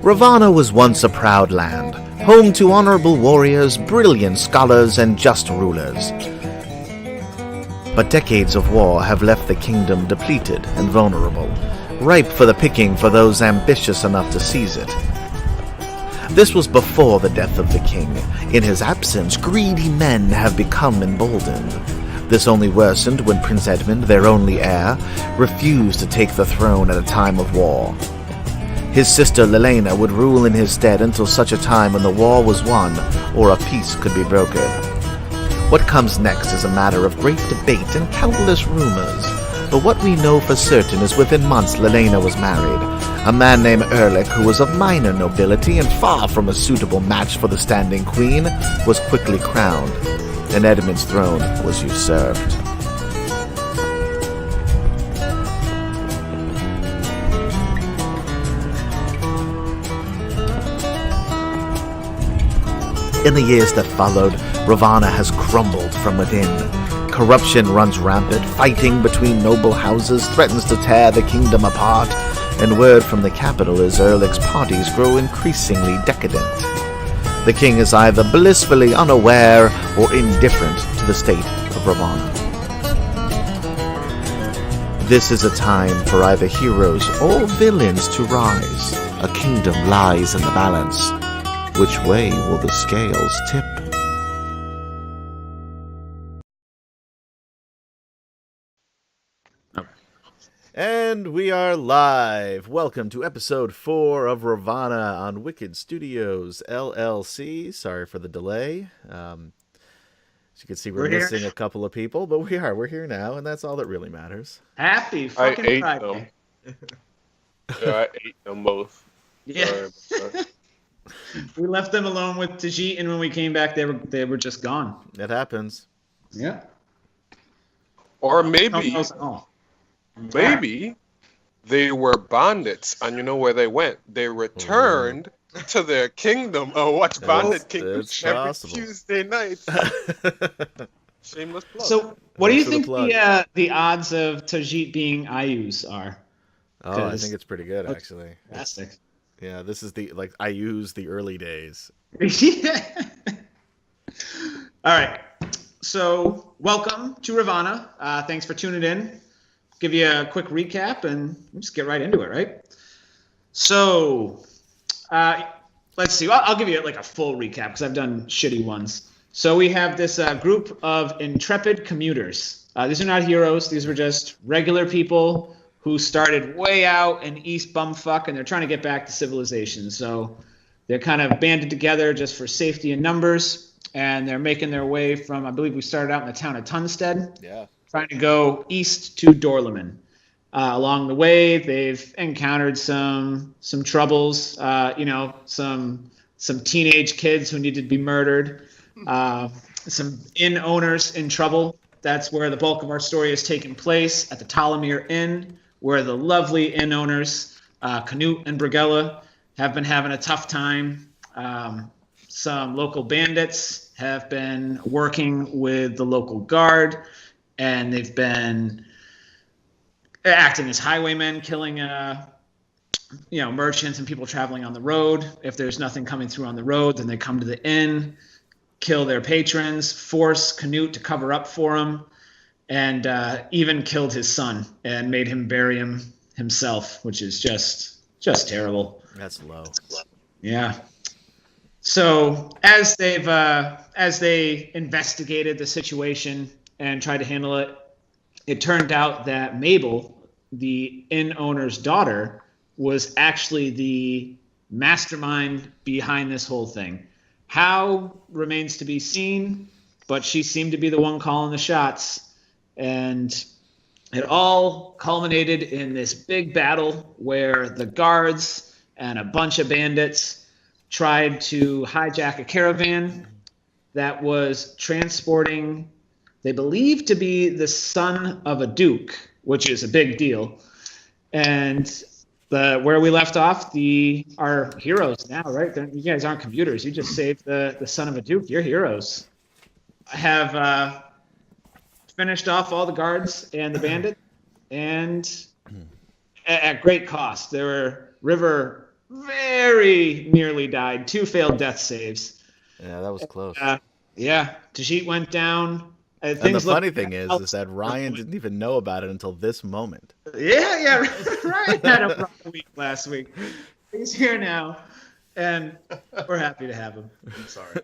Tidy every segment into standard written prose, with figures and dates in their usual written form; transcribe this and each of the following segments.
Ravanna was once a proud land, home to honorable warriors, brilliant scholars, and just rulers. But decades of war have left the kingdom depleted and vulnerable, ripe for the picking for those ambitious enough to seize it. This was before the death of the king. In his absence, greedy men have become emboldened. This only worsened when Prince Edmund, their only heir, refused to take the throne at a time of war. His sister Lelena would rule in his stead until such a time when the war was won or a peace could be broken. What comes next is a matter of great debate and countless rumors, but what we know for certain is within months Lelena was married. A man named Erlich, who was of minor nobility and far from a suitable match for the standing queen, was quickly crowned, and Edmund's throne was usurped. In the years that followed, Ravanna has crumbled from within. Corruption runs rampant, fighting between noble houses threatens to tear the kingdom apart, and word from the capital is Erlich's parties grow increasingly decadent. The king is either blissfully unaware or indifferent to the state of Ravanna. This is a time for either heroes or villains to rise. A kingdom lies in the balance. Which way will the scales tip? And we are live. Welcome to episode 4 of Ravanna on Wicked Studios, LLC. Sorry for the delay. As you can see, we're missing a couple of people, but we're here now, and that's all that really matters. Happy fucking Friday. I ate them both. Yeah. We left them alone with Tajeet, and when we came back, they were just gone. It happens. Yeah. Or maybe they were bandits, and you know where they went? They returned to their kingdom. Watch Bandit Kingdom every Tuesday night. Shameless plug. So, what do you think the odds of Tajeet being Ayus are? Oh, I think it's pretty good, actually. Fantastic. Yeah, this is I use the early days. Yeah. All right. So, welcome to Ravanna. Thanks for tuning in. Give you a quick recap and just get right into it, right? So, let's see. I'll give you like a full recap because I've done shitty ones. So we have this group of intrepid commuters. These are not heroes. These were just regular people who started way out in East Bumfuck, and they're trying to get back to civilization. So they're kind of banded together just for safety in numbers, and they're making their way from, I believe we started out in the town of Tunstead, trying to go east to Dorleman. Along the way, they've encountered some troubles, some teenage kids who needed to be murdered, some inn owners in trouble. That's where the bulk of our story is taking place, at the Ptolemyr Inn, where the lovely inn owners, Canute and Brigella, have been having a tough time. Some local bandits have been working with the local guard, and they've been acting as highwaymen, killing merchants and people traveling on the road. If there's nothing coming through on the road, then they come to the inn, kill their patrons, force Canute to cover up for him, and even killed his son and made him bury him himself, which is just terrible. That's low. Yeah. So as they investigated the situation and tried to handle it, it turned out that Mabel, the inn owner's daughter, was actually the mastermind behind this whole thing. How remains to be seen, but she seemed to be the one calling the shots. And it all culminated in this big battle where the guards and a bunch of bandits tried to hijack a caravan that was transporting, they believe to be the son of a duke, which is a big deal. And where we left off, our heroes now, right? You guys aren't computers. You just saved the son of a duke. You're heroes. I have finished off all the guards and the bandit, and at great cost. River very nearly died. 2 failed death saves. Yeah, that was close. Yeah, Tajeet went down. And the funny thing is that Ryan didn't even know about it until this moment. Yeah, Ryan had a rough week last week. He's here now, and we're happy to have him. I'm sorry.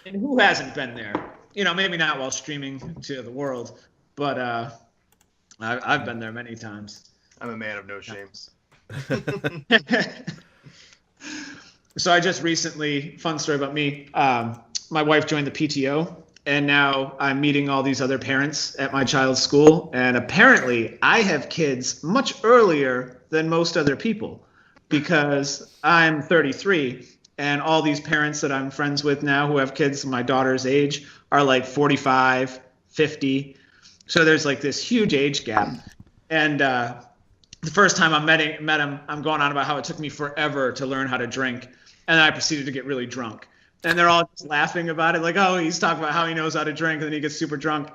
And who hasn't been there? Maybe not while streaming to the world, but I've been there many times. I'm a man of no shames. So I just recently, fun story about me, my wife joined the PTO, and now I'm meeting all these other parents at my child's school, and apparently I have kids much earlier than most other people because I'm 33, and all these parents that I'm friends with now who have kids my daughter's age are like 45, 50. So there's like this huge age gap. And the first time I met him, I'm going on about how it took me forever to learn how to drink. And then I proceeded to get really drunk. And they're all just laughing about it. Like, oh, he's talking about how he knows how to drink, and then he gets super drunk.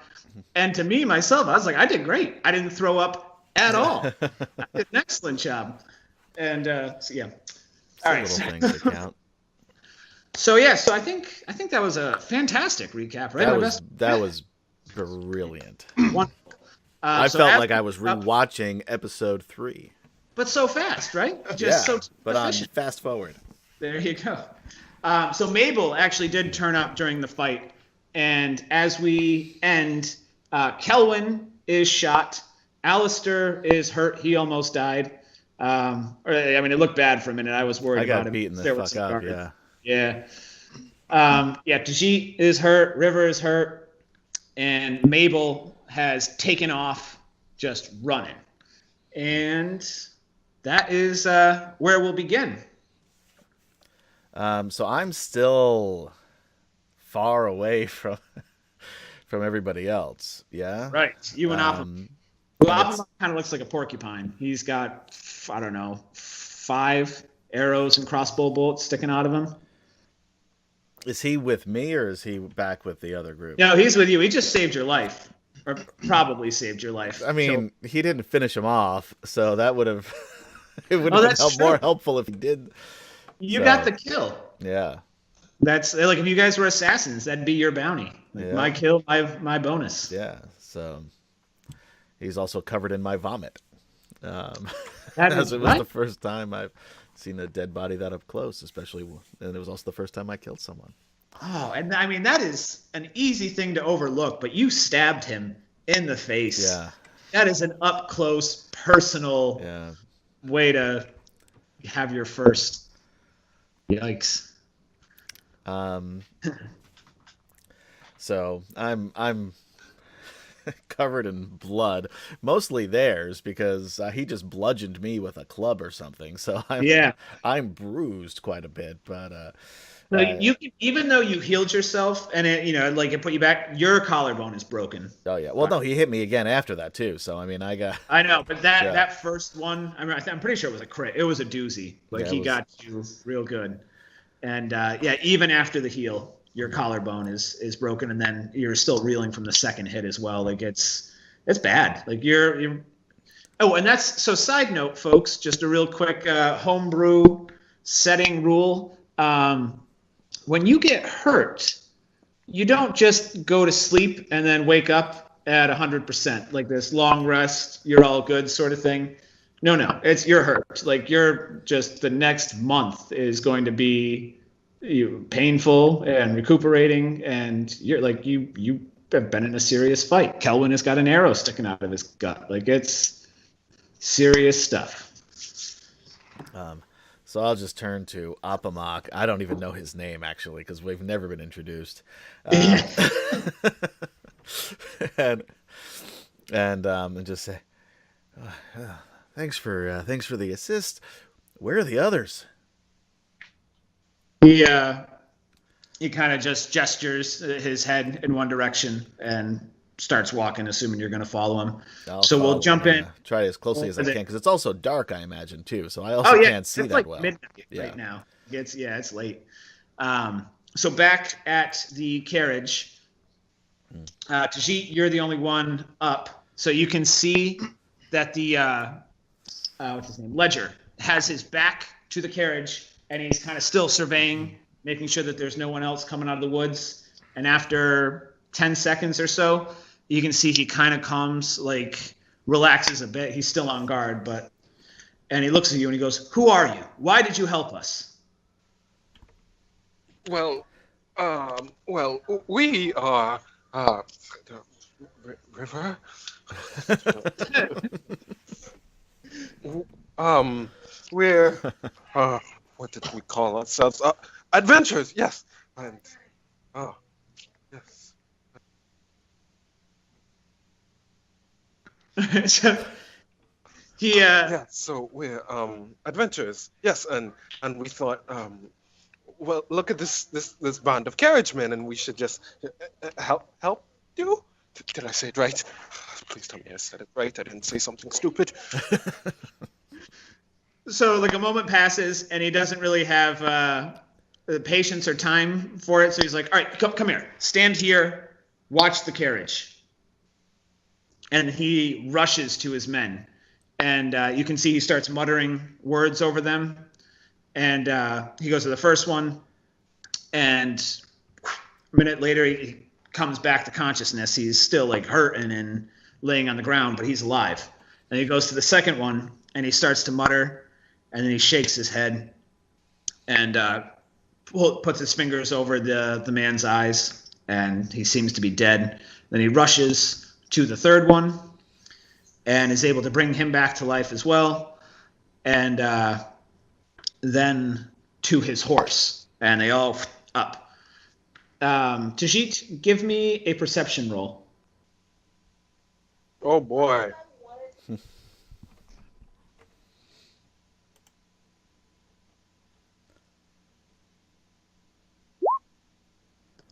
And to me, myself, I was like, I did great. I didn't throw up at all. I did an excellent job. And so, yeah. All right. Little things that count. So I think that was a fantastic recap, right? That was brilliant. Wonderful. I felt like I was rewatching episode 3. But so fast, right? But on fast forward. There you go. So Mabel actually did turn up during the fight, and as we end, Kelwin is shot. Alastor is hurt. He almost died. It looked bad for a minute. I was worried about him. I got beaten the fuck up, yeah. Yeah. Tajeet is hurt. River is hurt. And Mabel has taken off just running. And that is where we'll begin. So I'm still far away from everybody else. Yeah. Right. You and Oppa. Oppa kind of looks like a porcupine. He's got, 5 arrows and crossbow bolts sticking out of him. Is he with me or is he back with the other group? No, he's with you. He just saved your life, or probably saved your life. I mean, he didn't finish him off, so that would have been more helpful if he did. You got the kill. Yeah. That's like if you guys were assassins, that'd be your bounty. My kill, my bonus. Yeah. So he's also covered in my vomit. As it was the first time I've seen a dead body that up close, and it was also the first time I killed someone. Oh, and I mean that is an easy thing to overlook, but you stabbed him in the face. Yeah. That is an up close, personal way to have your first. Yikes. So I'm covered in blood, mostly theirs because he just bludgeoned me with a club or something. So I'm bruised quite a bit, but you can, even though you healed yourself and it put you back, your collarbone is broken. Oh yeah. Well, no, he hit me again after that too. So I mean, I know, but that first one, I mean, I'm pretty sure it was a crit. It was a doozy. He got you real good. And even after the heal, your collarbone is broken, and then you're still reeling from the second hit as well. Like it's bad. Like you're. Oh, and that's so. Side note, folks, just a real quick homebrew setting rule. When you get hurt, you don't just go to sleep and then wake up at 100%, like this long rest, you're all good sort of thing. No, you're hurt. Like you're just the next month is going to be painful and recuperating, and you're like you have been in a serious fight. Kelwin has got an arrow sticking out of his gut. Like it's serious stuff. So I'll just turn to Appamak. I don't even know his name actually because we've never been introduced. And just say, thanks for the assist. Where are the others? He kind of just gestures his head in one direction, and starts walking, assuming you're going to follow him. So we'll jump in. Try as closely as I can, because it's also dark, I imagine, too. So I also can't see it's that like well. Midnight right now. It's late. So back at the carriage, Tajeet, you're the only one up. So you can see that the what's his name, Leger, has his back to the carriage, and he's kind of still surveying, making sure that there's no one else coming out of the woods. And after 10 seconds or so, you can see he kind of calms, like relaxes a bit. He's still on guard, and he looks at you and he goes, "Who are you? Why did you help us?" Well, we are the river. We're what did we call ourselves? Adventurers, yes, and yes. Yeah, so we're adventurers, yes, and we thought well, look at this band of carriage men, and we should just help you. Did I say it right? Please tell me I said it right. I didn't say something stupid. So like a moment passes, and he doesn't really have the patience or time for it. So he's like, "All right, come here. Stand here. Watch the carriage." And he rushes to his men. And you can see he starts muttering words over them. And he goes to the first one. And a minute later, he comes back to consciousness. He's still like hurting and laying on the ground, but he's alive. And he goes to the second one, and he starts to mutter. And then he shakes his head and puts his fingers over the man's eyes. And he seems to be dead. Then he rushes to the third one and is able to bring him back to life as well. And then to his horse. And they all up. Tajeet, give me a perception roll. Oh, boy.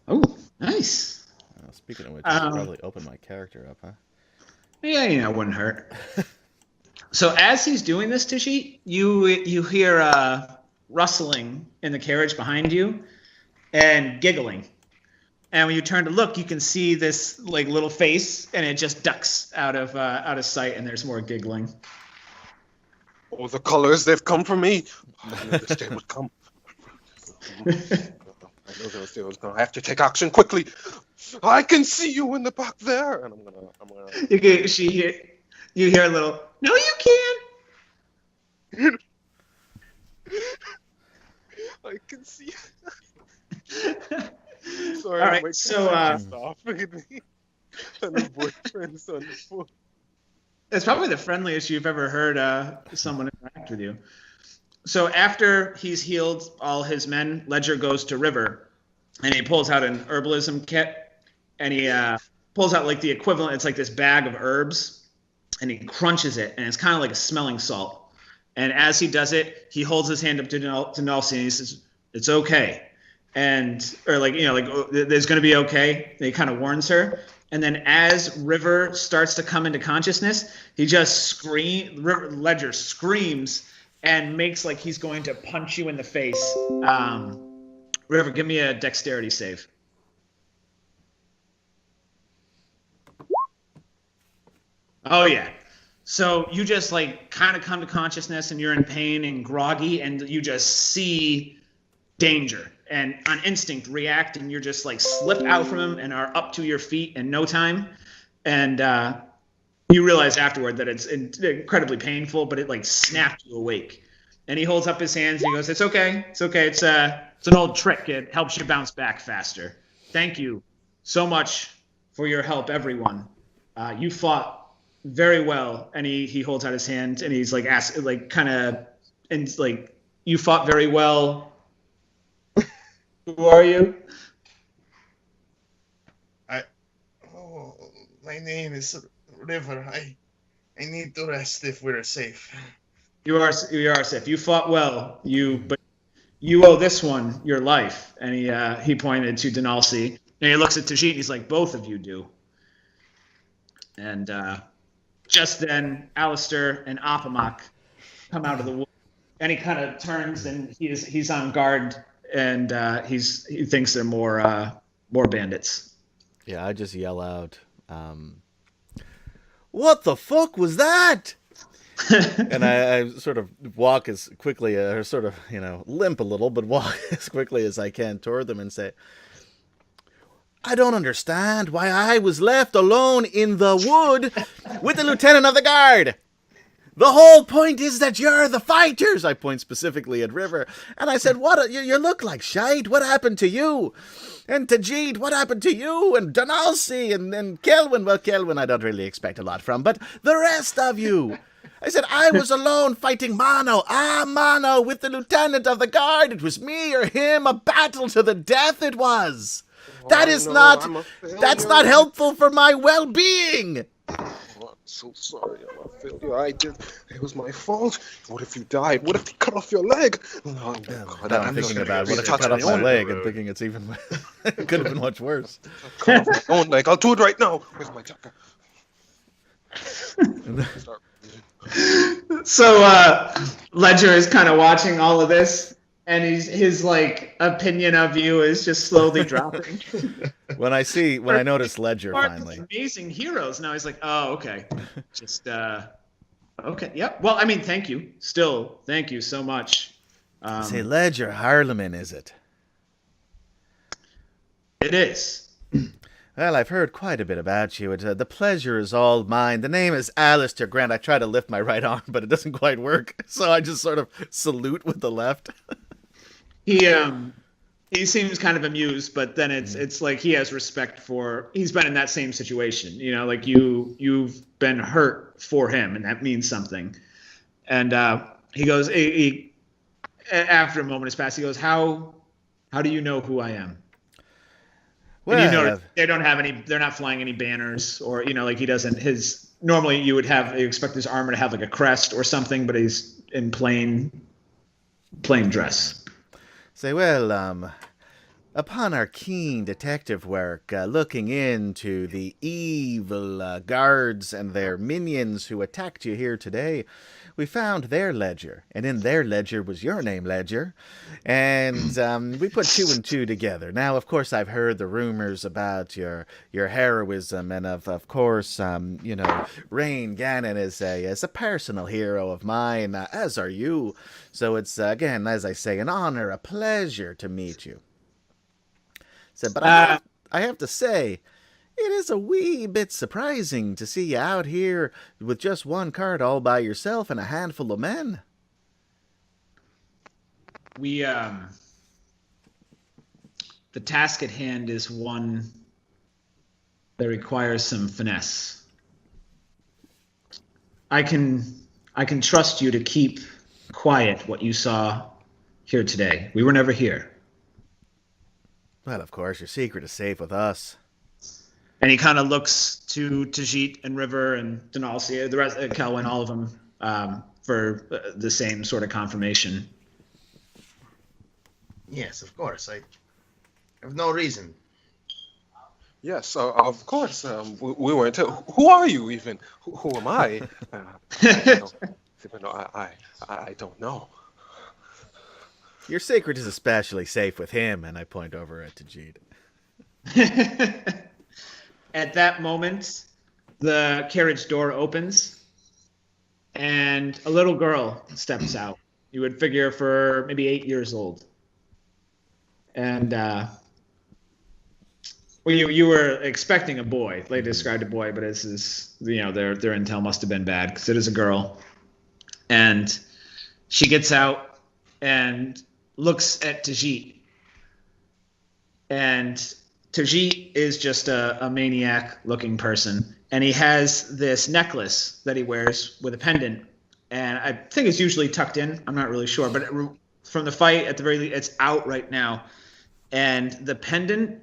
Oh, nice. Speaking of which, I should probably open my character up, huh? Yeah, it wouldn't hurt. So as he's doing this, Tajeet, you hear rustling in the carriage behind you and giggling. And when you turn to look, you can see this like little face, and it just ducks out of sight, and there's more giggling. Oh, the colors, they've come for me. I knew this day would come. I know this day was going to have to take action quickly. I can see you in the back there. And I'm gonna. You hear a little, "No, you can't." I can see. Sorry, all right, so off me. And the boyfriend's on the phone. It's probably the friendliest you've ever heard someone interact with you. So after he's healed all his men, Leger goes to River, and he pulls out an herbalism kit, and he pulls out like the equivalent. It's like this bag of herbs, and he crunches it, and it's kind of like a smelling salt. And as he does it, he holds his hand up to Nalsi, and he says, "It's okay," or like there's going to be okay. And he kind of warns her. And then as River starts to come into consciousness, he just Leger screams and makes like he's going to punch you in the face. River, give me a dexterity save. Oh, yeah. So you just like kind of come to consciousness, and you're in pain and groggy, and you just see danger. And on instinct react, and you're just like slip out from him and are up to your feet in no time. And you realize afterward that it's incredibly painful, but it like snapped you awake. And he holds up his hands and he goes, "It's okay. It's okay. It's an old trick. It helps you bounce back faster. Thank you so much for your help, everyone. You fought very well." And he holds out his hand, and he's like "You fought very well. Who are you?" My name is River. I need to rest if we're safe. You are safe. You fought well. But you owe this one your life. And he pointed to Denalsi, and he looks at Tajeet, and he's like, "Both of you do." And just then, Alastor and Apamok come out of the wood, and he kind of turns, and he's on guard, and he thinks they're more bandits. Yeah, I just yell out, "What the fuck was that?" And I sort of walk as quickly, or sort of, limp a little, but walk as quickly as I can toward them and say, "I don't understand why I was left alone in the wood with the lieutenant of the guard. The whole point is that you're the fighters." I point specifically at River. And I said, "What? You look like shite. What happened to you? And Tajeet, what happened to you? And Donalcy and Kelvin." Well, Kelvin I don't really expect a lot from, but the rest of you. I said, "I was alone fighting mano with the lieutenant of the guard. It was me or him, a battle to the death it was. That's not helpful for my well-being." Oh, I'm so sorry. I'm a failure. It was my fault. What if you died? What if they cut off your leg? Oh, God, I'm thinking about what if I cut off my leg and thinking it's even... it could have been much worse. Cut off my own leg. I'll do it right now. Where's my tucker? So Leger is kind of watching all of this, and his opinion of you is just slowly dropping. When I notice Leger finally. Amazing heroes. Now he's like, "Oh, okay. Just okay. Yep. Well, I mean, thank you. Still, thank you so much." Say, Leger Harlemon, is it? It is. Well, I've heard quite a bit about you. The pleasure is all mine. The name is Alastor Grant. I try to lift my right arm, but it doesn't quite work. So I just sort of salute with the left. He seems kind of amused, but then it's like he has respect for. He's been in that same situation, like you've been hurt for him, and that means something. And he goes, after a moment has passed, he goes, "How do you know who I am?" Well, and they don't have any. They're not flying any banners, or like he doesn't. Normally you would expect his armor to have like a crest or something, but he's in plain dress. Say, well, upon our keen detective work, looking into the evil guards and their minions who attacked you here today, we found their ledger, and in their ledger was your name, Leger, and we put 2 and 2 together. Now, of course, I've heard the rumors about your heroism, and of course, Rain Ganon is a personal hero of mine, as are you. So it's again, as I say, an honor, a pleasure to meet you. So, but I have to say, it is a wee bit surprising to see you out here with just one cart all by yourself and a handful of men. The task at hand is one that requires some finesse. I can trust you to keep quiet what you saw here today. We were never here. Well, of course, your secret is safe with us. And he kind of looks to Tajeet and River and Donalcy, the rest, Kelwin, all of them, for the same sort of confirmation. Yes, of course. I have no reason. Yes, of course. We weren't. Who are you even? Who am I? I don't know. Your secret is especially safe with him, and I point over at Tajeet. At that moment, the carriage door opens, and a little girl steps out. You would figure for maybe 8 years old. And you were expecting a boy. They described a boy, but this is, their intel must have been bad because it is a girl. And she gets out and looks at Tajeet. And Tajeet is just a maniac-looking person, and he has this necklace that he wears with a pendant, and I think it's usually tucked in. I'm not really sure, but from the fight, at the very least, it's out right now, and the pendant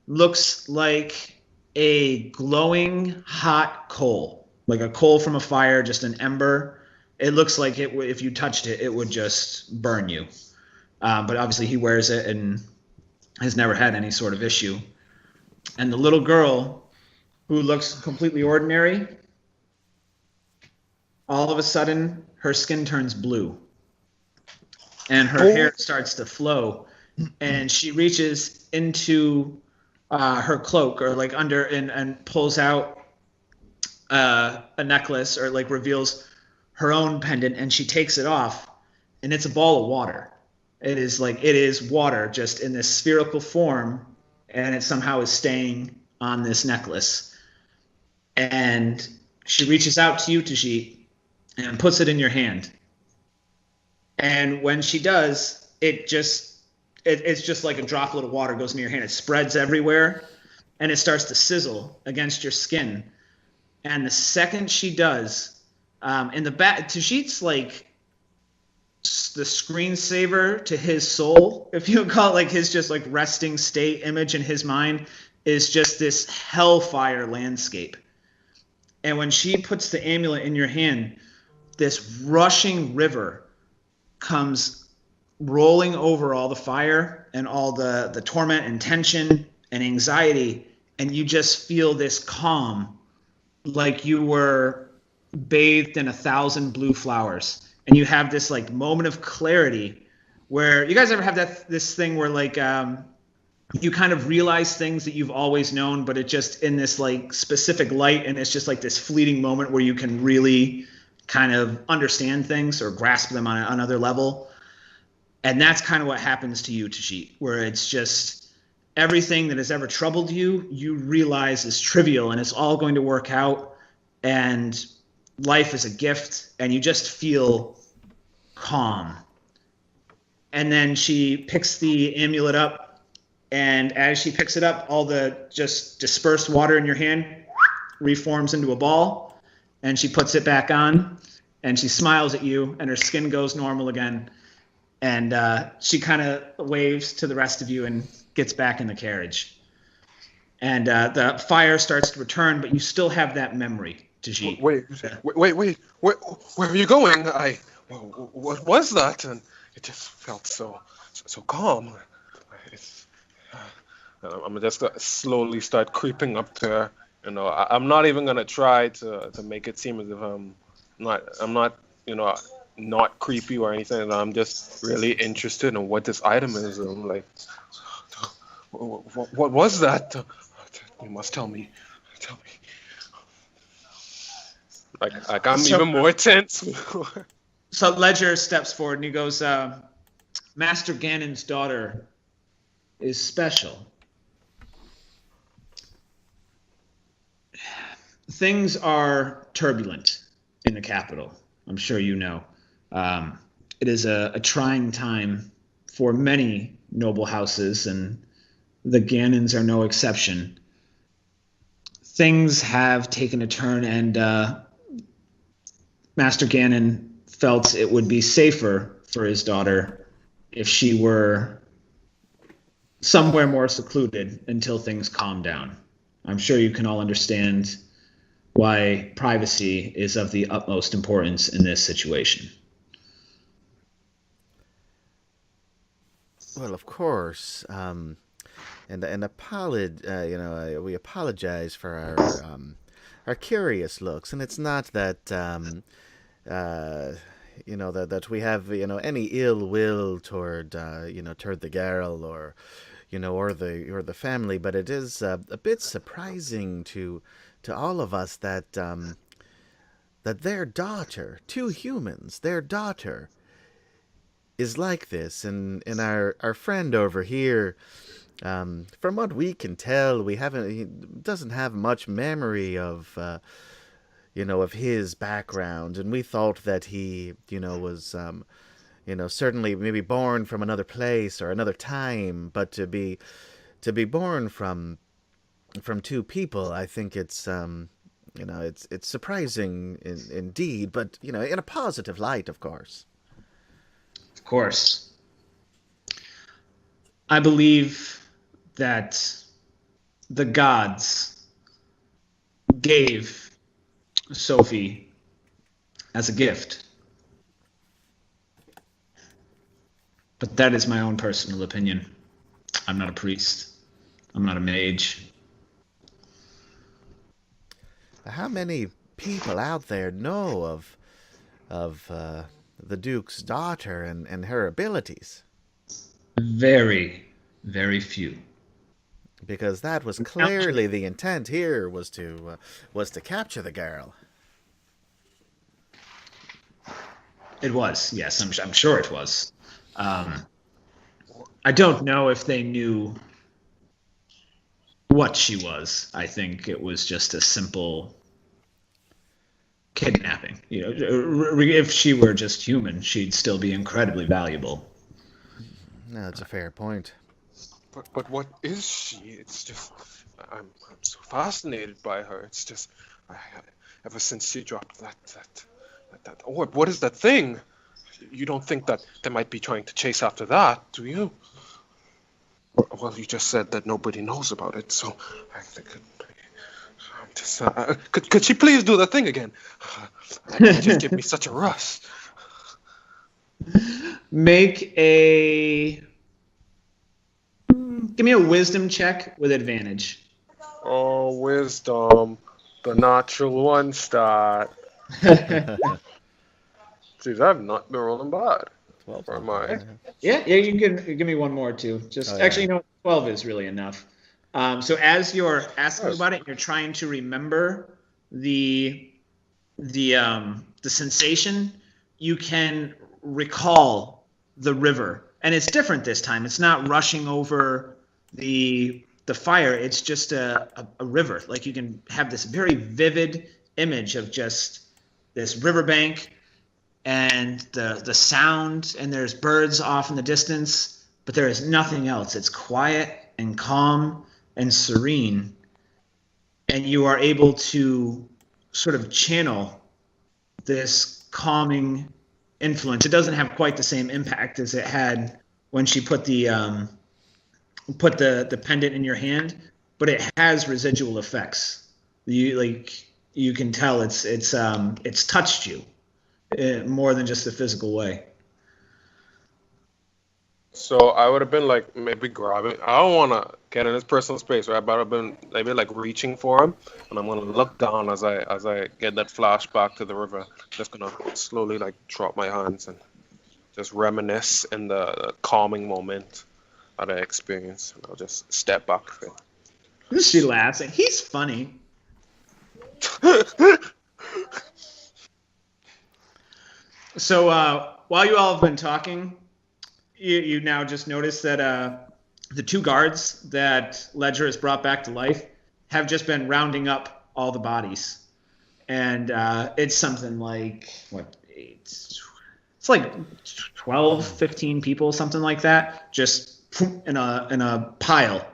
looks like a glowing hot coal, like a coal from a fire, just an ember. It looks like if you touched it, it would just burn you. But obviously, he wears it and has never had any sort of issue. And the little girl who looks completely ordinary, all of a sudden her skin turns blue and her hair starts to flow, and she reaches into her cloak or like under and pulls out a necklace or like reveals her own pendant, and she takes it off, and it's a ball of water. It is water just in this spherical form, and it somehow is staying on this necklace. And she reaches out to you, Tajeet, and puts it in your hand. And when she does, it's just like a droplet of water goes into your hand. It spreads everywhere, and it starts to sizzle against your skin. And the second she does, in the back, Tajeet's like the screensaver to his soul, if you would call it, like his just like resting state image in his mind is just this hellfire landscape. And when she puts the amulet in your hand, this rushing river comes rolling over all the fire and all the torment and tension and anxiety, and you just feel this calm, like you were bathed in 1,000 blue flowers. And you have this like moment of clarity where you guys ever have this thing where like you kind of realize things that you've always known, but it just in this like specific light, and it's just like this fleeting moment where you can really kind of understand things or grasp them on another level. And that's kind of what happens to you, Tajeet, where it's just everything that has ever troubled you, you realize is trivial and it's all going to work out, and life is a gift, and you just feel calm. And then she picks the amulet up, and as she picks it up, all the just dispersed water in your hand reforms into a ball, and she puts it back on, and she smiles at you, and her skin goes normal again, and she kind of waves to the rest of you and gets back in the carriage. And the fire starts to return, but you still have that memory, Tajeet. Wait! Where are you going? What was that? And it just felt so calm. I'm just gonna slowly start creeping up to her. You know, I'm not even gonna try to make it seem as if I'm not not creepy or anything. I'm just really interested in what this item is. I'm like, what was that? You must tell me. Tell me. Like I'm even more tense. So Leger steps forward and he goes, Master Ganons' daughter is special. Things are turbulent in the capital. I'm sure you know. It is a trying time for many noble houses, and the Ganons are no exception. Things have taken a turn, and Master Ganon felt it would be safer for his daughter if she were somewhere more secluded until things calm down. I'm sure you can all understand why privacy is of the utmost importance in this situation. Well, of course, and we apologize for our curious looks, and it's not that that we have any ill will toward the girl or the family, but it is a bit surprising to all of us that their daughter, two humans, their daughter is like this, and our friend over here, from what we can tell, he doesn't have much memory of of his background, and we thought that he was certainly maybe born from another place or another time, but to be born from two people, I think it's it's surprising indeed, but in a positive light, of course. Of course. I believe that the gods gave Sophie as a gift. But that is my own personal opinion. I'm not a priest. I'm not a mage. How many people out there know of the Duke's daughter and her abilities? Very, very few. Because that was clearly the intent here, was to capture the girl. It was, yes, I'm sure it was. I don't know if they knew what she was. I think it was just a simple kidnapping. You know, if she were just human, she'd still be incredibly valuable. No, that's a fair point. But what is she? It's just I'm so fascinated by her. It's just ever since she dropped that orb. What is that thing? You don't think that they might be trying to chase after that, do you? Well, you just said that nobody knows about it, so I think I'm just. Could she please do the thing again? It just give me such a rush. Make a. Give me a wisdom check with advantage. Oh, wisdom, the natural one stat. Jeez, I've not been rolling bad. 12. Or am I? Yeah, you can give me one more too. Just actually, 12 is really enough. So as you're asking about it, you're trying to remember the sensation. You can recall the river, and it's different this time. It's not rushing over the fire. It's just a river. Like you can have this very vivid image of just this riverbank. And the sound, and there's birds off in the distance, but there is nothing else. It's quiet and calm and serene, and you are able to sort of channel this calming influence. It doesn't have quite the same impact as it had when she put the pendant in your hand, but it has residual effects. You can tell it's touched you. More than just a physical way. So I would have been like maybe grabbing. I don't want to get in his personal space, right? But I've been maybe like reaching for him, and I'm gonna look down as I get that flashback to the river. Just gonna slowly like drop my hands and just reminisce in the calming moment that I experienced. And I'll just step back a bit. She laughs, and he's funny. So while you all have been talking, you now just notice that the two guards that Leger has brought back to life have just been rounding up all the bodies. And it's something like, it's like 12, 15 people, something like that, just in a pile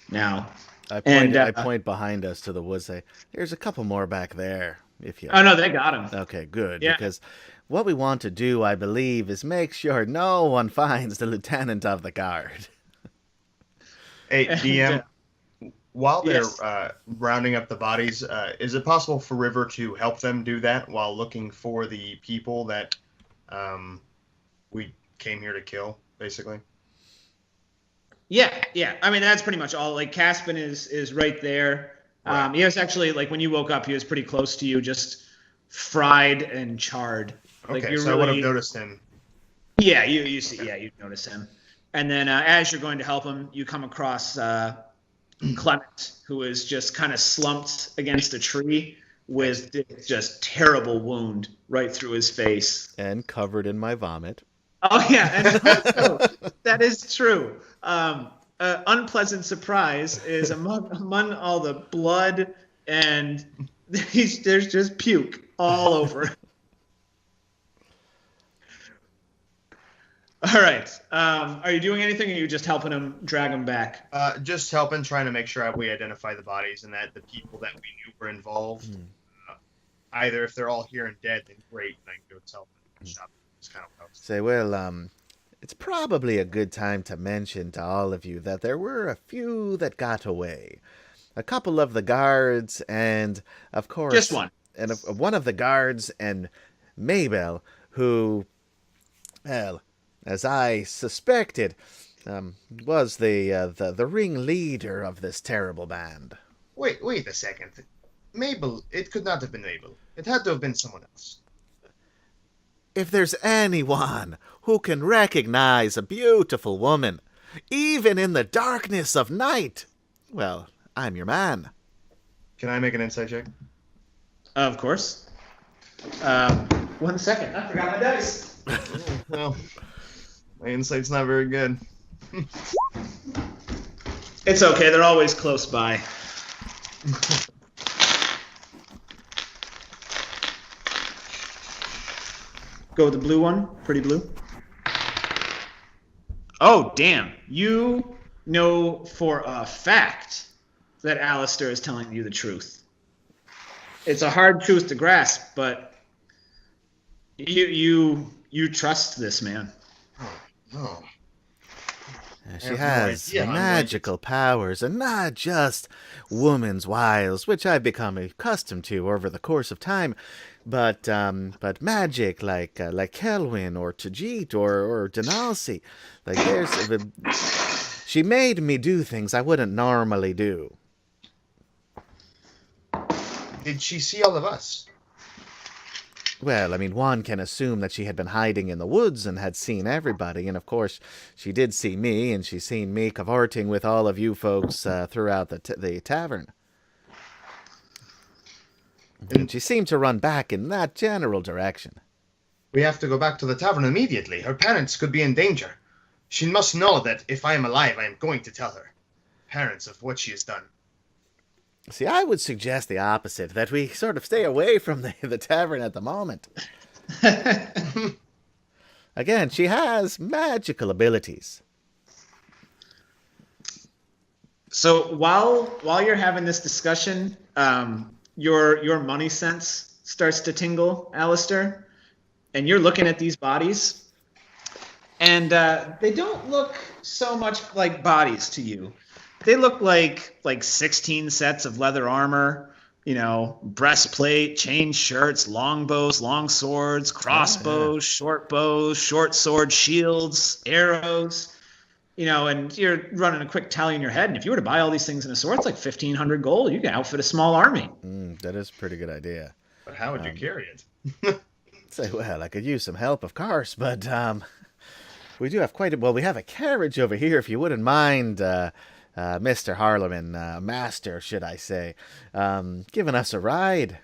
now. I point behind us to the woods. Say, "There's a couple more back there." If you. Oh no, they got him. Okay, good. Yeah. Because what we want to do, I believe, is make sure no one finds the lieutenant of the guard. Hey, DM, while they're Yes. rounding up the bodies, is it possible for River to help them do that while looking for the people that we came here to kill, basically? Yeah. I mean, that's pretty much all. Like, Caspin is right there. Right. He was actually, like, when you woke up, he was pretty close to you, just fried and charred. Like, Okay, you're so I would have noticed him. Yeah, you see, yeah, you notice him. And then as you're going to help him, you come across Clement, who is just kind of slumped against a tree with just terrible wound right through his face. And covered in my vomit. Oh, yeah, and also, that is true. Unpleasant surprise is among all the blood, and there's just puke all over. All right. Are you doing anything, or are you just helping him drag him back? Just helping, trying to make sure we identify the bodies and that the people that we knew were involved. Either if they're all here and dead, then great, and I can go tell them. Shop. Kind of helps. Say, well, it's probably a good time to mention to all of you that there were a few that got away. A couple of the guards, and of course, Just one. And one of the guards and Mabel, who, well, as I suspected, was the ringleader of this terrible band. Wait a second. Mabel. It could not have been Mabel. It had to have been someone else. If there's anyone who can recognize a beautiful woman, even in the darkness of night, well, I'm your man. Can I make an insight check? Of course. 1 second. I forgot my dice. Well, my insight's not very good. It's okay. They're always close by. Go with the blue one. Pretty blue. Oh, damn. You know for a fact that Alastor is telling you the truth. It's a hard truth to grasp, but you trust this man. Oh. She has magical powers, and not just woman's wiles, which I've become accustomed to over the course of time, but magic like Kelwyn or Tajeet or Denalsi. She made me do things I wouldn't normally do. Did she see all of us? Well, I mean, one can assume that she had been hiding in the woods and had seen everybody, and of course, she did see me, and she's seen me cavorting with all of you folks throughout the tavern. And she seemed to run back in that general direction. We have to go back to the tavern immediately. Her parents could be in danger. She must know that if I am alive, I am going to tell her. Parents of what she has done. See, I would suggest the opposite, that we sort of stay away from the tavern at the moment. Again, she has magical abilities. So while you're having this discussion, your money sense starts to tingle, Alastor, and you're looking at these bodies, and they don't look so much like bodies to you. They look like 16 sets of leather armor, breastplate, chain shirts, long bows, long swords, crossbows, short bows, short swords, shields, arrows, and you're running a quick tally in your head. And if you were to buy all these things in a store, it's like 1,500 gold. You can outfit a small army. That is a pretty good idea. But how would you carry it? Say, well, I could use some help, of course, but we do have we have a carriage over here, if you wouldn't mind, Mr. Harlemon, master, should I say, giving us a ride.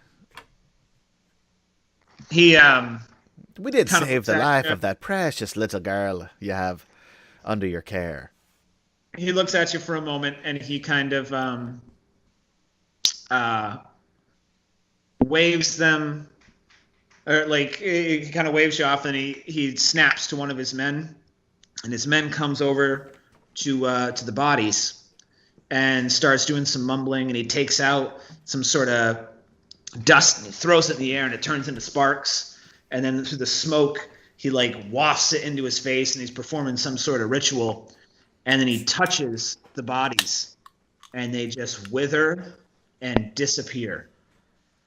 We did save the life of that precious little girl you have under your care. He looks at you for a moment, and he kind of waves them, or he kind of waves you off, and he snaps to one of his men, and his men comes over to the bodies and starts doing some mumbling, and he takes out some sort of dust and he throws it in the air, and it turns into sparks, and then through the smoke he wafts it into his face, and he's performing some sort of ritual, and then he touches the bodies and they just wither and disappear,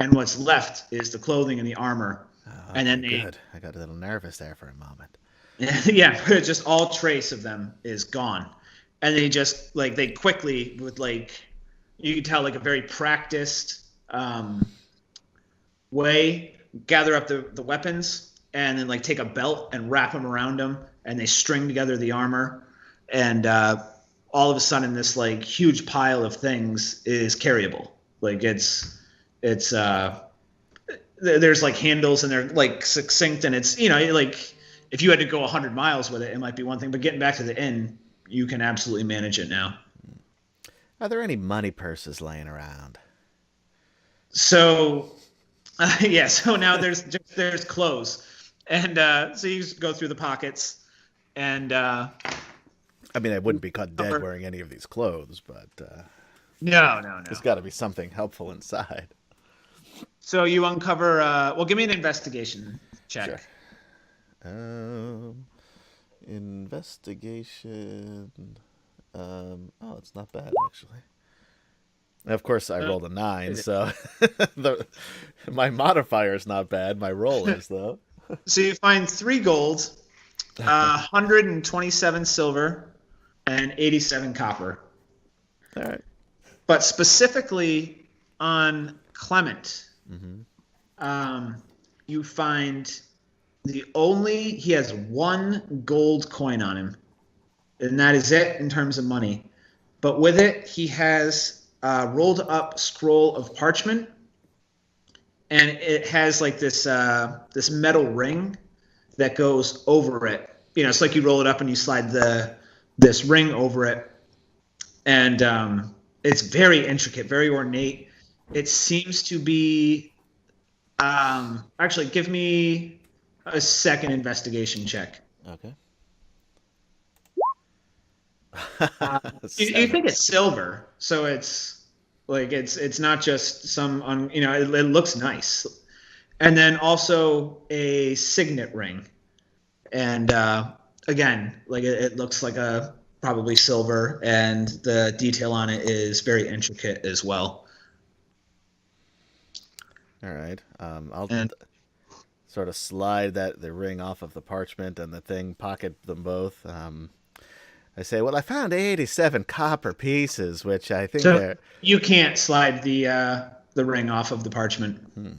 and what's left is the clothing and the armor. And then good. I got a little nervous there for a moment. Yeah, just all trace of them is gone. And they just they quickly, with you can tell a very practiced way, gather up the weapons, and then take a belt and wrap them around them, and they string together the armor, and all of a sudden this huge pile of things is carryable. It's there's handles, and they're succinct, and it's if you had to go 100 miles with it, it might be one thing, but getting back to the inn, you can absolutely manage it now. Are there any money purses laying around? So, so now there's clothes, and so you just go through the pockets, and I wouldn't be caught dead wearing any of these clothes, but no. There's got to be something helpful inside. So you uncover. Give me an investigation check. Sure. Investigation. It's not bad, actually. Of course, I rolled a 9, so my modifier is not bad. My roll is, though. So you find 3 gold, 127 silver, and 87 copper. All right. But specifically on Clement. Mm-hmm. You find he has 1 gold coin on him, and that is it in terms of money. But with it, he has a rolled up scroll of parchment, and it has like this metal ring that goes over it. It's like you roll it up and you slide this ring over it, and it's very intricate, very ornate. It seems to be. Actually, give me a second investigation check. Okay. You think it's silver, so it's like it's not just some it looks nice, and then also a signet ring, and again, like it looks like a probably silver, and the detail on it is very intricate as well. All right. I'll sort of slide the ring off of the parchment and the thing, pocket them both. I say, well, I found 87 copper pieces, which I think they're... You can't slide the ring off of the parchment. All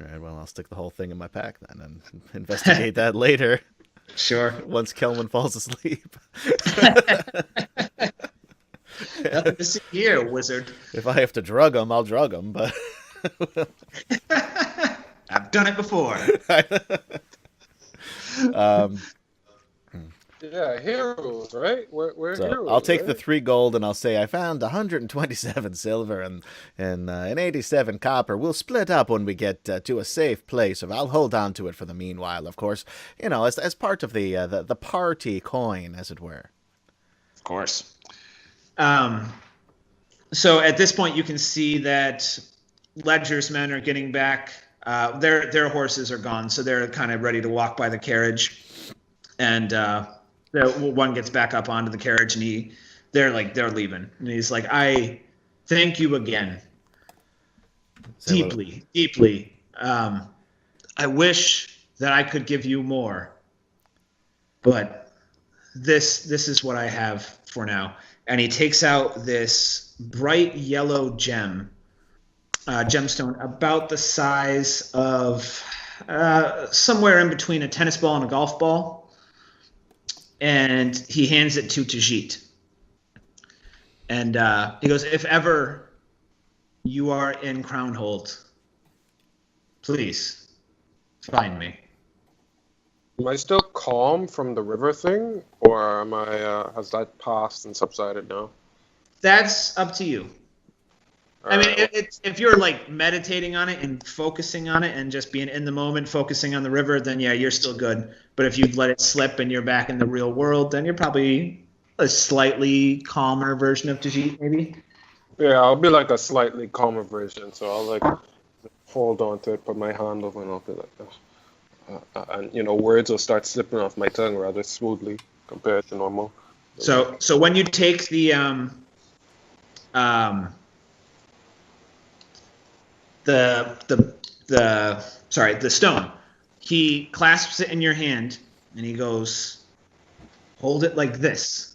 right, well, I'll stick the whole thing in my pack then and investigate that later. Sure. Once Kelman falls asleep. Nothing to see here, wizard. If I have to drug him, I'll drug him, but... I've done it before. Yeah, heroes, right? We're so heroes. I'll take right? the 3 gold and I'll say I found 127 silver and 87 copper. We'll split up when we get to a safe place. I'll hold on to it for the meanwhile, of course. As part of the party coin, as it were. Of course. So at this point, you can see that Leger's men are getting back. Their horses are gone, so they're kind of ready to walk by the carriage. And one gets back up onto the carriage, and they're leaving. And he's like, I thank you again. Deeply. I wish that I could give you more. But this is what I have for now. And he takes out this bright yellow gemstone about the size of somewhere in between a tennis ball and a golf ball. And he hands it to Tajeet. And he goes, if ever you are in Crownhold, please find me. Am I still calm from the river thing, or am I? Has that passed and subsided now? That's up to you. All I mean, right. if you're like meditating on it and focusing on it and just being in the moment, focusing on the river, then yeah, you're still good. But if you let it slip and you're back in the real world, then you're probably a slightly calmer version of Tajeet, maybe. Yeah, I'll be like a slightly calmer version, so I'll like hold on to it, put my hand over, and I'll be like, and words will start slipping off my tongue rather smoothly compared to normal. So when you take the stone, he clasps it in your hand and he goes, hold it like this.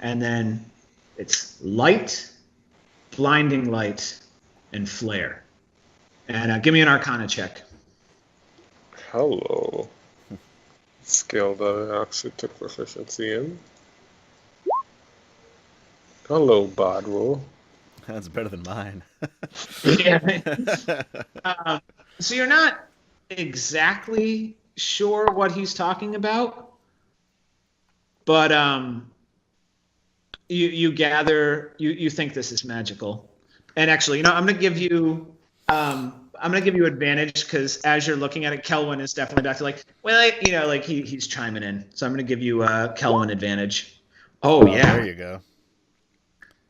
And then it's light, blinding light, and flare. And give me an Arcana check. Hello. Skill that I actually took proficiency in. Hello, bad roll. That's better than mine. Yeah. So you're not exactly sure what he's talking about, but you gather you think this is magical. And actually, I'm going to give you advantage because as you're looking at it, Kelwin is definitely back to like, well, he's chiming in. So I'm going to give you Kelwin advantage. Oh yeah, there you go.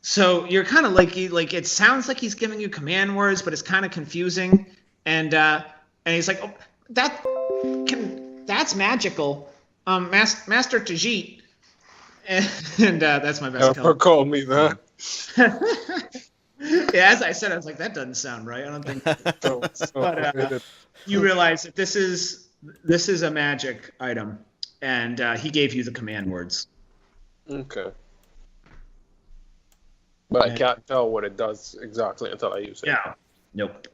So you're kind of like it sounds like he's giving you command words, but it's kind of confusing. And he's like, oh, that's magical, Master Tajeet. And that's my best. Never call me that. Yeah, as I said, I was like, that doesn't sound right. I don't think. But you realize that this is a magic item, and he gave you the command words. Okay. But I can't tell what it does exactly until I use it. Yeah. Nope.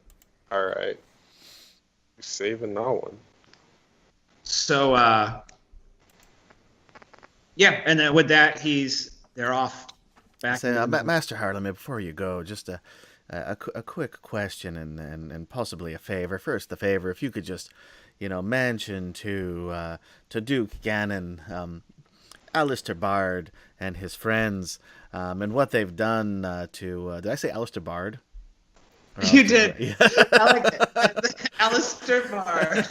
All right. Saving that one. So, yeah, and then with that, they're off back. Say, Master Harlem, before you go, just a quick question and possibly a favor. First, the favor, if you could just, mention to Duke Ganon, Alastor Bard and his friends, and what they've done to. Did I say Alastor Bard? You did. Yeah. I like it. Alastor Bard.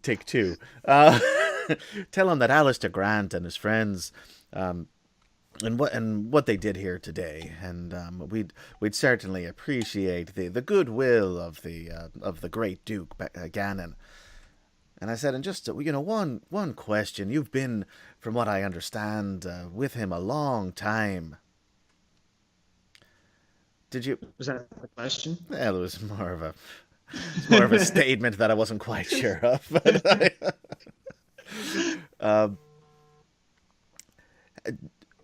Take two. Tell him that Alastor Grant and his friends, and what they did here today, and we'd certainly appreciate the goodwill of the great Duke Ganon. And I said, and just one question. You've been, from what I understand, with him a long time. Did you? Was that a question? Well, it was more of a statement that I wasn't quite sure of. But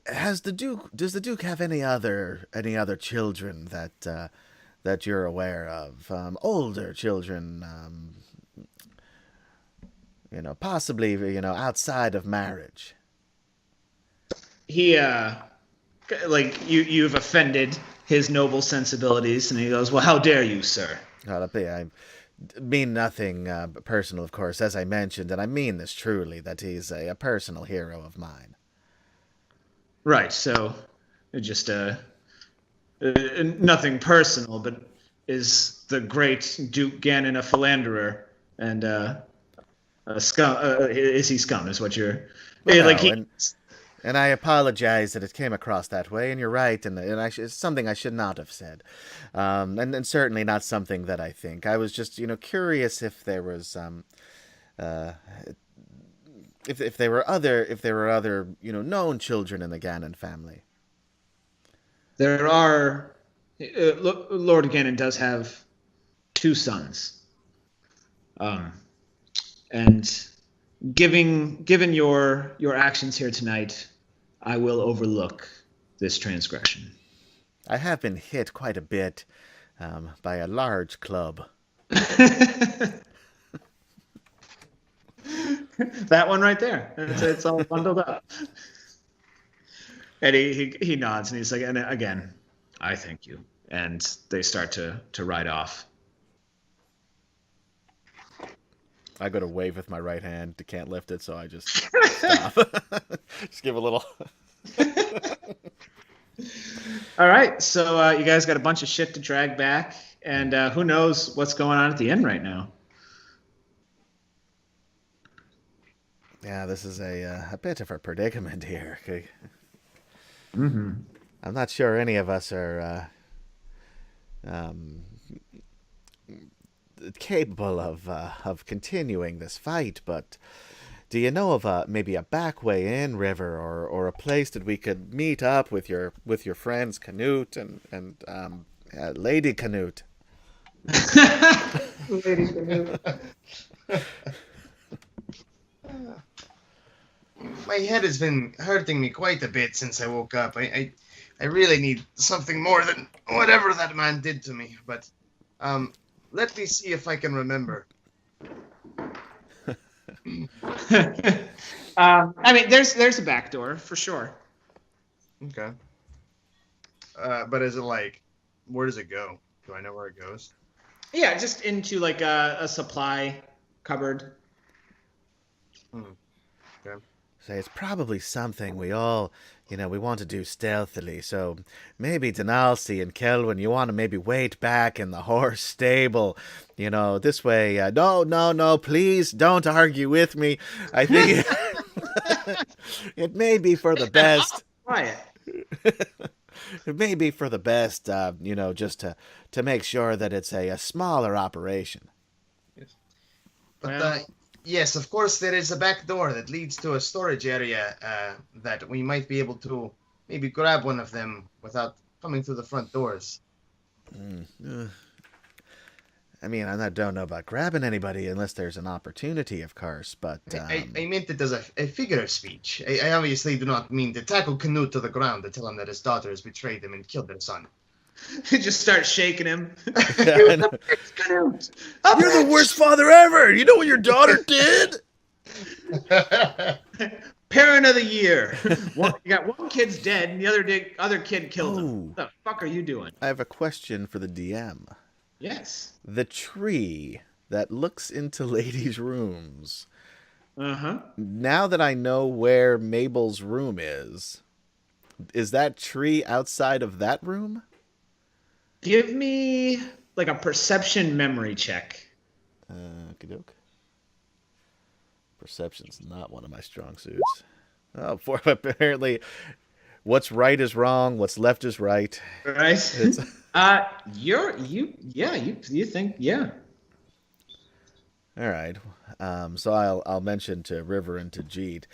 does the Duke have any other children that you're aware of? Older children, possibly outside of marriage. He you've offended his noble sensibilities, and he goes, "Well, how dare you, sir?" I mean nothing personal, of course, as I mentioned, and I mean this truly, that he's a personal hero of mine. Right, so just nothing personal, but is the great Duke Ganon a philanderer and a scum? Is he scum? Is what you're And I apologize that it came across that way, and you're right, and it's something I should not have said, and certainly not something that I think. I was just, curious if there was, if there were other, known children in the Ganon family. There are. Lord Ganon does have 2 sons, and. Given your actions here tonight, I will overlook this transgression. I have been hit quite a bit by a large club. That one right there. It's all bundled up. And he nods and he's like, and again, I thank you. And they start to ride off. I go to wave with my right hand. Can't lift it, so I just stop. Just give a little. All right, so you guys got a bunch of shit to drag back, and who knows what's going on at the inn right now. Yeah, this is a bit of a predicament here. Mm-hmm. I'm not sure any of us are capable of continuing this fight, but do you know of maybe a back way in, River, or a place that we could meet up with your friends Canute and Lady Canute? Lady Canute. My head has been hurting me quite a bit since I woke up. I really need something more than whatever that man did to me, but let me see if I can remember. I mean, there's a back door for sure. Okay. But is it like, where does it go? Do I know where it goes? Yeah, just into like a supply cupboard. Okay. So it's probably something we all, we want to do stealthily. So maybe Denalci and Kelvin, you want to maybe wait back in the horse stable, this way. No, please don't argue with me. I think it may be for the best. Quiet. It may be for the best, just to make sure that it's a smaller operation. But yes, of course, there is a back door that leads to a storage area that we might be able to maybe grab one of them without coming through the front doors. I mean, I don't know about grabbing anybody unless there's an opportunity, of course, but... I meant it as a figure of speech. I obviously do not mean to tackle Canute to the ground to tell him that his daughter has betrayed him and killed their son. Just start shaking him. You're the worst father ever! You know what your daughter did? Parent of the year. You got one kid's dead and the other kid killed him. What the fuck are you doing? I have a question for the DM. Yes. The tree that looks into ladies' rooms. Uh-huh. Now that I know where Mabel's room is that tree outside of that room? Give me like a perception memory check. Okey-doke. Perception's not one of my strong suits. Oh, apparently what's right is wrong, what's left is right. Right? You think, yeah. All right. So I'll mention to River and Tajeet.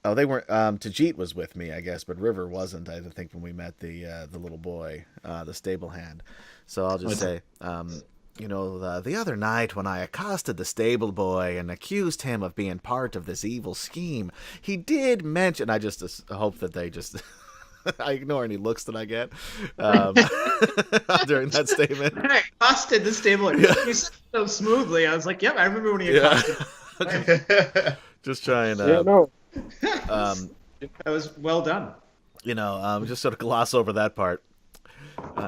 Oh, they weren't. Tajeet was with me, I guess, but River wasn't. I think when we met the little boy, the stable hand. So I'll just say, the other night when I accosted the stable boy and accused him of being part of this evil scheme, he did mention. I just hope that they just. I ignore any looks that I get during that statement. I accosted the stable. Yeah. You said it so smoothly. I was like, yep, I remember when he accosted. Just trying to. Yeah, no. That was well done. Just sort of gloss over that part.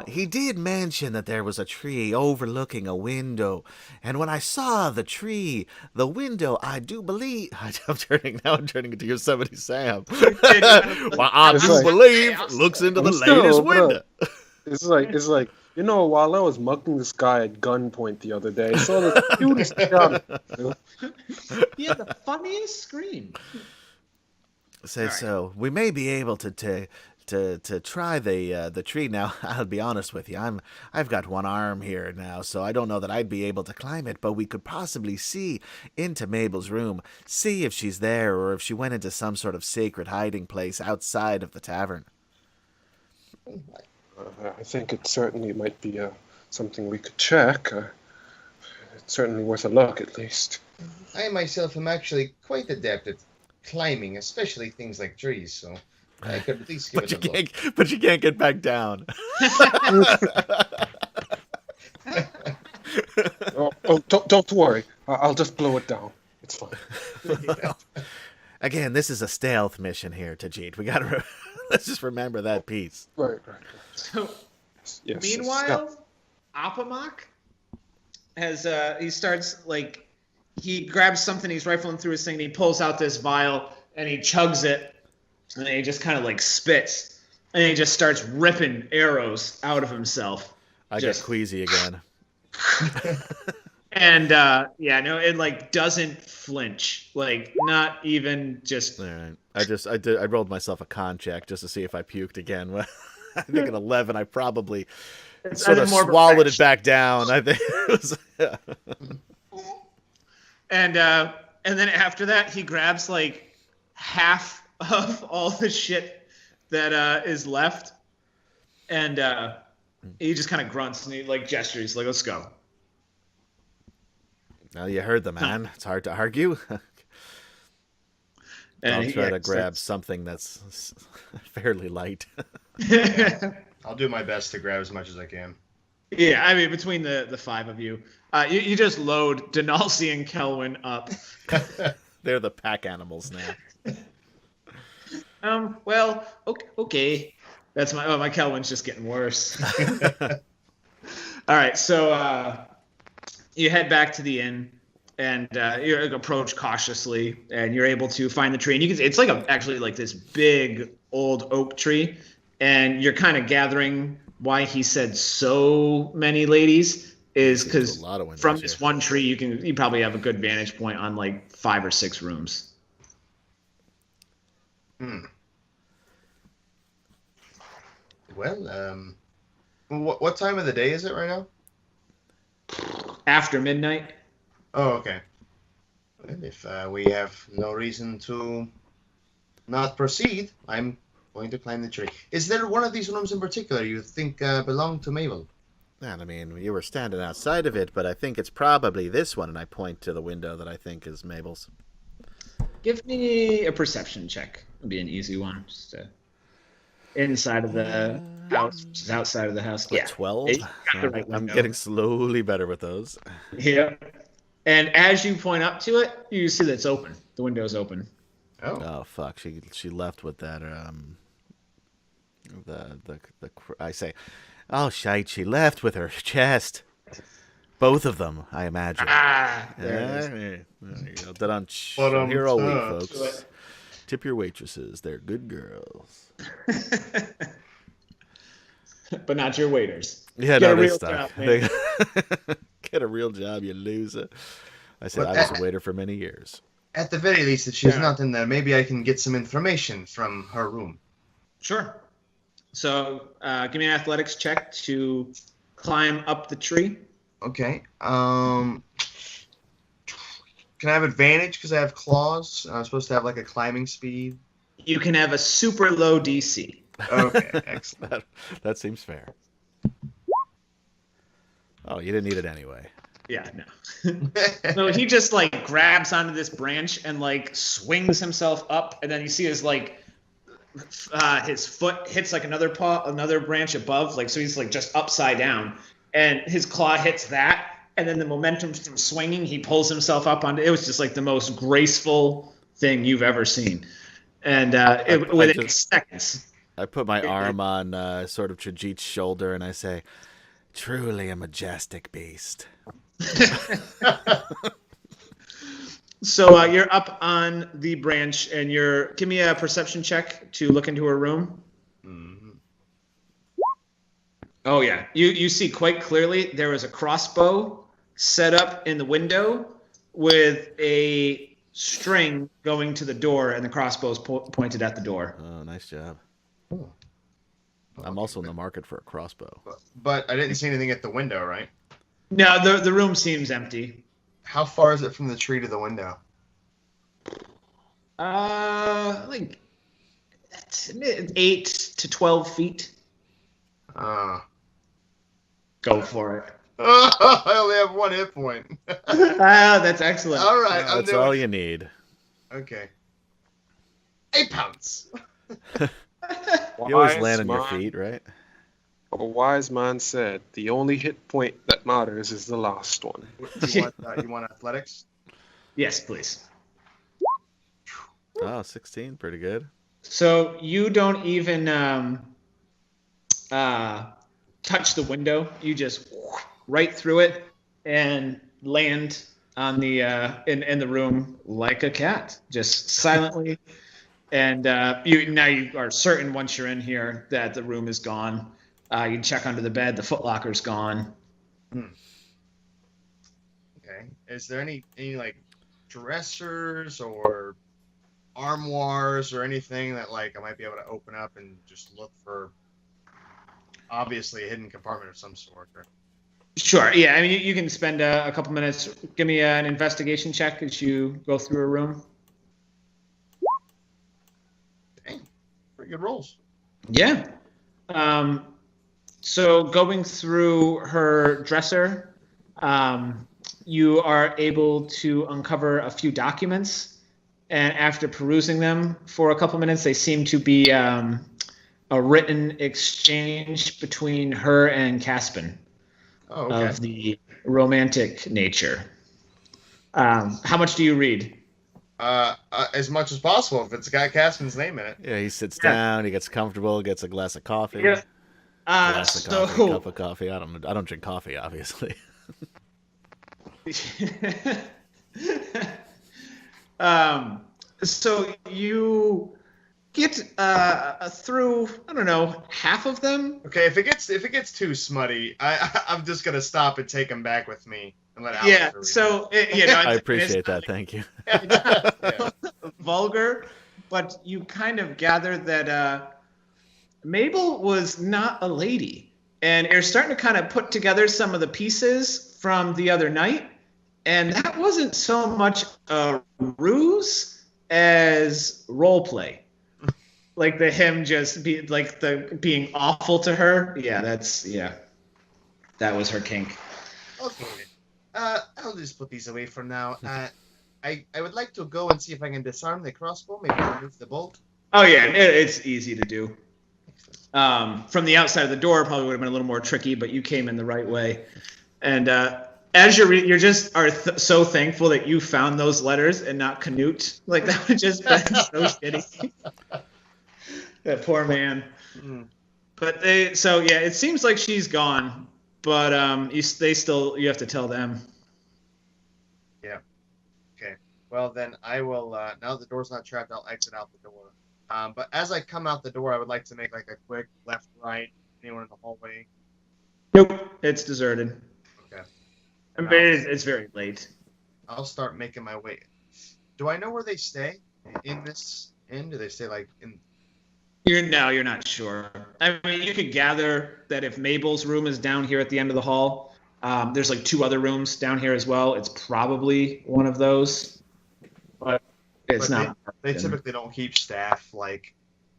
He did mention that there was a tree overlooking a window, and when I saw the window, I do believe... I'm turning it to Yosemite Sam. I do believe looks into the ladies' window. It's like, while I was mugging this guy at gunpoint the other day, I saw the cutest guy. He had the funniest scream. So we may be able to try the tree. Now, I'll be honest with you. I've got one arm here now, so I don't know that I'd be able to climb it, but we could possibly see into Mabel's room, see if she's there or if she went into some sort of sacred hiding place outside of the tavern. I think it certainly might be something we could check. It's certainly worth a look, at least. I myself am actually quite adept at climbing, especially things like trees, so I could at least give it a look. But you can't get back down. Don't worry. I'll just blow it down. It's fine. Again, this is a stealth mission here, Tajeet. We gotta let's just remember that piece. Right. So, yes, meanwhile, Apamak has he starts he grabs something, he's rifling through his thing, and he pulls out this vial and he chugs it, and then he just kind of spits, and he just starts ripping arrows out of himself. I get queasy again. And it doesn't flinch, not even just. All right. I rolled myself a con check just to see if I puked again. I think at 11 I probably sort of swallowed it back down. I think it was. Yeah. And then after that, he grabs half of all the shit that is left, and he just kind of grunts and he gestures, let's go. Now you heard the man. It's hard to argue. I'll try to grab something that's fairly light. I'll do my best to grab as much as I can. Yeah, I mean, between the five of you, you just load Denalci and Kelwin up. They're the pack animals now. Well, okay. That's my Kelwin's just getting worse. All right, so you head back to the inn, and you approach cautiously, and you're able to find the tree. And it's actually this big old oak tree, and you're kind of gathering why he said so many ladies is because from this one tree you probably have a good vantage point on 5 or 6 rooms. Well, what time of the day is it right now? After midnight. Oh, okay. Well, if we have no reason to not proceed, I'm going to climb the tree. Is there one of these rooms in particular you think belong to Mabel? And I mean, you were standing outside of it, but I think it's probably this one, and I point to the window that I think is Mabel's. Give me a perception check. It'll be an easy one. Just inside of the house, which is outside of the house. A 12? You got the right I'm window. getting slowly better with those. Yeah. And as you point up to it, you see that it's open. The window's open. Oh fuck! She left with that I say, oh shite! She left with her chest. Both of them, I imagine. There it you go. I'm here all week, folks. Tip your waitresses; they're good girls. But not your waiters. Yeah, Get no, a they real stuck. job, man. Get a real job, you loser. I said I was a waiter for many years. At the very least, if she's not in there, maybe I can get some information from her room. Sure. So give me an athletics check to climb up the tree. Okay. Can I have advantage because I have claws? I'm supposed to have like a climbing speed. You can have a super low DC. Okay, excellent. that seems fair. Oh, you didn't need it anyway. Yeah, no. So he just like grabs onto this branch and like swings himself up, and then you see his like his foot hits like another branch above, like so he's like just upside down, and his claw hits that, and then the momentum from swinging, he pulls himself up onto. It was just like the most graceful thing you've ever seen, and within seconds. I put my arm on sort of Tajeet's shoulder, and I say, "Truly a majestic beast." So you're up on the branch, and give me a perception check to look into her room. Mm-hmm. Oh yeah, you see quite clearly there was a crossbow set up in the window with a string going to the door, and the crossbow is pointed at the door. Oh, nice job. I'm also in the market for a crossbow. But I didn't see anything at the window, right? No, the room seems empty. How far is it from the tree to the window? Like 8 to 12 feet. Go for it. I only have 1 hit point. That's excellent. All right, that's all you need. Okay. 8 pounds. You always land on your feet, right? A wise man said, "The only hit point that matters is the last one." You want athletics? Yes, please. Oh, 16, pretty good. So you don't even touch the window. You just right through it and land on the in the room like a cat, just silently. And you are certain once you're in here that the room is gone. You check under the bed. The footlocker's gone. Okay. Is there any like dressers or armoires or anything that like I might be able to open up and just look for? Obviously, a hidden compartment of some sort. Or... Sure. Yeah. I mean, you can spend a couple minutes. Give me an investigation check as you go through a room. Dang. Pretty good rolls. Yeah. So going through her dresser, you are able to uncover a few documents, and after perusing them for a couple minutes, they seem to be a written exchange between her and Caspin of the romantic nature. How much do you read? As much as possible if it's got Caspin's name in it. Yeah, he sits down, he gets comfortable, gets a glass of coffee. Yeah. Glass of coffee, cup of coffee. I don't drink coffee, obviously. So you get through, I don't know, half of them. Okay, if it gets too smutty, I'm just gonna stop and take them back with me and let Alex read. So I appreciate that. Thank you. Vulgar, but you kind of gather that Mabel was not a lady, and you're starting to kind of put together some of the pieces from the other night, and that wasn't so much a ruse as role play. Like the him just be like the being awful to her. Yeah, that's that was her kink. Okay. I'll just put these away for now. I would like to go and see if I can disarm the crossbow, maybe remove the bolt. Oh yeah, it's easy to do. From the outside of the door, probably would have been a little more tricky, but you came in the right way. And as you're just so thankful that you found those letters and not Canute. Like that would just been so shitty. That poor man. Mm. But it seems like she's gone. But you have to tell them. Yeah. Okay. Well then, I will. Now the door's not trapped, I'll exit out the door. But as I come out the door, I would like to make like a quick left, right. Anyone in the hallway? Nope, it's deserted. Okay. I mean, it's very late. I'll start making my way. Do I know where they stay in this inn? Do they stay like in? You're not sure. I mean, you could gather that if Mabel's room is down here at the end of the hall, there's like 2 other rooms down here as well. It's probably one of those, but it's not. They typically don't keep staff like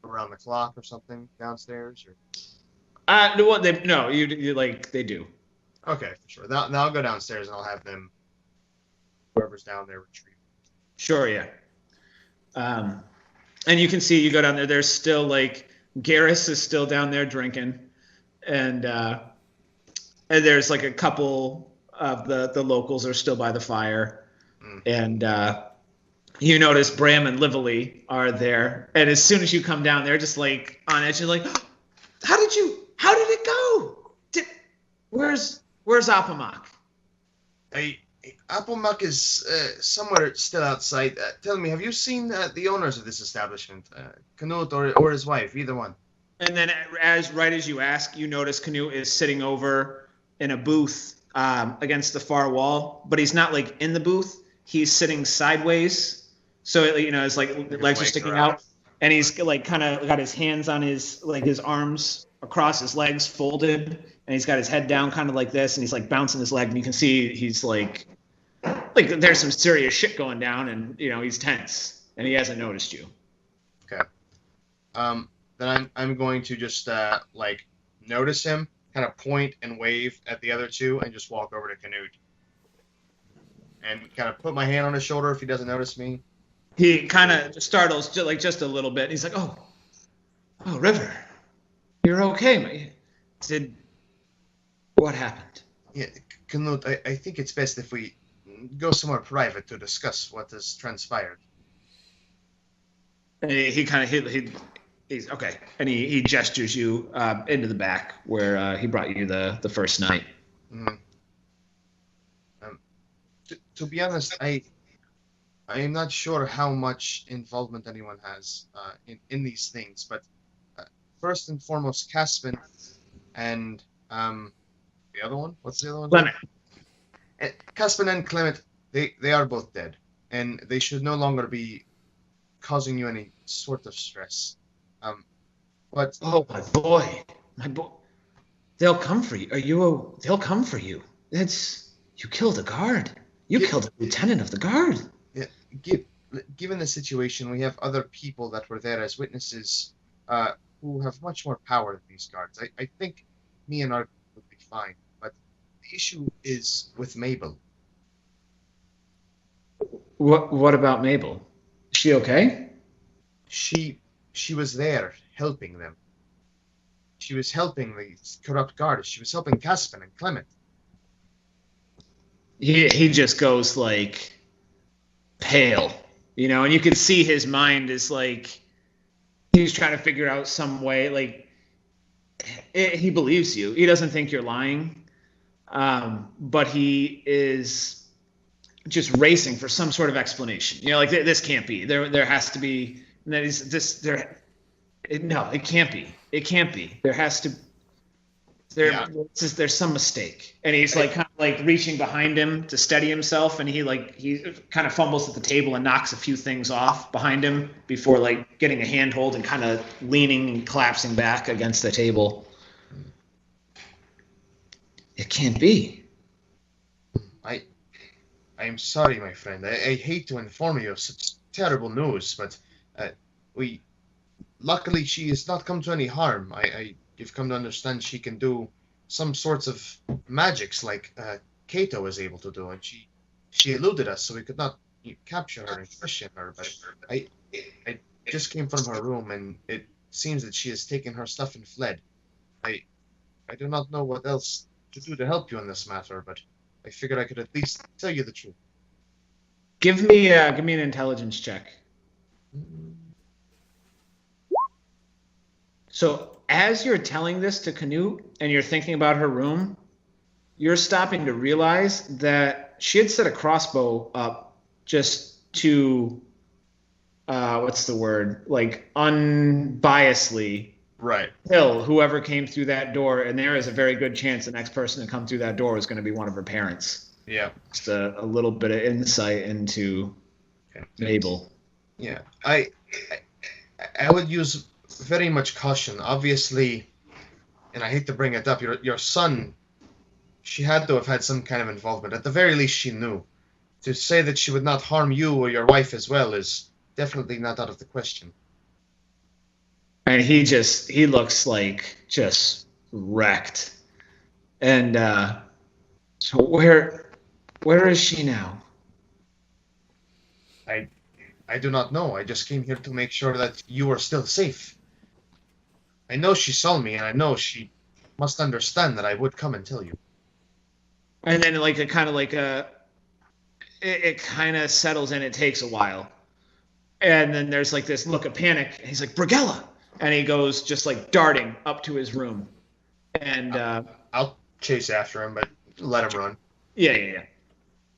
around the clock or something downstairs, or. They do. Okay, for sure. Now I'll go downstairs and I'll have them, whoever's down there, retrieve. Sure, yeah. And you can see, you go down there, there's still like Garrus is still down there drinking, and there's like a couple of the locals are still by the fire, and you notice Bram and Lively are there, and as soon as you come down, they're just like on edge. You're like, how did it go? Where's Apamak? Applemuck is somewhere still outside. Tell me, have you seen the owners of this establishment, Canute or his wife, either one? And then, right as you ask, you notice Canute is sitting over in a booth against the far wall, but he's not like in the booth. He's sitting sideways, so his legs are sticking out, and he's like kind of got his hands on his arms across his legs folded, and he's got his head down kind of like this, and he's like bouncing his leg, and you can see he's like there's some serious shit going down, and he's tense, and he hasn't noticed you. Okay. Then I'm going to just notice him, kind of point and wave at the other 2, and just walk over to Canute, and kind of put my hand on his shoulder if he doesn't notice me. He kind of startles just a little bit. He's like, "Oh, River, you're okay, man. What happened?" Yeah, Canute, I think it's best if we go somewhere private to discuss what has transpired. And he's okay, and he gestures you into the back where he brought you the first night. Mm-hmm. To be honest, I am not sure how much involvement anyone has in these things, but first and foremost, Caspin and the other one. What's the other one? Clement. Caspin and Clement, they are both dead, and they should no longer be causing you any sort of stress. But my boy, they'll come for you. They'll come for you. You killed a guard. You killed a lieutenant of the guard. Yeah, given the situation, we have other people that were there as witnesses who have much more power than these guards. I think me and Art would be fine, but the issue is with Mabel. What about Mabel? Is she okay? She was there helping them. She was helping the corrupt guards. She was helping Caspin and Clement. He just goes like pale, and you can see his mind is like he's trying to figure out some way. He believes you. He doesn't think you're lying, but he is just racing for some sort of explanation. This can't be. There has to be. That is this. No, it can't be. It can't be. There has to. There's some mistake, and he's kind of reaching behind him to steady himself, and he kind of fumbles at the table and knocks a few things off behind him before getting a handhold and kind of leaning and collapsing back against the table. It can't be. I'm sorry, my friend. I hate to inform you of such terrible news, but luckily she has not come to any harm. I've come to understand she can do some sorts of magics like Kato was able to do, and she eluded us, so we could not capture her and question her. But I just came from her room, and it seems that she has taken her stuff and fled. I do not know what else to do to help you in this matter, but I figured I could at least tell you the truth. Give me an intelligence check. So as you're telling this to Canute and you're thinking about her room, you're stopping to realize that she had set a crossbow up just to, what's the word? Like unbiasedly kill whoever came through that door. And there is a very good chance the next person to come through that door is going to be one of her parents. Yeah. Just a little bit of insight into Mabel. Yeah. I would use very much caution. Obviously, and I hate to bring it up, your son, she had to have had some kind of involvement. At the very least, she knew. To say that she would not harm you or your wife as well is definitely not out of the question. And he looks like just wrecked. And so where is she now? I do not know. I just came here to make sure that you are still safe. I know she saw me, and I know she must understand that I would come and tell you. And then it kind of settles in. It takes a while. And then there's like this look of panic. And he's like, Brigella! And he goes just like darting up to his room. And I'll chase after him, but let him run. Yeah.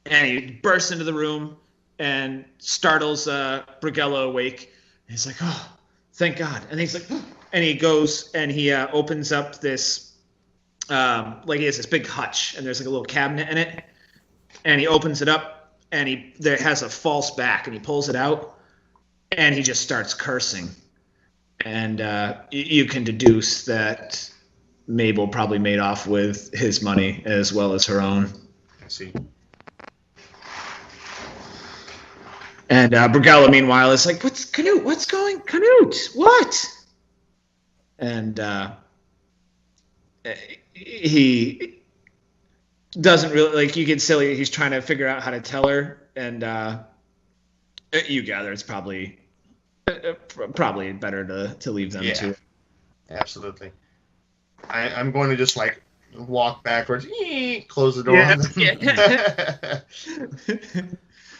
And he bursts into the room and startles Brigella awake. And he's like, oh, thank God. And he's like, oh. And he goes and he opens up this, like he has this big hutch, and there's like a little cabinet in it. And he opens it up, and there has a false back, and he pulls it out, and he just starts cursing. And you can deduce that Mabel probably made off with his money as well as her own. I see. And Brigella, meanwhile, is like, Canute, what? And he doesn't really, like, you get silly. He's trying to figure out how to tell her, and you gather it's probably better to leave them to it. Absolutely. I'm going to just, like, walk backwards, close the door.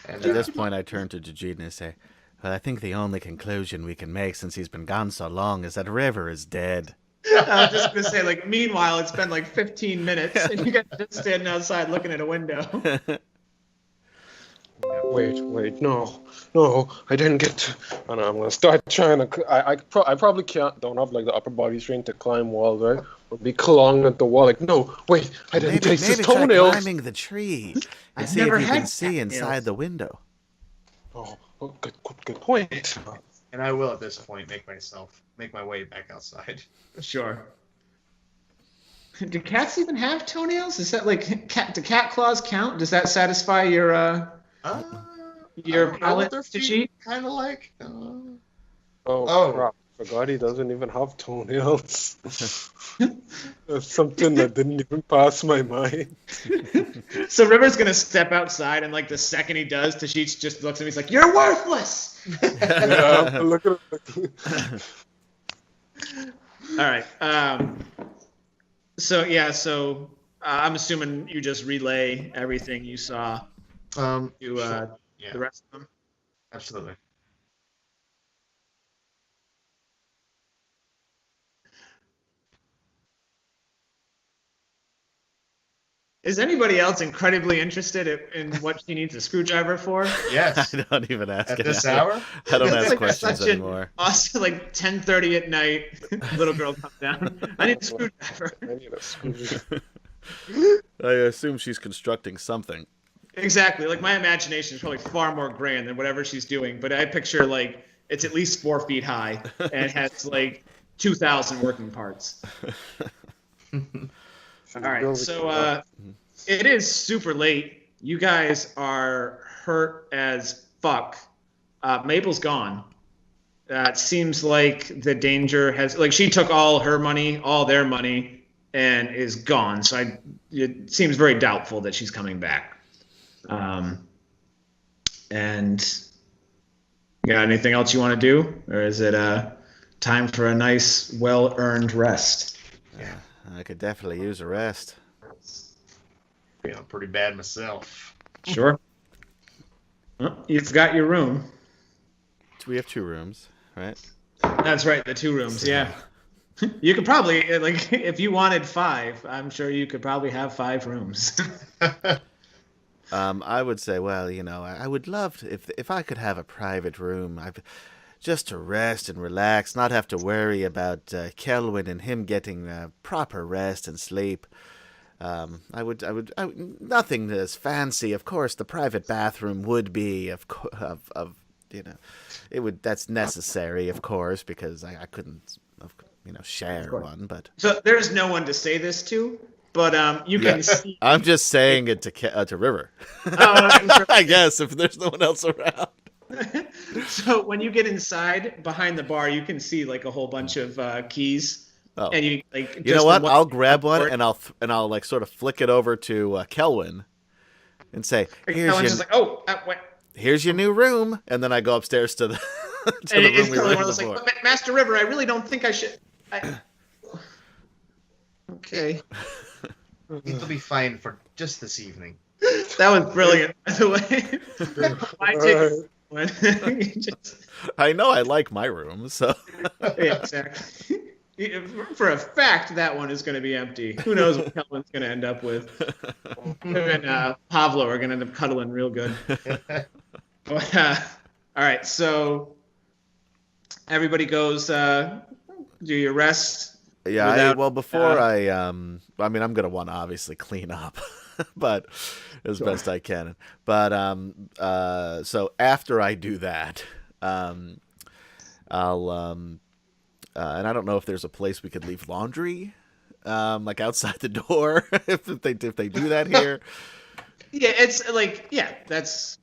And at this point, I turn to Tajeet and I say, well, I think the only conclusion we can make since he's been gone so long is that River is dead. I was just going to say, like, meanwhile, it's been like 15 minutes, and you guys are just standing outside looking at a window. Wait, no, I didn't get to, and I'm gonna start trying to, I probably don't have like the upper body strength to climb walls, right? Or be clawing at the wall, like, no, wait, I didn't taste his toenails. Try climbing the tree and see never if you had can see inside the window. Oh, good point. And I will at this point make my way back outside. Sure. Do cats even have toenails? Is that like, do cat claws count? Does that satisfy your palate to cheat? Kind of like. Crap. Forgot he doesn't even have toenails. That's something that didn't even pass my mind. So River's gonna step outside, and like the second he does, Tajeet just looks at me. He's like, "You're worthless." Yeah, look at it. All right. So I'm assuming you just relay everything you saw to sure. the rest of them. Absolutely. Is anybody else incredibly interested in what she needs a screwdriver for? Yes. I don't even ask At it this now. hour? I don't It's ask like questions such an anymore. Awesome, like 10:30 at night, little girl comes down. I need a screwdriver. I need a screwdriver. I assume she's constructing something. Exactly. Like my imagination is probably far more grand than whatever she's doing, but I picture like it's at least 4 feet high and has like 2,000 working parts. All right, so it is super late. You guys are hurt as fuck. Mabel's gone. It seems like the danger has, like, she took all her money, all their money, and is gone. So it seems very doubtful that she's coming back. And you got anything else you want to do, or is it time for a nice, well-earned rest? Yeah, I could definitely use a rest. Feeling pretty bad myself. Sure. Well, you forgot your room. We have 2 rooms, right? That's right, the 2 rooms. Yeah. You could probably, like, if you wanted 5, I'm sure you could probably have 5 rooms. I would say, well, I would love to, if I could have a private room, just to rest and relax, not have to worry about Kelvin and him getting proper rest and sleep. I would nothing as fancy. Of course, the private bathroom would be it would. That's necessary, of course, because I couldn't, share one. But so there's no one to say this to, but you can see. I'm just saying it to River. Oh, I guess if there's no one else around. So when you get inside behind the bar, you can see like a whole bunch of keys. Oh. And you like. You know what? I'll grab one and I'll like sort of flick it over to Kelvin and say, Kelvin's just like, wait. Here's your new room, and then I go upstairs to the to the room we were in before. Like, Master River, I really don't think I should. Okay. It'll be fine for just this evening. That was brilliant, by the way. I know I like my room, so. Yeah, exactly. For a fact, that one is going to be empty. Who knows what Kelvin's going to end up with? Him and Pablo are going to end up cuddling real good. But, all right, so everybody goes do your rest. Yeah, before I'm going to want to obviously clean up, but as best I can. But so after I do that, I'll and I don't know if there's a place we could leave laundry, like outside the door, if they do that here. Yeah, it's like it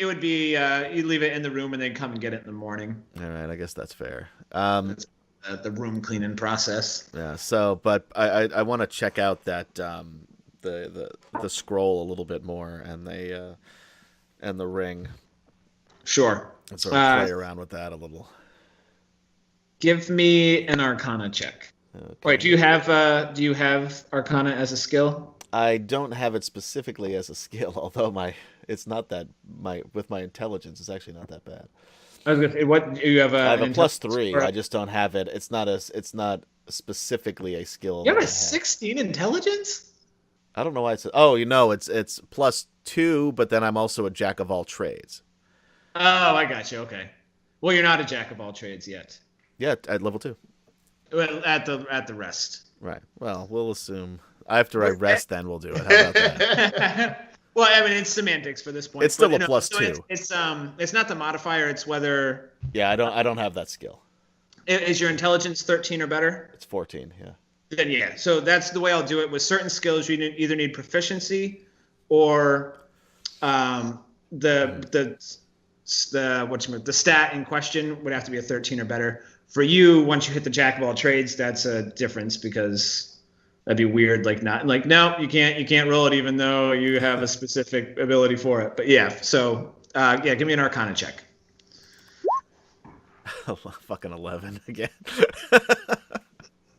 would be you leave it in the room and then come and get it in the morning. All right, I guess that's fair. That's the room cleaning process. Yeah. So, but I want to check out that the scroll a little bit more and the ring. Sure. And sort of play around with that a little. Give me an Arcana check. Okay. Wait, do you have Arcana as a skill? I don't have it specifically as a skill, although with my intelligence, it's actually not that bad. I was gonna say, what do you have? I have a +3. I just don't have it. It's not specifically a skill. You have a 16 intelligence? I don't know why it's. Oh, it's +2, but then I'm also a jack of all trades. Oh, I got you. Okay. Well, you're not a jack of all trades yet. Yeah, at level 2. Well, at the rest. Right. Well, we'll assume after I rest, then we'll do it. How about that? Well, I mean, it's semantics for this point. It's still a +2. So it's not the modifier. It's whether. Yeah, I don't have that skill. Is your intelligence 13 or better? It's 14. Yeah. Then yeah. So that's the way I'll do it. With certain skills, you either need proficiency, or the stat in question would have to be a 13 or better. For you, once you hit the jack of all trades, that's a difference because that'd be weird. No, you can't roll it even though you have a specific ability for it. But yeah, so give me an Arcana check. Fucking 11 again.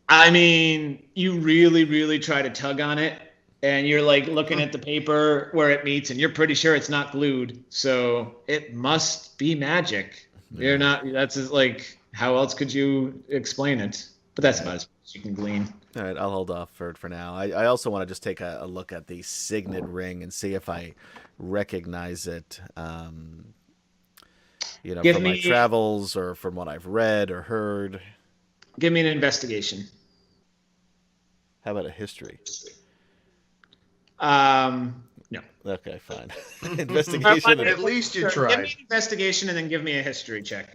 I mean, you really, really try to tug on it, and you're like looking at the paper where it meets, and you're pretty sure it's not glued, so it must be magic. Yeah. You're not. That's just like. How else could you explain it? But that's about as much as you can glean. All right, I'll hold off for now. I also want to just take a look at the signet ring and see if I recognize it, from my travels or from what I've read or heard. Give me an investigation. How about a history? No. Okay, fine. Investigation. At least you tried. Give me an investigation and then give me a history check.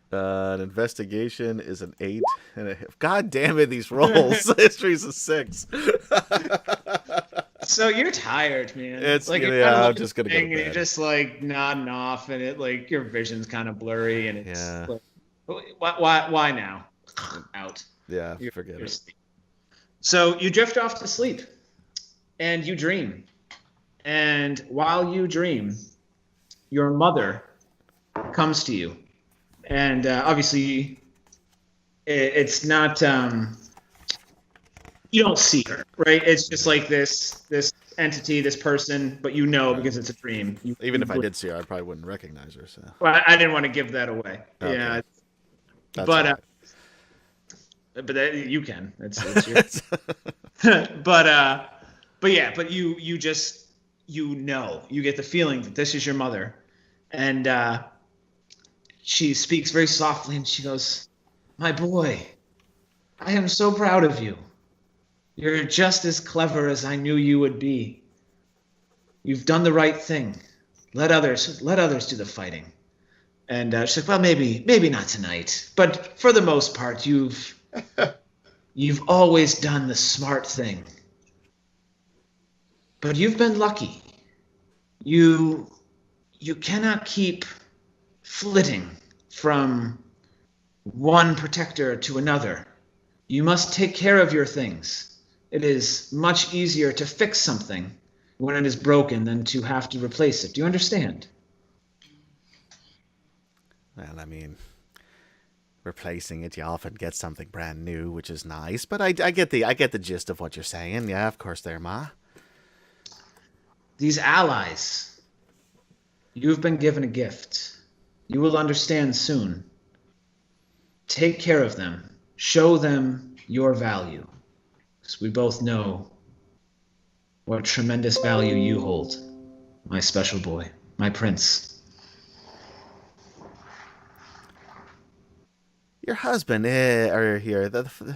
An investigation is an 8 and a. God damn it, these rolls. History's a 6. So you're tired, man. It's like I'm just gonna go to bed. And you're just like nodding off, and it like your vision's kind of blurry, and it's like, why now? Out. Yeah, forget it. So you drift off to sleep, and you dream. And while you dream, your mother comes to you. And obviously, it's not... you don't see her, right? It's just like this entity, this person, but because it's a dream. Even if I did see her, I probably wouldn't recognize her. So. Well, I didn't want to give that away. Okay. Yeah. That's But all right. you can. It's your... but you just you get the feeling that this is your mother, and she speaks very softly and she goes, "My boy, I am so proud of you. You're just as clever as I knew you would be. You've done the right thing. Let others do the fighting." And she's like, "Well, maybe not tonight, but for the most part, you've always done the smart thing. But you've been lucky. You cannot keep flitting from one protector to another. You must take care of your things. It is much easier to fix something when it is broken than to have to replace it. Do you understand?" Well, I mean, replacing it, you often get something brand new, which is nice. But I get the gist of what you're saying. Yeah, of course, there, Ma. These allies, you've been given a gift. You will understand soon. Take care of them. Show them your value. Because we both know what tremendous value you hold, my special boy, my prince. Your husband,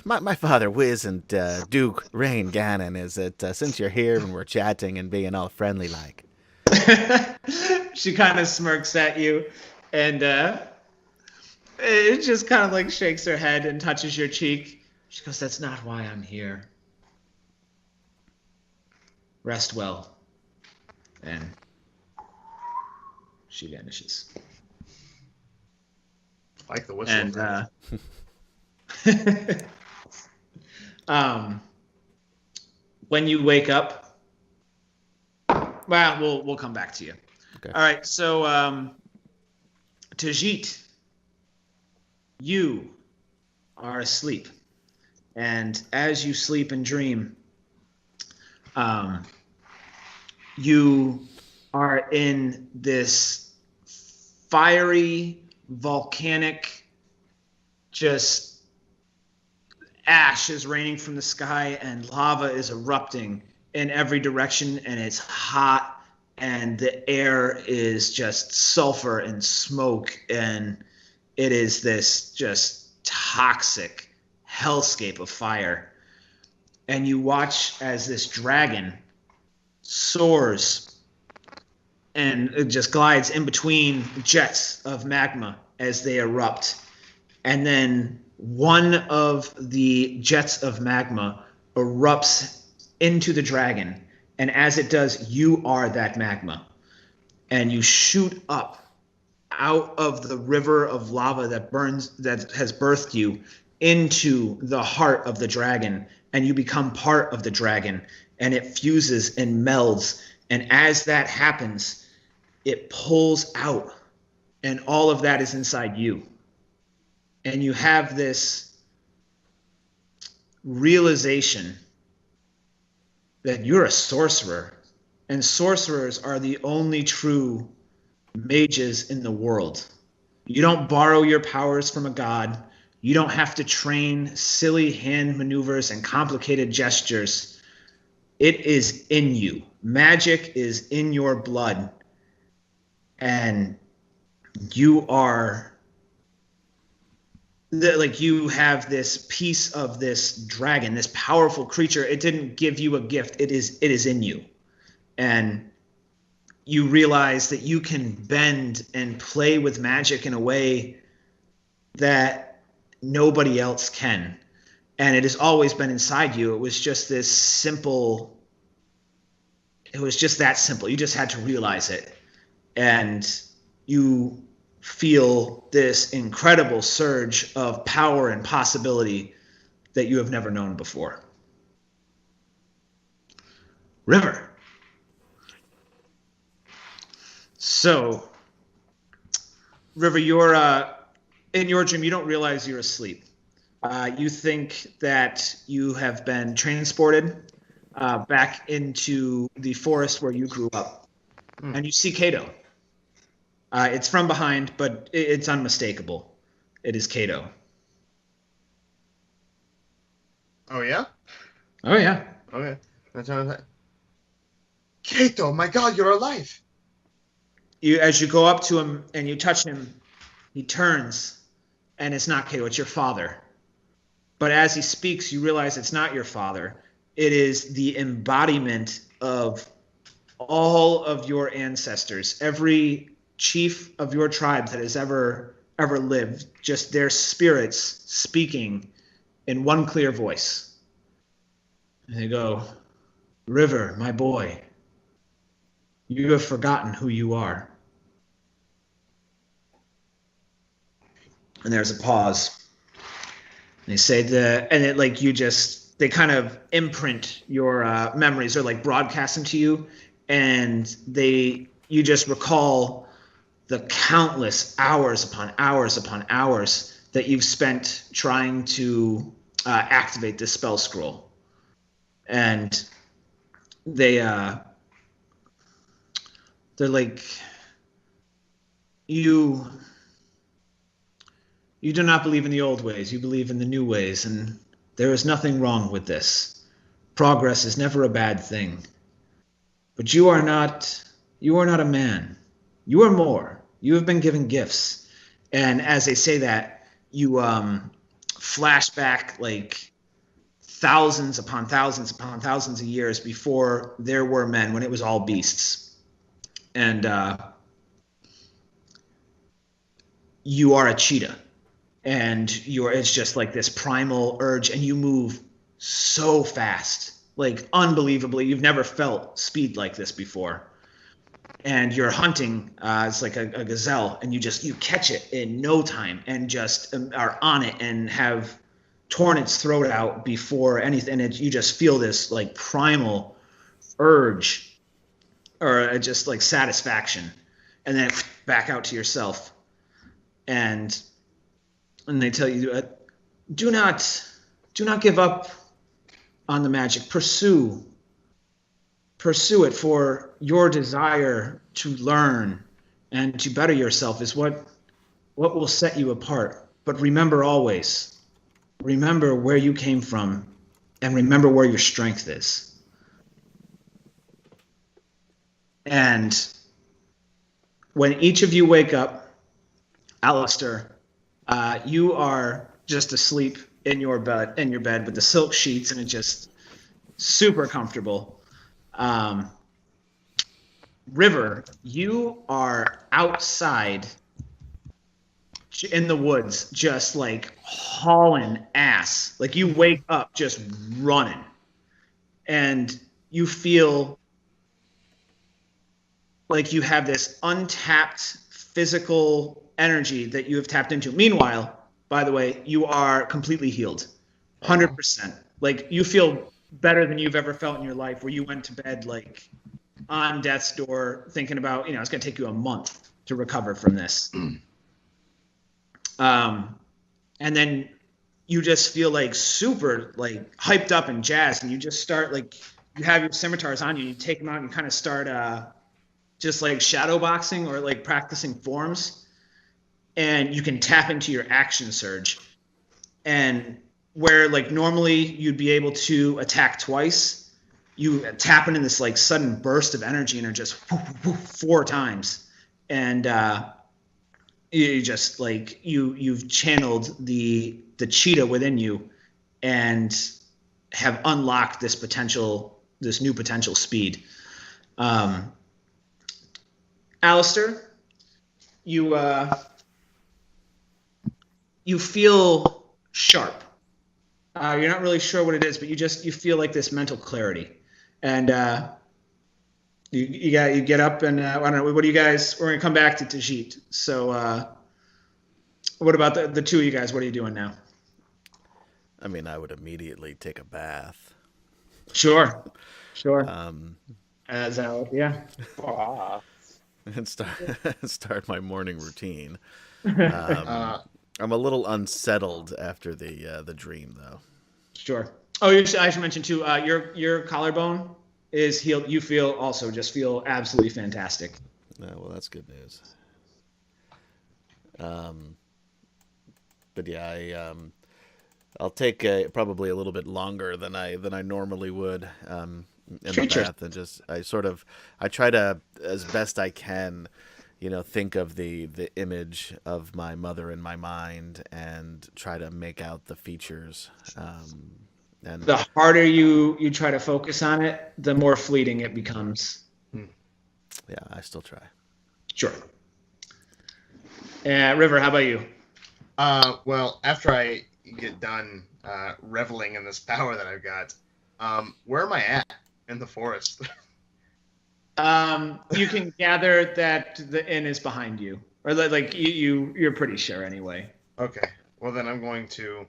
my father, Wiz, and Duke Rain Ganon, is it, since you're here and we're chatting and being all friendly like? She kind of smirks at you, and it just kind of like shakes her head and touches your cheek. She goes, "That's not why I'm here. Rest well." And she vanishes. Like the whistle. And when you wake up, well, we'll come back to you. Okay. All right, so Tajeet, you are asleep, and as you sleep and dream, you are in this fiery, volcanic, just ash is raining from the sky and lava is erupting in every direction, and it's hot, and the air is just sulfur and smoke, and it is this just toxic hellscape of fire. And you watch as this dragon soars and it just glides in between jets of magma as they erupt. And then one of the jets of magma erupts into the dragon. And as it does, you are that magma. And you shoot up out of the river of lava that has birthed you into the heart of the dragon. And you become part of the dragon. And it fuses and melds. And as that happens, it pulls out, and all of that is inside you. And you have this realization that you're a sorcerer, and sorcerers are the only true mages in the world. You don't borrow your powers from a god. You don't have to train silly hand maneuvers and complicated gestures. It is in you. Magic is in your blood. And you are you have this piece of this dragon, this powerful creature. It didn't give you a gift. It is in you. And you realize that you can bend and play with magic in a way that nobody else can. And it has always been inside you. It was just that simple. You just had to realize it. And you feel this incredible surge of power and possibility that you have never known before. River. So, River, you're in your dream. You don't realize you're asleep. You think that you have been transported back into the forest where you grew up, and you see Kato. It's from behind, but it's unmistakable. It is Kato. Oh yeah. Oh yeah. Okay. That's what I'm saying. Kato, my God, you're alive. As you go up to him and you touch him, he turns, and it's not Kato. It's your father. But as he speaks, you realize it's not your father. It is the embodiment of all of your ancestors, every chief of your tribe that has ever lived, just their spirits speaking in one clear voice. And they go, River, my boy, you have forgotten who you are. And there's a pause. They say they kind of imprint your memories, or like broadcast them to you, and you just recall the countless hours upon hours upon hours that you've spent trying to activate this spell scroll. And they're like, you do not believe in the old ways. You believe in the new ways, and there is nothing wrong with this. Progress is never a bad thing. But you are not a man. You are more. You have been given gifts. And as they say that, you flash back like thousands upon thousands upon thousands of years before there were men, when it was all beasts. And you are a cheetah. And it's just like this primal urge, and you move so fast, like unbelievably. You've never felt speed like this before. And you're hunting, it's like a gazelle, and you catch it in no time, and just are on it and have torn its throat out before anything. And you just feel this like primal urge, or just like satisfaction, and then back out to yourself. And they tell you, do not give up on the magic. Pursue it, for your desire to learn and to better yourself is what will set you apart. But remember always, remember where you came from, and remember where your strength is. And when each of you wake up, Alastor, you are just asleep in your bed with the silk sheets, and it's just super comfortable. River, you are outside in the woods, just like hauling ass. Like you wake up just running, and you feel like you have this untapped physical energy that you have tapped into. Meanwhile, by the way, you are completely healed, 100%. Like you feel better than you've ever felt in your life, where you went to bed like on death's door thinking about, it's going to take you a month to recover from this. And then you just feel like super like hyped up and jazzed, and you just start like, you have your scimitars on you, you take them out and you kind of start just like shadow boxing, or like practicing forms. And you can tap into your action surge, and where like normally you'd be able to attack twice, you tap into this like sudden burst of energy and are just 4 times. And you just like you've channeled the cheetah within you, and have unlocked this new potential speed. Alastor, you feel sharp. You're not really sure what it is, but you feel like this mental clarity. And you get up, and I don't know, what do you guys, we're going to come back to Tajeet. So what about the two of you guys? What are you doing now? I mean, I would immediately take a bath. Sure. Sure. Um, As out, yeah. Ah. and start my morning routine. Uh, I'm a little unsettled after the dream, though. Sure. Oh, I should mention too. Your collarbone is healed. You just feel absolutely fantastic. Well, that's good news. Um, but yeah, I'll take probably a little bit longer than I normally would in the Treat yourself. bath, and I try to, as best I can, think of the image of my mother in my mind and try to make out the features. And The harder you try to focus on it, the more fleeting it becomes. yeah, I still try. Sure. River, how about you? well, after I get done reveling in this power that I've got, where am I at in the forest? You can gather that the inn is behind you, or like you're pretty sure anyway. Okay. Well, then I'm going to.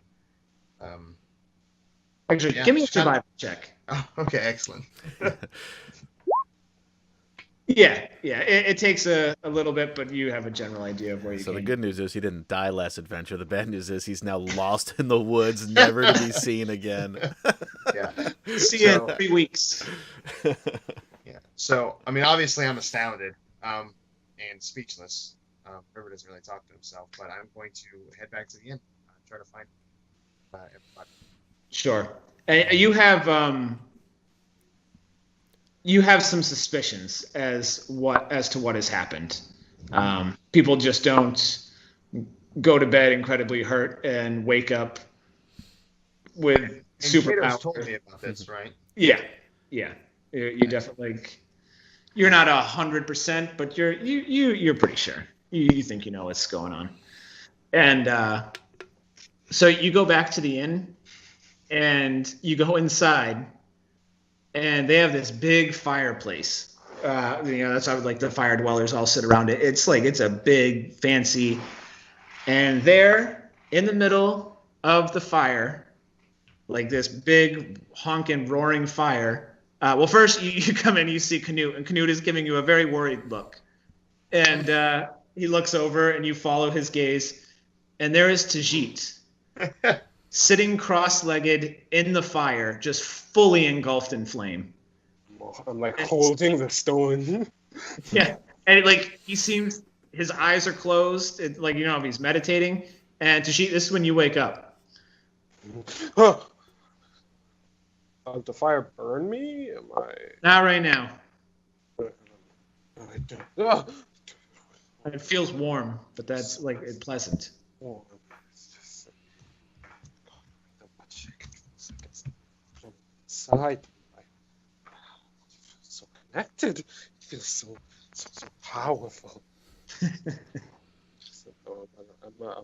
Actually, Yeah, give me a just kinda- survival check. Oh, okay, excellent. Yeah. It takes a little bit, but you have a general idea of where you So the came. good news is he didn't die last adventure. The bad news is he's now lost in the woods, never to be seen again. Yeah. See you So- in 3 weeks. Yeah. So, I mean, obviously, I'm astounded and speechless. River doesn't really talk to himself, but I'm going to head back to the inn, try to find everybody. Sure. You have some suspicions as to what has happened. People just don't go to bed incredibly hurt and wake up with And Kato's told superpowers. me about this, right? Yeah. You definitely you're not 100%, but you're pretty sure. You think you know what's going on, and so you go back to the inn, and you go inside, and they have this big fireplace. That's how like the fire dwellers all sit around it. It's a big fancy, and there in the middle of the fire, like this big honking roaring fire. Well, first you come in, you see Canute, and Canute is giving you a very worried look, and he looks over, and you follow his gaze, and there is Tajeet. Sitting cross-legged in the fire, just fully engulfed in flame. I'm like holding the stone. Yeah, and he seems, his eyes are closed, if he's meditating. And Tajeet, this is when you wake up. The fire burn me? Am I? Not right now. I don't. It feels warm, but that's pleasant. Oh, it's just from inside. I feel so connected. It feels so powerful. I'm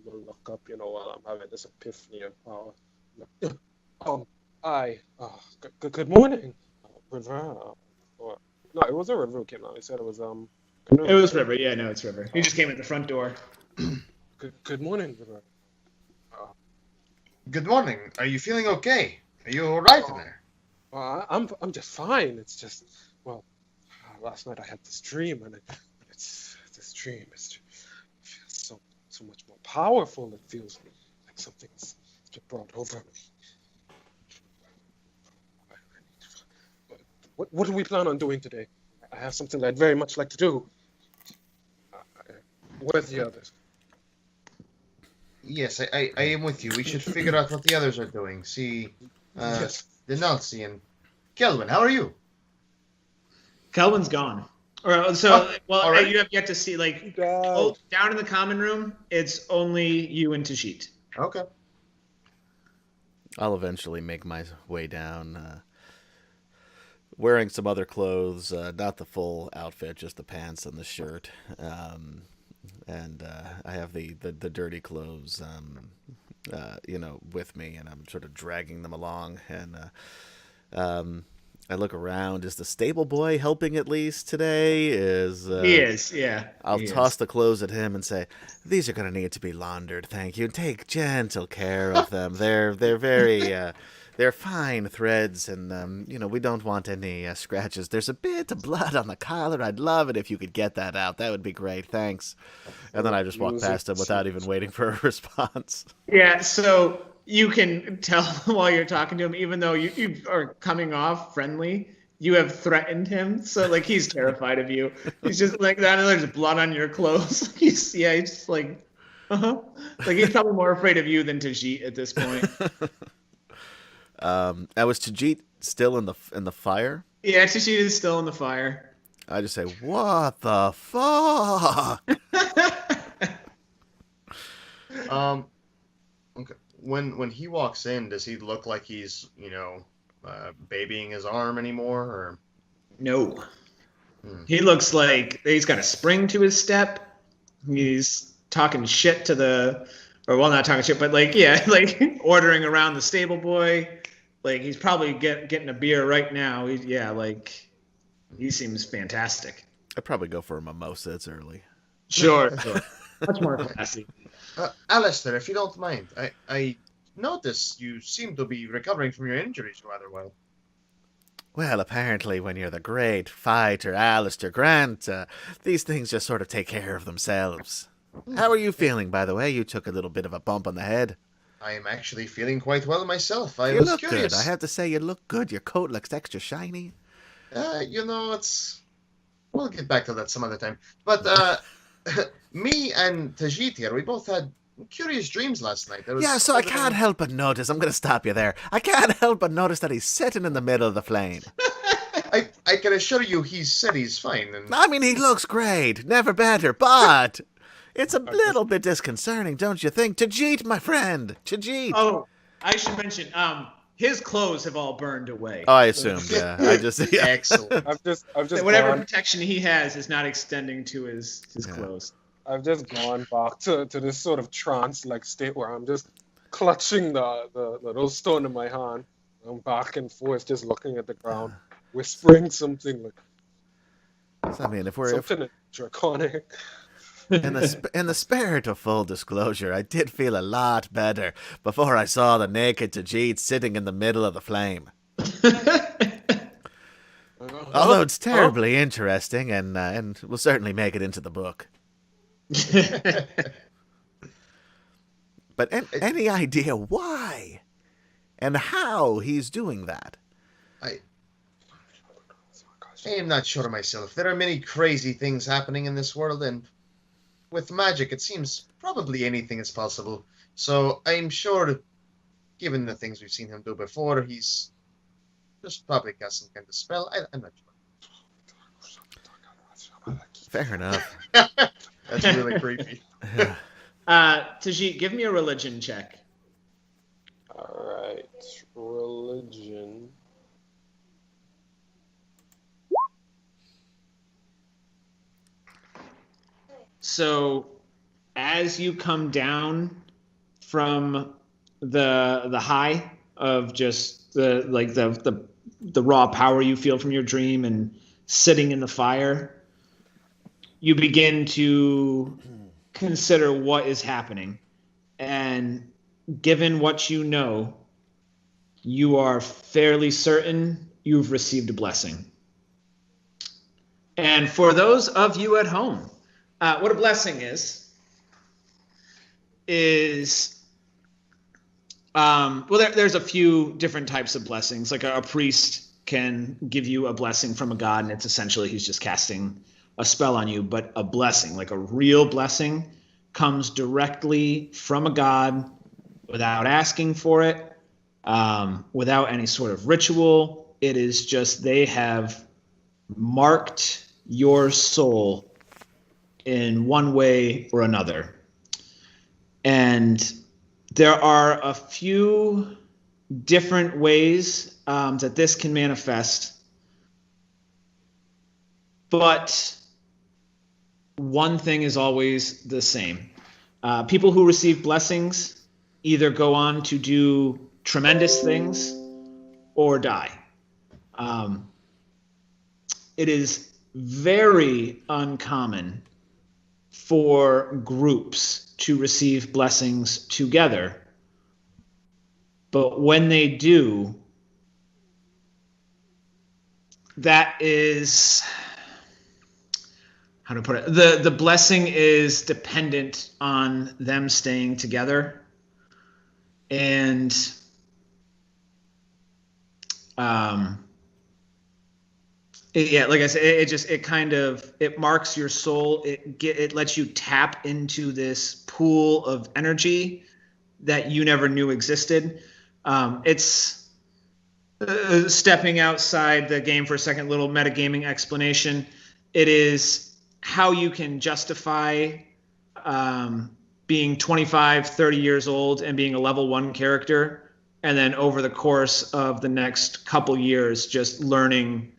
gonna look up, while I'm having this epiphany of power. Good morning, River. No, it wasn't River who came out. He said it was It was River. Yeah, no, it's River. He just came at the front door. Good morning, River. Good morning. Are you feeling okay? Are you all right in there? I'm just fine. It's just, last night I had this dream, and this dream feels so much more powerful. It feels like something's been brought over me. What do we plan on doing today? I have something I'd very much like to do. Where's the others? Yes, I am with you. We should figure out what the others are doing. See, Yes. Denalci and Kelvin, how are you? Kelvin's gone. All right. You have yet to see, down in the common room, it's only you and Tajeet. Okay. I'll eventually make my way down, wearing some other clothes, not the full outfit, just the pants and the shirt. And I have the dirty clothes, with me, and I'm sort of dragging them along. And I look around. Is the stable boy helping at least today? He is, yeah. I'll toss the clothes at him and say, "These are going to need to be laundered, thank you. Take gentle care of them. They're very They're fine threads, and, we don't want any scratches. There's a bit of blood on the collar. I'd love it if you could get that out. That would be great. Thanks. And then I just walked past him without even waiting for a response. Yeah, so you can tell while you're talking to him, even though you are coming off friendly, you have threatened him. So, like, he's terrified of you. He's just like, I know there's blood on your clothes. he's just like, Like, he's probably more afraid of you than Tajeet at this point. Was Tajeet still in the fire? Yeah, Tajeet is still in the fire. I just say, what the fuck? Okay. When he walks in, does he look like he's, babying his arm anymore, or? No. He looks like he's got a spring to his step. He's talking shit to not talking shit, but like ordering around the stable boy. Like, he's probably getting a beer right now. He seems fantastic. I'd probably go for a mimosa. It's early. Sure. Much more classy. Alastor, if you don't mind, I notice you seem to be recovering from your injuries rather well. Well, apparently when you're the great fighter Alastor Grant, these things just sort of take care of themselves. How are you feeling, by the way? You took a little bit of a bump on the head. I am actually feeling quite well myself. You look good. I have to say, you look good. Your coat looks extra shiny. We'll get back to that some other time. But me and Tajeet here, we both had curious dreams last night. So I can't help but notice. I'm going to stop you there. I can't help but notice that he's sitting in the middle of the flame. I can assure you he said he's fine. And... I mean, he looks great. Never better. But it's a little bit disconcerting, don't you think? Tajeet, my friend. Tajeet. Oh, I should mention, his clothes have all burned away. Oh, I assumed, yeah. Excellent. I've just whatever protection he has is not extending to his clothes. I've just gone back to this sort of trance-like state where I'm just clutching the little stone in my hand. I'm back and forth, just looking at the ground, whispering something like. So, I mean, something draconic. In the spirit of full disclosure, I did feel a lot better before I saw the naked Tajeet sitting in the middle of the flame. Although it's terribly interesting, and will certainly make it into the book. But any idea why and how he's doing that? I am not sure myself. There are many crazy things happening in this world, and with magic, it seems probably anything is possible. So I'm sure, given the things we've seen him do before, he's just probably got some kind of spell. I'm not sure. Fair enough. That's really creepy. Tajeet, give me a religion check. All right, religion. So, as you come down from the high of just the raw power you feel from your dream and sitting in the fire, you begin to consider what is happening. And given what you know, you are fairly certain you've received a blessing. And for those of you at home, what a blessing is there's a few different types of blessings. Like a priest can give you a blessing from a god, and it's essentially he's just casting a spell on you. But a blessing, like a real blessing, comes directly from a god without asking for it, without any sort of ritual. It is just they have marked your soul in one way or another. And there are a few different ways that this can manifest. But one thing is always the same. People who receive blessings either go on to do tremendous things or die. It is very uncommon for groups to receive blessings together But when they do, that is, how to put it, the blessing is dependent on them staying together. And like I said, it marks your soul. It lets you tap into this pool of energy that you never knew existed. It's stepping outside the game for a second, little metagaming explanation. It is how you can justify being 25, 30 years old and being a level 1 character, and then over the course of the next couple years, just learning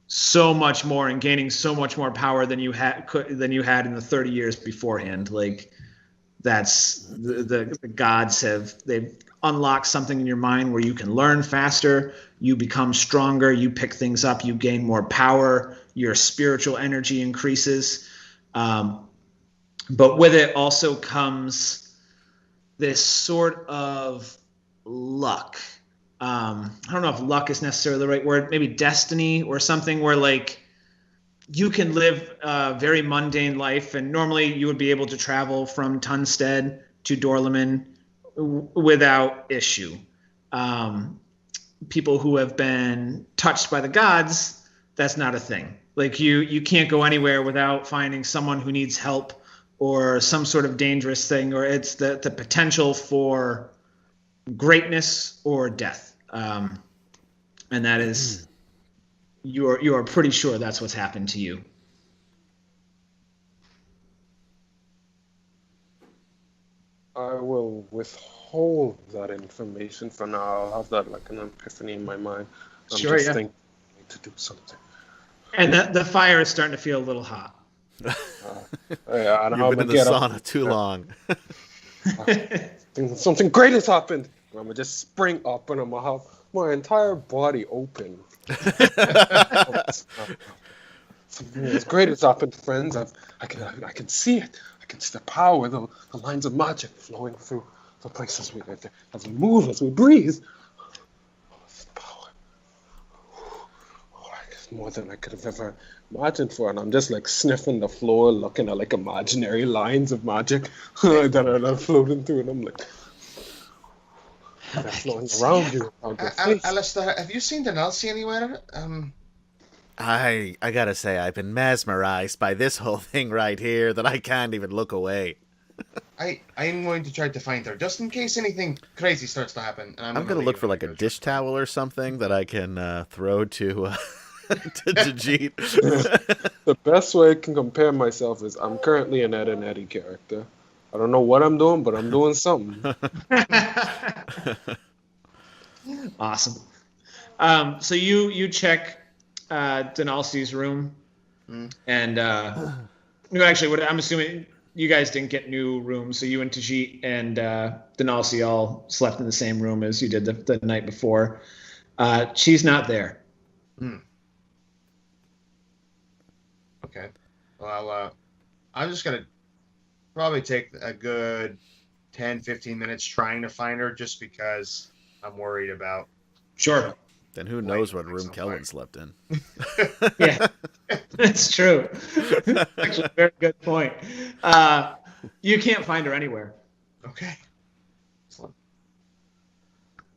so much more and gaining so much more power than you had in the 30 years beforehand. Like, that's the gods they've unlocked something in your mind where you can learn faster, you become stronger, you pick things up, you gain more power, your spiritual energy increases. But with it also comes this sort of luck. I don't know if luck is necessarily the right word, maybe destiny or something, where like you can live a very mundane life, and normally you would be able to travel from Tunstead to Dorleman without issue. People who have been touched by the gods, that's not a thing. Like you can't go anywhere without finding someone who needs help or some sort of dangerous thing, or it's the potential for greatness or death. And that is, you are pretty sure that's what's happened to you. I will withhold that information for now. I'll have that like an epiphany in my mind. I'm Sure, just yeah. thinking I need to do something. And the fire is starting to feel a little hot. Yeah, and You've been in the sauna too long. Something great has happened. And I'm gonna just spring up and I'm gonna have my entire body open. Something as great has happened, friends. I can see it. I can see the power, the lines of magic flowing through the places as we move, as we breathe. Oh, this power. Oh, it's more than I could have ever imagined for. And I'm just like sniffing the floor, looking at like imaginary lines of magic that are floating through, and I'm like, they're flowing around you. Alastor, have you seen the Nelsie anywhere? I gotta say, I've been mesmerized by this whole thing right here that I can't even look away. I'm going to try to find her, just in case anything crazy starts to happen. And I'm gonna look for like a dish towel or something that I can throw to Tajeet. The best way I can compare myself is I'm currently an Ed and Eddie character. I don't know what I'm doing, but I'm doing something. Awesome. So you check Denalci's room, and actually, I'm assuming you guys didn't get new rooms, so you and Tajeet and Denalci all slept in the same room as you did the night before. She's not there. Okay. Well, I'm just gonna probably take a good 10-15 minutes trying to find her, just because I'm worried about. Sure. Then who knows what room Kellen slept in? Yeah, that's true. Actually, very good point. You can't find her anywhere. Okay. Excellent.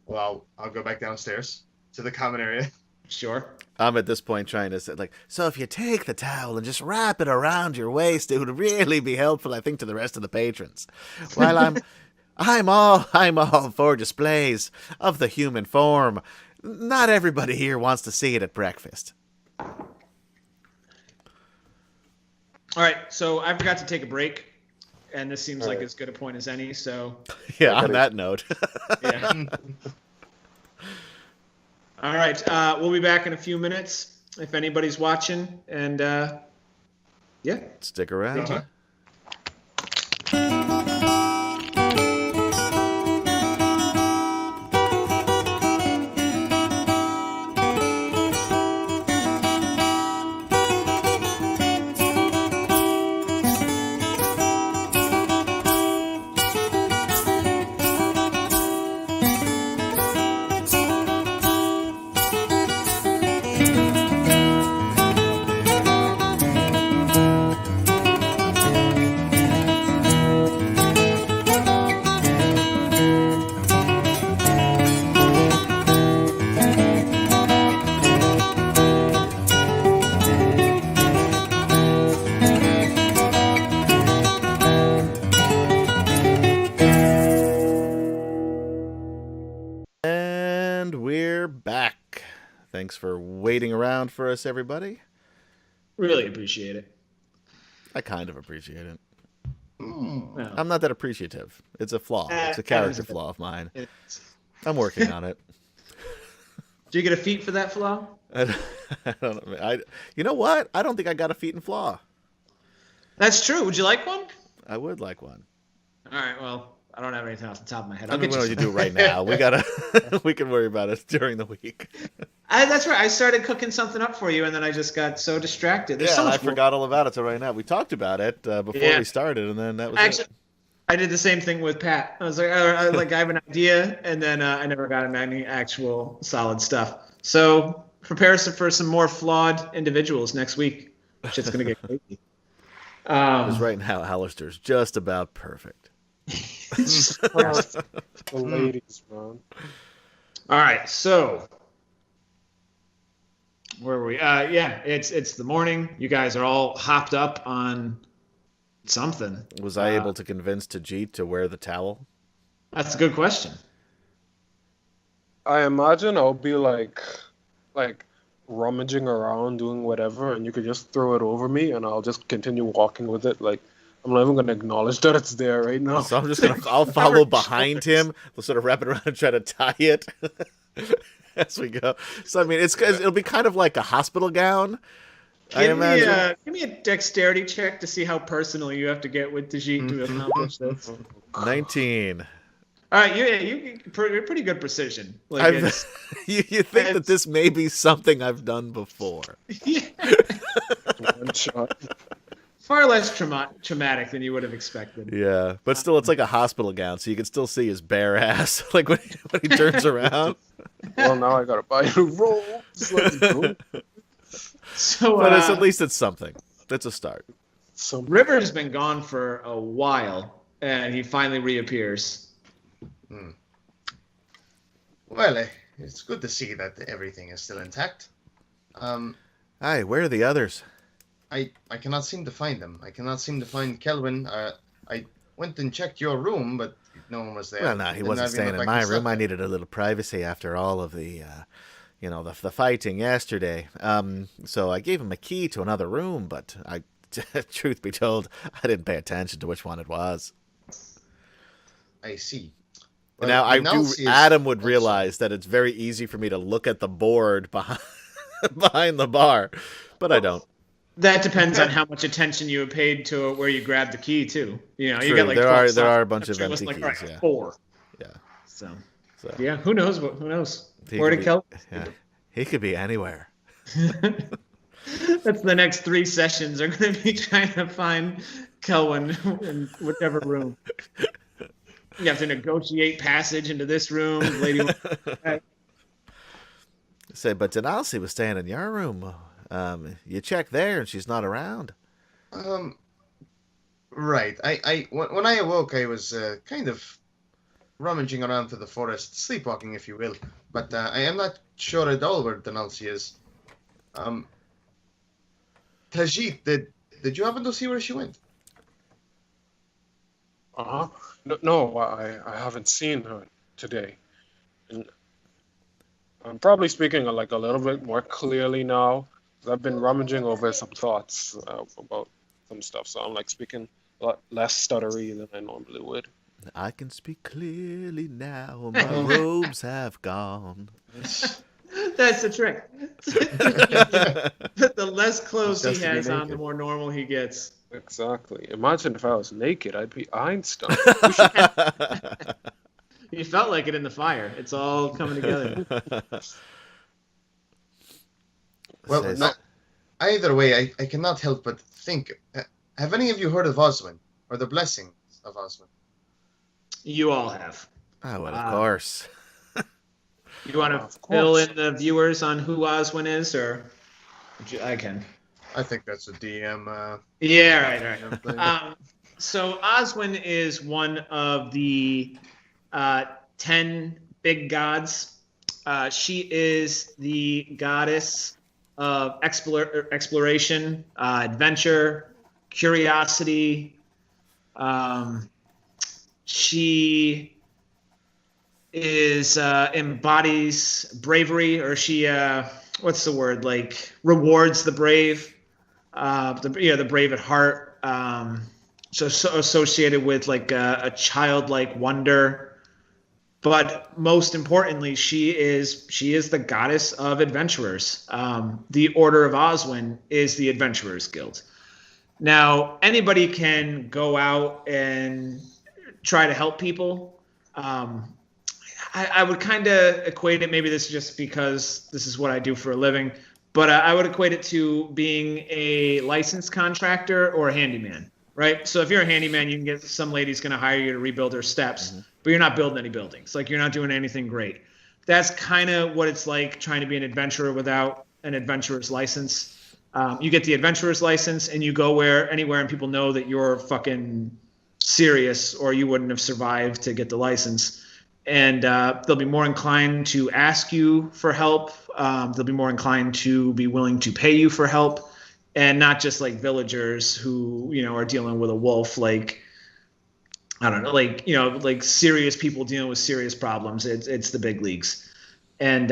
Well, I'll go back downstairs to the common area. Sure. I'm at this point trying to say, like, so if you take the towel and just wrap it around your waist, it would really be helpful, I think, to the rest of the patrons. While I'm all for displays of the human form. Not everybody here wants to see it at breakfast. All right, so I forgot to take a break, and this seems like as good a point as any, so... Yeah, on that note. Yeah. All right, we'll be back in a few minutes, if anybody's watching, and, yeah. Stick around. back. Thanks for waiting around for us, everybody. Really appreciate it. I kind of appreciate it. Well, I'm not that appreciative. It's a flaw. It's a character flaw of mine. I'm working on it. Do you get a feat for that flaw? I don't know. You know what? I don't think I got a feat and flaw. That's true. Would you like one? I would like one. All right. Well, I don't have anything off the top of my head. I mean, what do you do right now? We can worry about it during the week. That's right. I started cooking something up for you, and then I just got so distracted. There's so much I forgot all about it till right now. We talked about it before we started, and then that was it. I did the same thing with Pat. I was like, I have an idea, and then I never got any actual solid stuff. So prepare us for some more flawed individuals next week. Shit's gonna get crazy. Because right now, Alastor's just about perfect. The ladies, man. All right, so where were we? It's the morning. You guys are all hopped up on something. Was I able to convince Tajeet to wear the towel? That's a good question. I imagine I'll be like rummaging around doing whatever, and you could just throw it over me, and I'll just continue walking with it. Like I'm not even gonna acknowledge that it's there right now. So I'll follow behind him. We'll sort of wrap it around and try to tie it as we go. So I mean, it'll be kind of like a hospital gown. Give me a dexterity check to see how personal you have to get with Tajeet to accomplish this. 19. All right, you're pretty good precision. Like you think that this may be something I've done before? Yeah. One shot. Far less traumatic than you would have expected. Yeah, but still, it's like a hospital gown, so you can still see his bare ass, like when he turns around. Well, now I gotta buy a roll. Let's go. So, but at least it's something. It's a start. River's been gone for a while, and he finally reappears. Well, it's good to see that everything is still intact. Hi, where are the others? I cannot seem to find them. I cannot seem to find Kelvin. I went and checked your room, but no one was there. Well, no, he wasn't staying in my room. I needed a little privacy after all of the, the fighting yesterday. So I gave him a key to another room, but truth be told, I didn't pay attention to which one it was. I see. Well, now Adam would realize that it's very easy for me to look at the board behind the bar, but I don't. That depends on how much attention you paid to where you grabbed the key too. You know, True. you got like there are a bunch of empty keys. Right, yeah. 4. Yeah. So yeah, who knows? Who knows? Where to kill? Yeah. He could be anywhere. That's the next 3 sessions are going to be trying to find Kelvin in whichever room. You have to negotiate passage into this room. Lady. Say, but Denalcy was staying in your room. You check there, and she's not around. Right. When I awoke, I was kind of rummaging around through the forest, sleepwalking, if you will. But I am not sure at all where Denalcy is. Tajeet, did you happen to see where she went? No, I haven't seen her today. And I'm probably speaking like a little bit more clearly now. I've been rummaging over some thoughts about some stuff, so I'm like speaking a lot less stuttery than I normally would. I can speak clearly now. My robes have gone. That's the trick. The less clothes he has on, the more normal he gets. Exactly. Imagine if I was naked, I'd be Einstein. You felt like it in the fire. It's all coming together. Well, either way, I cannot help but think. Have any of you heard of Ozwin, or the blessings of Ozwin? You all have. Oh, well, of course. You want to fill in the viewers on who Ozwin is, or I can. I think that's a DM. Yeah, right. So Ozwin is one of the 10 big gods. She is the goddess of exploration, adventure, curiosity. She is embodies bravery, or she what's the word, like rewards the brave, the brave at heart. So associated with like a childlike wonder. But most importantly, she is the goddess of adventurers. The Order of Ozwin is the Adventurers Guild. Now, anybody can go out and try to help people. I would kind of equate it, maybe this is just because this is what I do for a living, but I would equate it to being a licensed contractor or a handyman, right? So if you're a handyman, you can get some lady's going to hire you to rebuild her steps, but you're not building any buildings. Like, you're not doing anything great. That's kind of what it's like trying to be an adventurer without an adventurer's license. You get the adventurer's license and you go anywhere and people know that you're fucking serious, or you wouldn't have survived to get the license. And they'll be more inclined to ask you for help. They'll be more inclined to be willing to pay you for help, and not just like villagers who, are dealing with a wolf. Like, I don't know, like serious people dealing with serious problems. It's the big leagues. And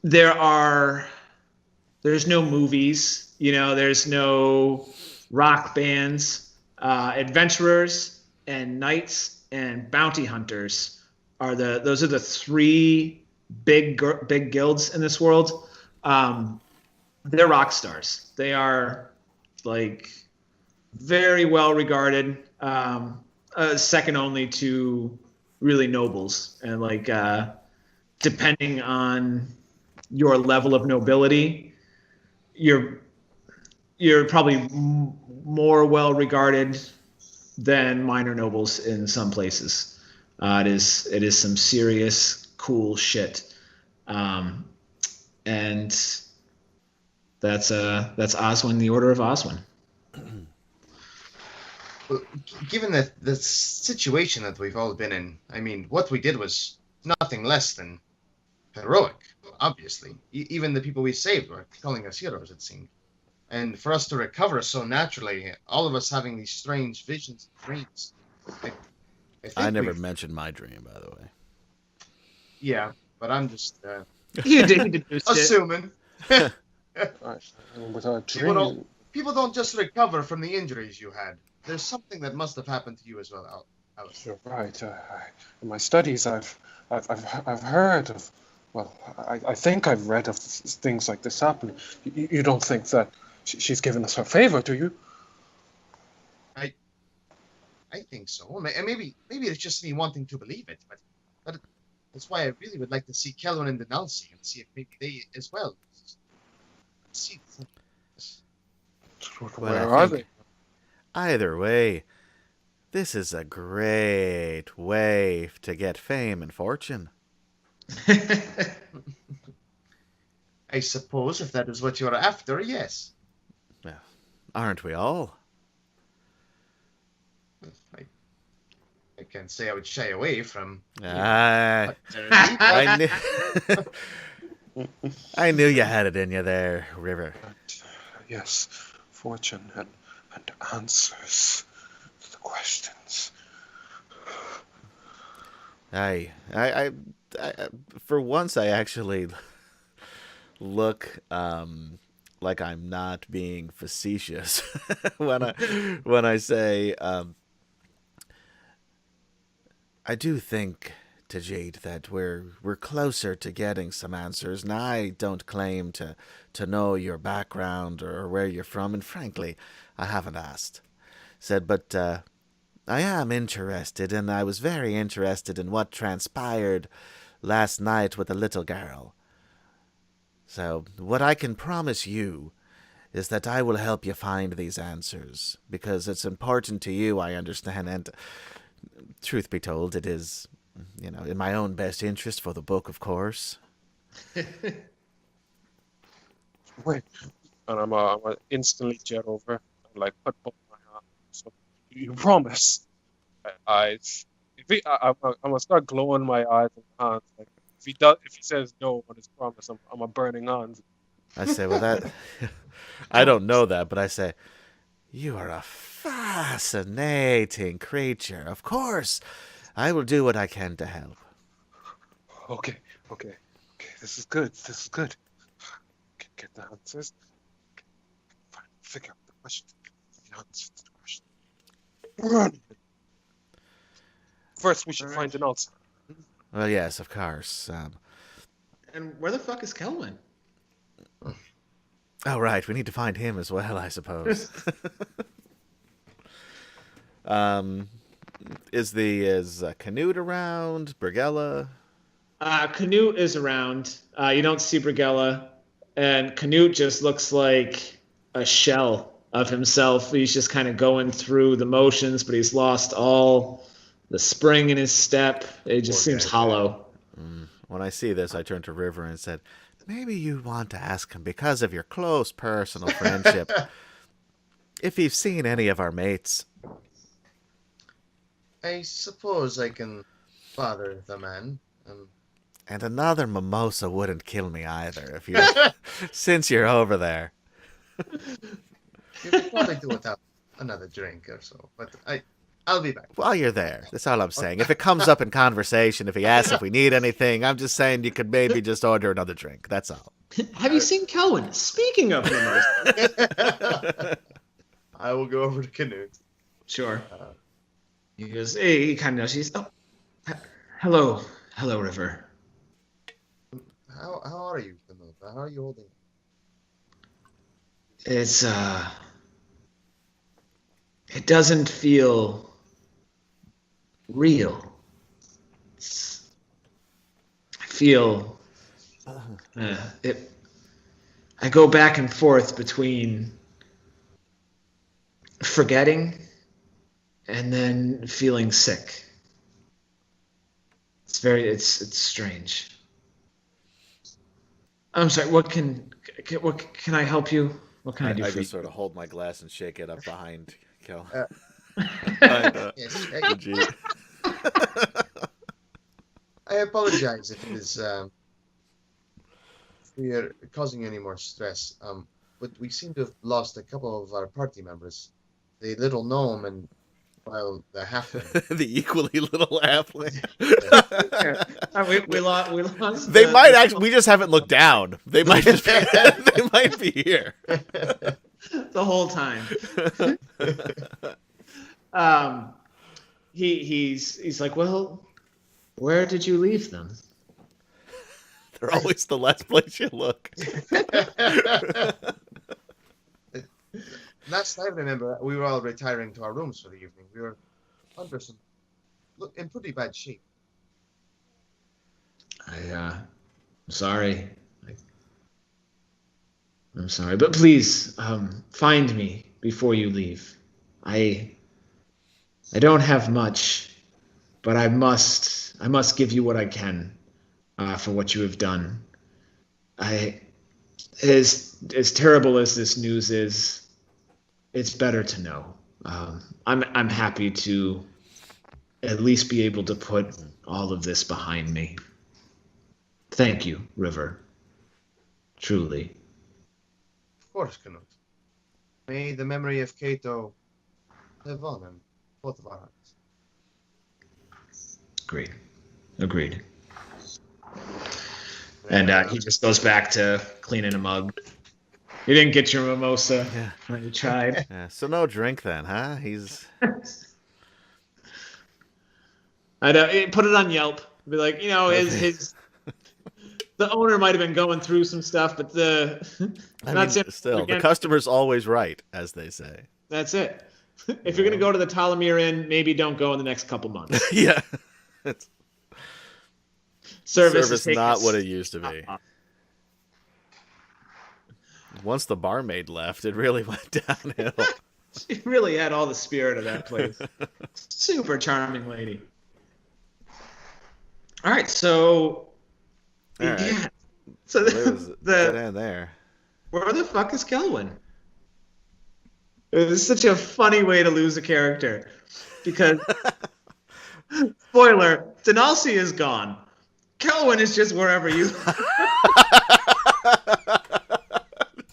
there's no movies, there's no rock bands. Adventurers and knights and bounty hunters those are the three big guilds in this world. They're rock stars. They are like very well regarded, second only to really nobles. And like depending on your level of nobility, you're probably more well regarded than minor nobles in some places. It is some serious cool shit, and that's Ozwin, the Order of Ozwin. Well, given the situation that we've all been in, I mean, what we did was nothing less than heroic. Obviously, even the people we saved were calling us heroes, it seemed. And for us to recover so naturally, all of us having these strange visions and dreams. I never mentioned my dream, by the way. Yeah, but I'm just You did assuming. With our dream. People don't just recover from the injuries you had. There's something that must have happened to you as well, Alastor. You're right. In my studies, I've heard of. Well, I think I've read of things like this happening. You don't think that she's given us her favor, do you? I think so. Maybe it's just me wanting to believe it, but that's why I really would like to see Kelvin and Denalci and see if maybe they as well. See. Where are they? Either way, this is a great way to get fame and fortune. I suppose if that is what you're after, yes. Well, aren't we all? I can't say I would shy away from. I knew you had it in you there, River. Yes, fortune and answers to the questions. I for once, I actually look like I'm not being facetious when I say I do think, Tajeet, that we're closer to getting some answers, and I don't claim to know your background or where you're from, and frankly, I haven't asked. Said, but I am interested, and I was very interested in what transpired last night with the little girl. So, what I can promise you is that I will help you find these answers, because it's important to you, I understand, and truth be told, it is, in my own best interest for the book, of course. Wait, and I'm gonna instantly jet over and like put both my arms. So you promise? I'm gonna start glowing my eyes and hands. Like if he says no on his promise, I'm a burning hands. I say, well, that I don't know that, but I say, you are a fascinating creature. Of course, I will do what I can to help. Okay. This is good. Get the answers. Figure out the question. The answer to the question. Run. First, we should find an answer. Well, yes, of course. And where the fuck is Kelwin? Oh, right. We need to find him as well, I suppose. Is Canute around? Brigella? Canute is around. You don't see Brigella, and Canute just looks like a shell of himself. He's just kind of going through the motions, but he's lost all the spring in his step. It just seems hollow. When I see this, I turn to River and said, maybe you want to ask him, because of your close personal friendship, if you've seen any of our mates. I suppose I can bother the man. And another mimosa wouldn't kill me either, if you, since you're over there. You could probably do without another drink or so, but I'll be back. While you're there, that's all I'm saying. If it comes up in conversation, if he asks if we need anything, I'm just saying you could maybe just order another drink. That's all. Have you seen Kelwin? Speaking of mimosas. I will go over to Canute. Sure. He goes, hey, he kind of knows. He's, hello, River. How are you, Canute? How are you holding? It's, it doesn't feel real. I feel, I go back and forth between forgetting and then feeling sick. It's strange. I'm sorry. What can I help you? What can I do for you? I just sort of hold my glass and shake it up behind Kel. Yes, I apologize if it is if we are causing any more stress. But we seem to have lost a couple of our party members. The little gnome and the halfling. The equally little halfling. We lost. They might actually. We just haven't looked down. They might just. They might be here. The whole time. He's like, well, where did you leave them? They're always the last place you look. Last I remember, we were all retiring to our rooms for the evening. We were in pretty bad shape. I'm sorry. I'm sorry, but please find me before you leave. I don't have much, but I must give you what I can for what you have done. As terrible as this news is, it's better to know. I'm happy to at least be able to put all of this behind me. Thank you, River. Truly. Of course, Canute. May the memory of Cato live on in both of our hearts. Agreed. And he just goes back to cleaning a mug. You didn't get your mimosa. Yeah. You tried. Yeah, so no drink then, huh? He's. I know. Put it on Yelp. Be like, his the owner might have been going through some stuff, but the customer's always right, as they say. That's it. If you're gonna go to the Ptolemyr Inn, maybe don't go in the next couple months. Yeah. Service is not what it used to be. Once the barmaid left, it really went downhill. She really had all the spirit of that place. Super charming lady. All right, so yeah. So the end there. Where the fuck is Kelwin? It was such a funny way to lose a character, because spoiler, Denalci is gone. Kelwin is just wherever you.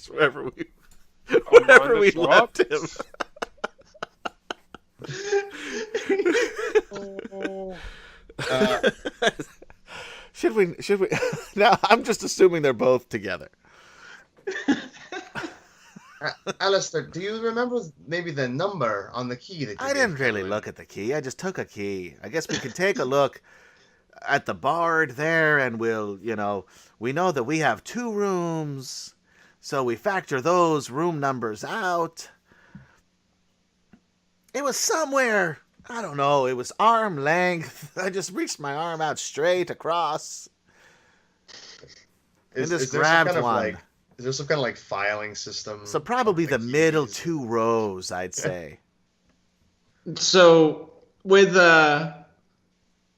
Wherever we left him. Should we? No, I'm just assuming they're both together. Alastor, do you remember maybe the number on the key that you I gave didn't really Clement? look at the key. I just took a key. I guess we can take a look at the board there, and we know that we have 2 rooms, so we factor those room numbers out. It was somewhere, I don't know, it was arm length. I just reached my arm out straight across and just grabbed one. Is there some kind of like filing system? So probably the keys? middle 2 rows, I'd say. So with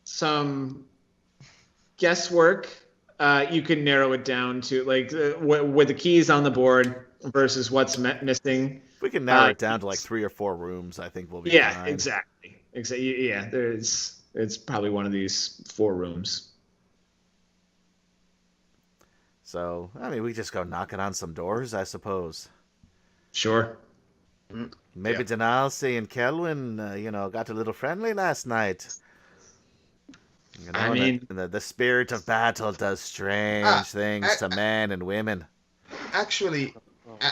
some guesswork, you can narrow it down to like with the keys on the board versus what's missing. We can narrow it down to like 3 or 4 rooms. I think we'll be Yeah, fine. exactly. Yeah, it's probably one of these 4 rooms. So, I mean, we just go knocking on some doors, I suppose. Sure. Maybe Yeah. Denalci and Kelwin, got a little friendly last night. I mean- the spirit of battle does strange things to men and women. Actually,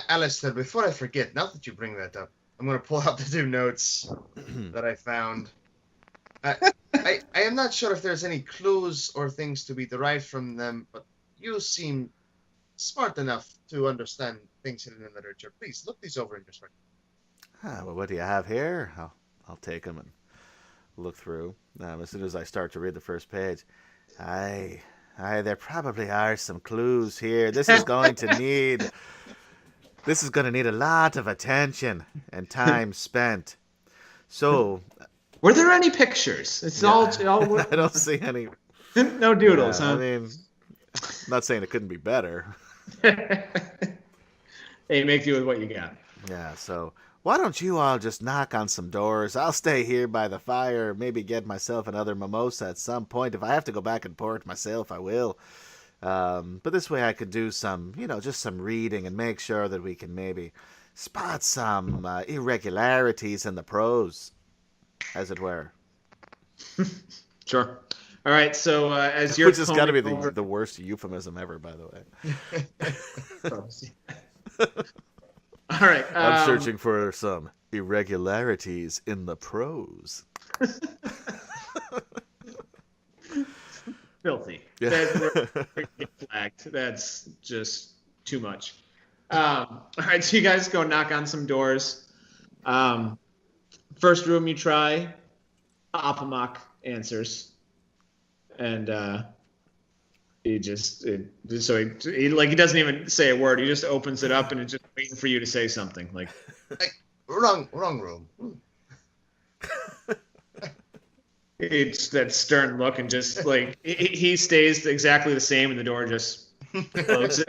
Alastor, before I forget, now that you bring that up, I'm going to pull out the 2 notes that I found. I am not sure if there's any clues or things to be derived from them, but you seem smart enough to understand things in the literature. Please look these over in your spare. Well, what do you have here? I'll take them and look through. As soon as I start to read the first page, aye, there probably are some clues here. This is going to need a lot of attention and time spent. So, Were there any pictures? It's all I don't see any. no doodles, Yeah, huh? I mean, I'm not saying it couldn't be better. Hey, make do with what you got. Yeah, so why don't you all just knock on some doors? I'll stay here by the fire, maybe get myself another mimosa at some point. If I have to go back and pour it myself, I will. But this way I could do some, just some reading and make sure that we can maybe spot some irregularities in the prose, as it were. Sure. All right. So as you're Which has got to be combing the worst euphemism ever, by the way. All right. I'm searching for some irregularities in the prose. Filthy. Yeah. We're flagged. That's just too much. All right. So you guys go knock on some doors. First room you try, Apamak answers. And he doesn't even say a word. He just opens it up and it's just waiting for you to say something. Like, Wrong room. it's that stern look and just like he stays exactly the same and the door just closes.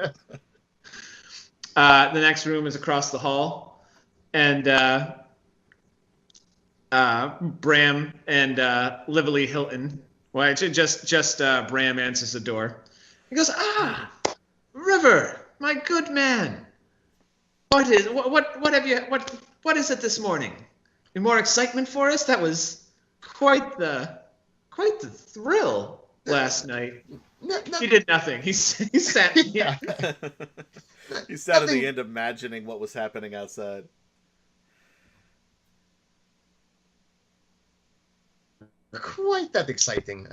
The next room is across the hall, and Bram and Lively Hilton. Well, just Bram answers the door. He goes, River, my good man. What is it this morning? Any more excitement for us? That was quite the thrill last night. He did nothing. He sat. Yeah. He sat at the end imagining what was happening outside. Quite that exciting.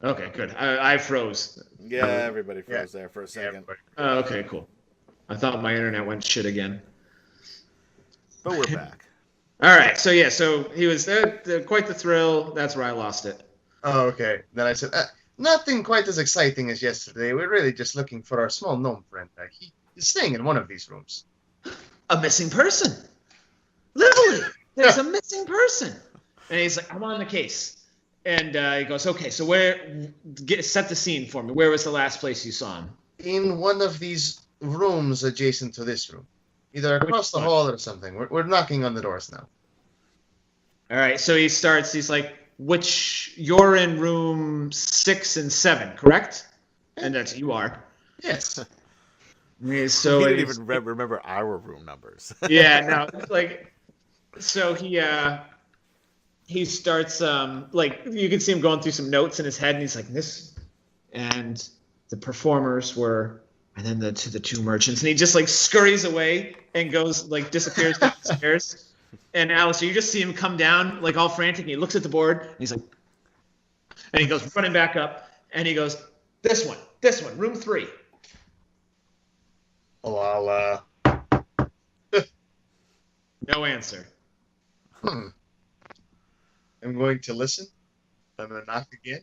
Okay, good. I froze. Yeah, everybody froze there for a second. Okay, cool. I thought my internet went shit again. But we're back. All right, so he was quite the thrill. That's where I lost it. Oh, okay. Then I said, nothing quite as exciting as yesterday. We're really just looking for our small gnome friend. He's staying in one of these rooms. A missing person. Literally, there's a missing person. And he's like, I'm on the case. And he goes, okay, so set the scene for me. Where was the last place you saw him? In one of these rooms adjacent to this room. Either across the hall or something. We're knocking on the doors now. All right, so he starts, he's like, you're in room 6 and 7, correct? And that's you are. Yes. So he didn't even remember our room numbers. Yeah, no, like, so he he starts like you can see him going through some notes in his head, and he's like this, and the performers were, and then to the two merchants, and he just like scurries away and goes like disappears downstairs. And Alastor, you just see him come down like all frantic. And he looks at the board, and he's like, and he goes running back up, and he goes, this one, room 3. Well, No answer. I'm going to listen. I'm going to knock again.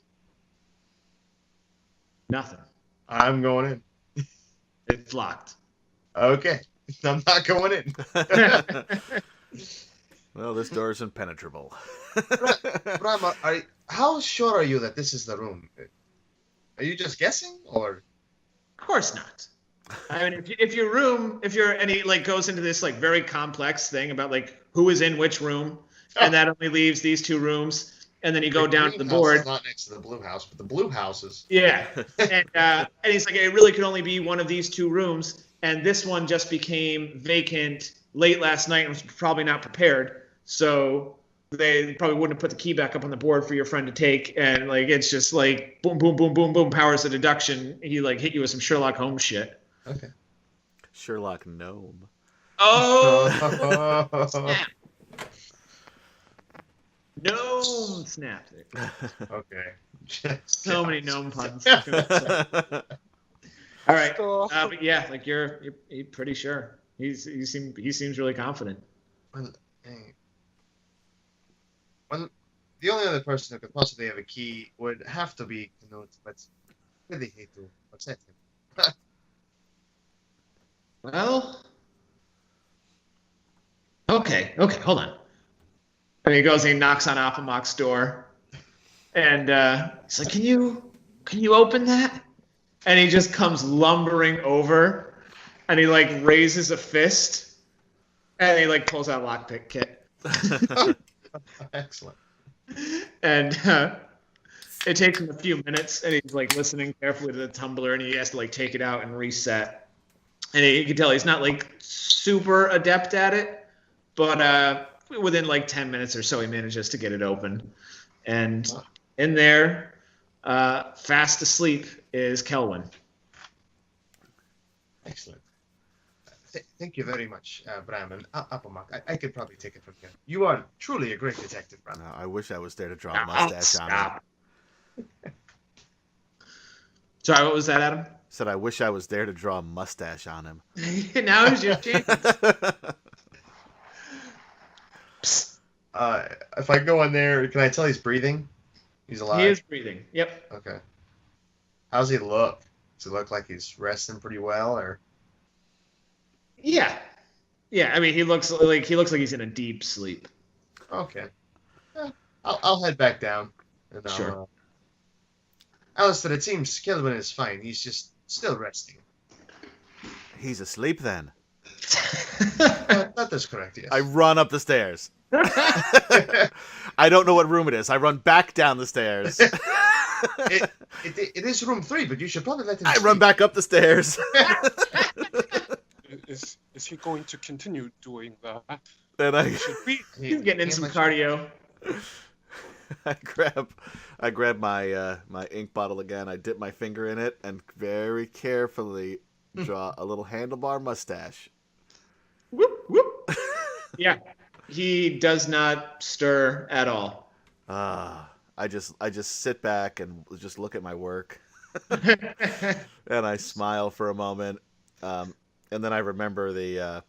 Nothing. I'm going in. It's locked. Okay. I'm not going in. Well, this door is impenetrable. Brahma, how sure are you that this is the room? Are you just guessing, or? Of course not. I mean, and he like goes into this like very complex thing about like who is in which room, and that only leaves these 2 rooms, and then you go down to the board. Is not next to the blue house, but the blue house is. Yeah, and he's like, it really could only be one of these 2 rooms, and this one just became vacant late last night and was probably not prepared, so they probably wouldn't have put the key back up on the board for your friend to take, and like it's just like boom, boom, boom, boom, boom, powers of deduction. He like hit you with some Sherlock Holmes shit. Okay. Sherlock Gnome. Oh, snap. Gnome snap. Okay. So many gnome puns. All right, but yeah, like you're pretty sure. He seems really confident. Well, the only other person who could possibly have a key would have to be Canute, but I really hate to upset him. Well, okay, hold on. And he goes and he knocks on Applemach's door, and he's like, "Can you open that?" And he just comes lumbering over, and he like raises a fist, and he like pulls out a lockpick kit. Excellent. And it takes him a few minutes, and he's like listening carefully to the tumbler, and he has to like take it out and reset. And you can tell he's not like super adept at it, but within like 10 minutes or so, he manages to get it open. And in there, fast asleep, is Kelwin. Excellent. Thank you very much, Bram and Applemach. I could probably take it from here. You are truly a great detective, Bram. I wish I was there to draw a mustache on him. Sorry, what was that, Adam? Said I wish I was there to draw a mustache on him. Now is your chance. If I go in there, can I tell he's breathing? He's alive? He is breathing. Yep. Okay. How's he look? Does it look like he's resting pretty well, or? Yeah. I mean, he looks like he's in a deep sleep. Okay. Yeah, I'll head back down. And Sure. Alastor, it seems Kelvin is fine. He's just still resting. He's asleep then. That is correct, yes. I run up the stairs. I don't know what room it is. I run back down the stairs. It is room 3, but you should probably let him I sleep. run back up the stairs. Is he going to continue doing that? Then He's getting in some cardio. I grab my my ink bottle again. I dip my finger in it and very carefully draw a little handlebar mustache. Whoop whoop. Yeah, he does not stir at all. I just sit back and just look at my work, and I smile for a moment, and then I remember the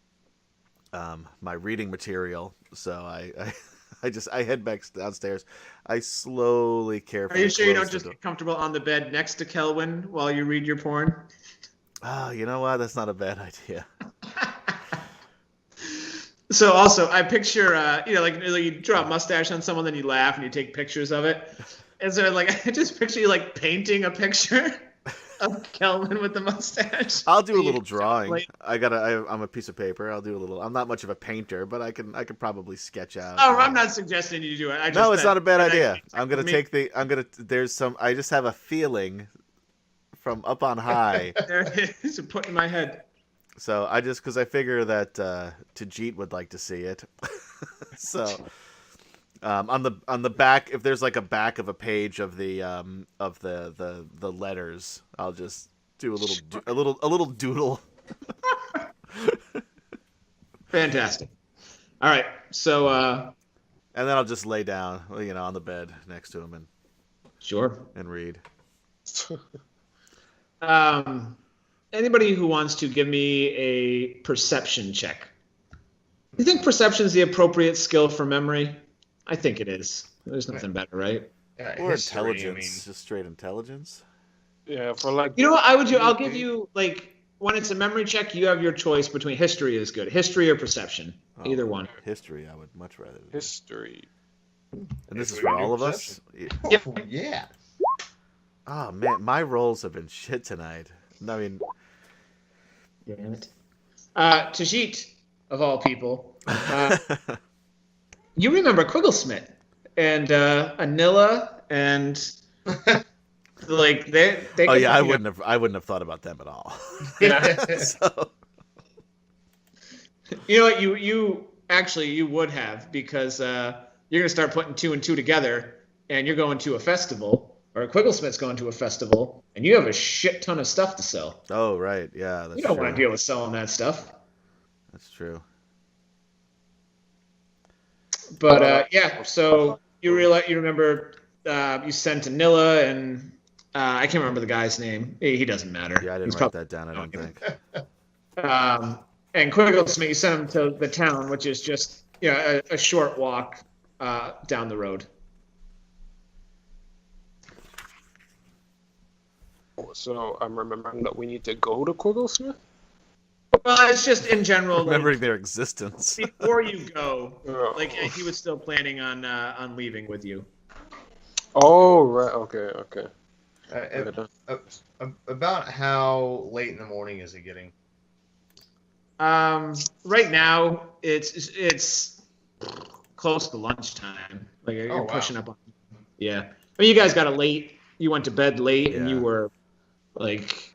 my reading material. So I head back downstairs. I slowly, carefully. Are you sure you don't just get comfortable on the bed next to Kelwin while you read your porn? Oh, you know what? That's not a bad idea. So also, I picture, like you draw a mustache on someone, then you laugh and you take pictures of it. And so, like, I just picture you like painting a picture of Kelvin with the mustache. I'll do a little drawing. I'm a piece of paper. I'll do a little. I'm not much of a painter, but I can probably sketch out. Oh, I'm not suggesting you do it. No, it's not a bad idea. I just have a feeling from up on high. There it is, put in my head. So because I figure that Tajeet would like to see it. So On the back, if there's like a back of a page of the letters, I'll just do a little doodle. Fantastic. All right. So, And then I'll just lay down, on the bed next to him sure. and read. Anybody who wants to give me a perception check? You think perception is the appropriate skill for memory? I think it is. There's nothing better, right? Or History, intelligence, just straight intelligence. Yeah, for like. You know what I would do? I'll give you, like, when it's a memory check, you have your choice between history is good. History or perception. Either one. History, I would much rather do. History. And this is for all of us? Yep. Oh, yeah. Oh, man, my rolls have been shit tonight. I mean... Damn it. Tajeet, of all people, you remember Quigglesmith and Anilla and... Like they oh yeah, I wouldn't have thought about them at all. So. You know what? You would have, because you're gonna start putting 2 and 2 together, and you're going to a festival, or Quigglesmith's going to a festival, and you have a shit ton of stuff to sell. Oh right, yeah, that's you don't true. want to deal with selling that stuff. That's true. But yeah, so you remember you sent Anilla and. I can't remember the guy's name. He doesn't matter. Yeah, I didn't write that down, I don't think. And Quigglesmith, you sent him to the town, which is just a short walk down the road. So I'm remembering that we need to go to Quigglesmith? Well, it's just in general. Remembering their existence. Before you go, he was still planning on leaving with you. Oh, right. Okay. About how late in the morning is it getting? Right now, it's close to lunchtime. Like you're pushing up on. Yeah, I mean, you guys got you went to bed late, and you were like.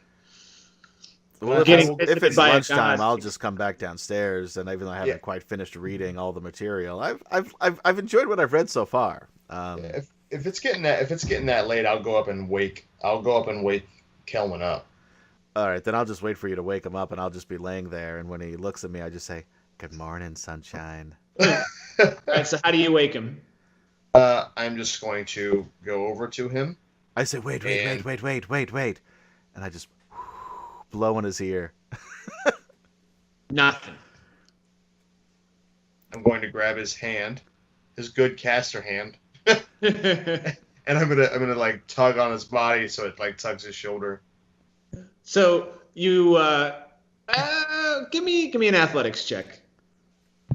Well, if it's lunchtime, I'll just come back downstairs, and even though I haven't quite finished reading all the material, I've enjoyed what I've read so far. If it's getting that late, I'll go up and wake Clement up. All right, then I'll just wait for you to wake him up, and I'll just be laying there. And when he looks at me, I just say, "Good morning, sunshine." All right, so how do you wake him? I'm just going to go over to him. I say, "Wait," and I just blow in his ear. Nothing. I'm going to grab his hand, his good caster hand. And I'm gonna like tug on his body so it like tugs his shoulder. So you give me an athletics check.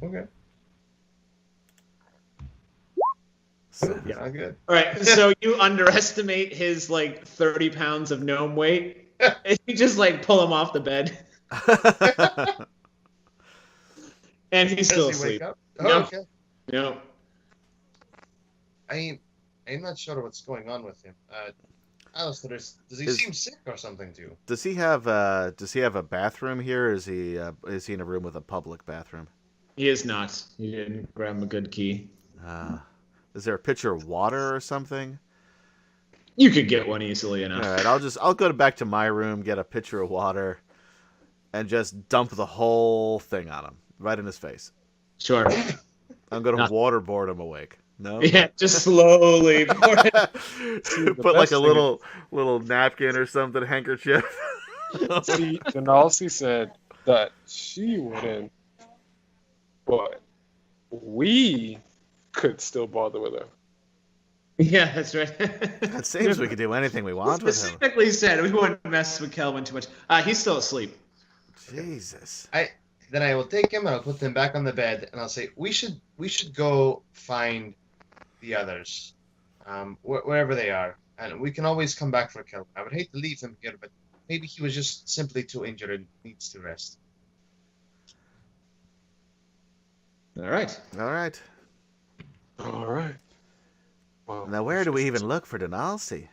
Okay. Yeah, good. All right. So you underestimate his like 30 pounds of gnome weight, and you just like pull him off the bed, and he's still asleep. Oh, okay. No. I'm not sure what's going on with him. Alastor, does he seem sick or something too? Does he have a bathroom here? Or is he in a room with a public bathroom? He is not. You didn't grab him a good key. Is there a pitcher of water or something? You could get one easily enough. All right, I'll go back to my room, get a pitcher of water, and just dump the whole thing on him, right in his face. Sure. I'm gonna waterboard him awake. No. Yeah, just slowly. Put like a little napkin or something, handkerchief. See, Denalcy said that she wouldn't, but we could still bother with her. Yeah, that's right. It seems we could do anything we want with him. Specifically said we wouldn't mess with Kelvin too much. He's still asleep. Jesus. Then I will take him and I'll put him back on the bed and I'll say we should go find the others, wherever they are, and we can always come back for Kelvin. I would hate to leave him here, but maybe he was just simply too injured and needs to rest. All right. Well, Now, where do we even look for Denalcy?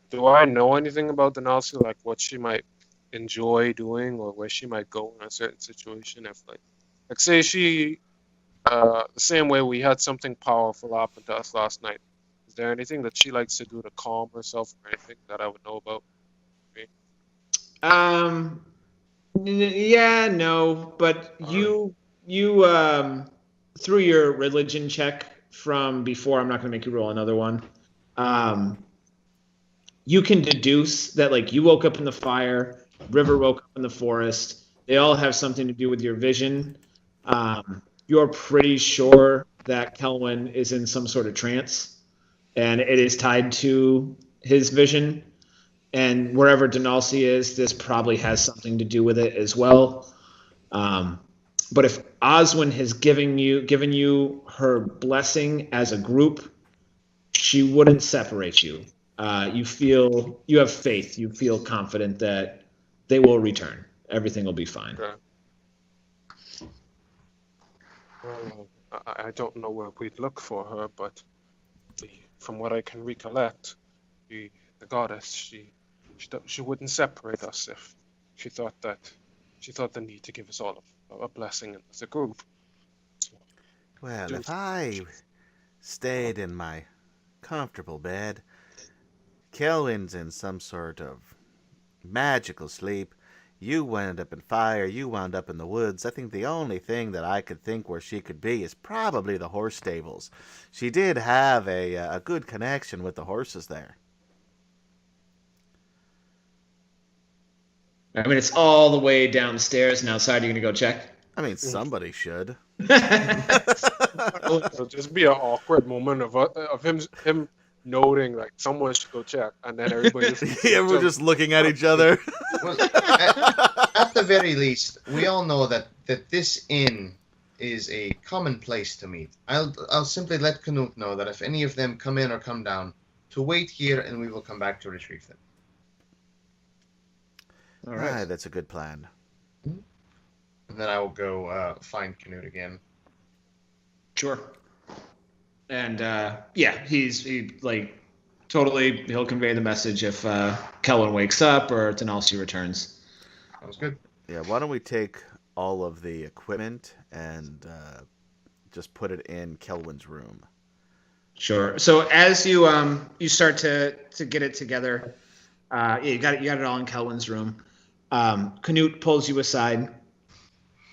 Do I know anything about Denalcy, like what she might enjoy doing or where she might go in a certain situation? If like say she the same way we had something powerful happen to us last night. Is there anything that she likes to do to calm herself or anything that I would know about? Yeah, no, but you through your religion check from before, I'm not going to make you roll another one. You can deduce that like you woke up in the fire, River woke up in the forest. They all have something to do with your vision. You're pretty sure that Kelwin is in some sort of trance, and it is tied to his vision. And wherever Denalci is, this probably has something to do with it as well. But if Ozwin has given you her blessing as a group, she wouldn't separate you. You have faith. You feel confident that they will return. Everything will be fine. Okay. I don't know where we'd look for her, but from what I can recollect, the goddess, she wouldn't separate us if she thought the need to give us all a blessing as a group. So, Well, if I stayed in my comfortable bed, Kelvin's in some sort of magical sleep. You wound up in fire. You wound up in the woods. I think the only thing that I could think where she could be is probably the horse stables. She did have a good connection with the horses there. I mean, it's all the way downstairs and outside. You're going to go check? I mean, somebody should. It'll just be an awkward moment of him noting like someone should go check, and then everybody we're just looking at each other. Well, at the very least, we all know that this inn is a common place to meet. I'll simply let Canute know that if any of them come in or come down, to wait here, and we will come back to retrieve them. All right, that's a good plan. And then I will go find Canute again. Sure. And he'll convey the message if Kelwin wakes up or Denalci returns. Sounds good. Yeah, why don't we take all of the equipment and just put it in Kelwin's room? Sure. So as you start to get it together, you got it all in Kelwin's room. Canute pulls you aside,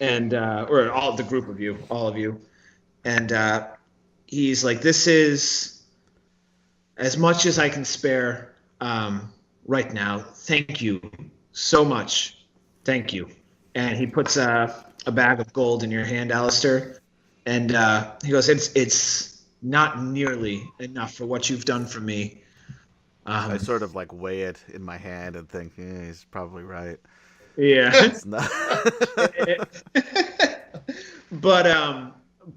and or all the group of you, all of you, and he's like, "This is as much as I can spare right now. Thank you so much. Thank you." And he puts a bag of gold in your hand, Alastor, and he goes, "It's not nearly enough for what you've done for me." I sort of like weigh it in my hand and think, he's probably right. Yeah. It's not.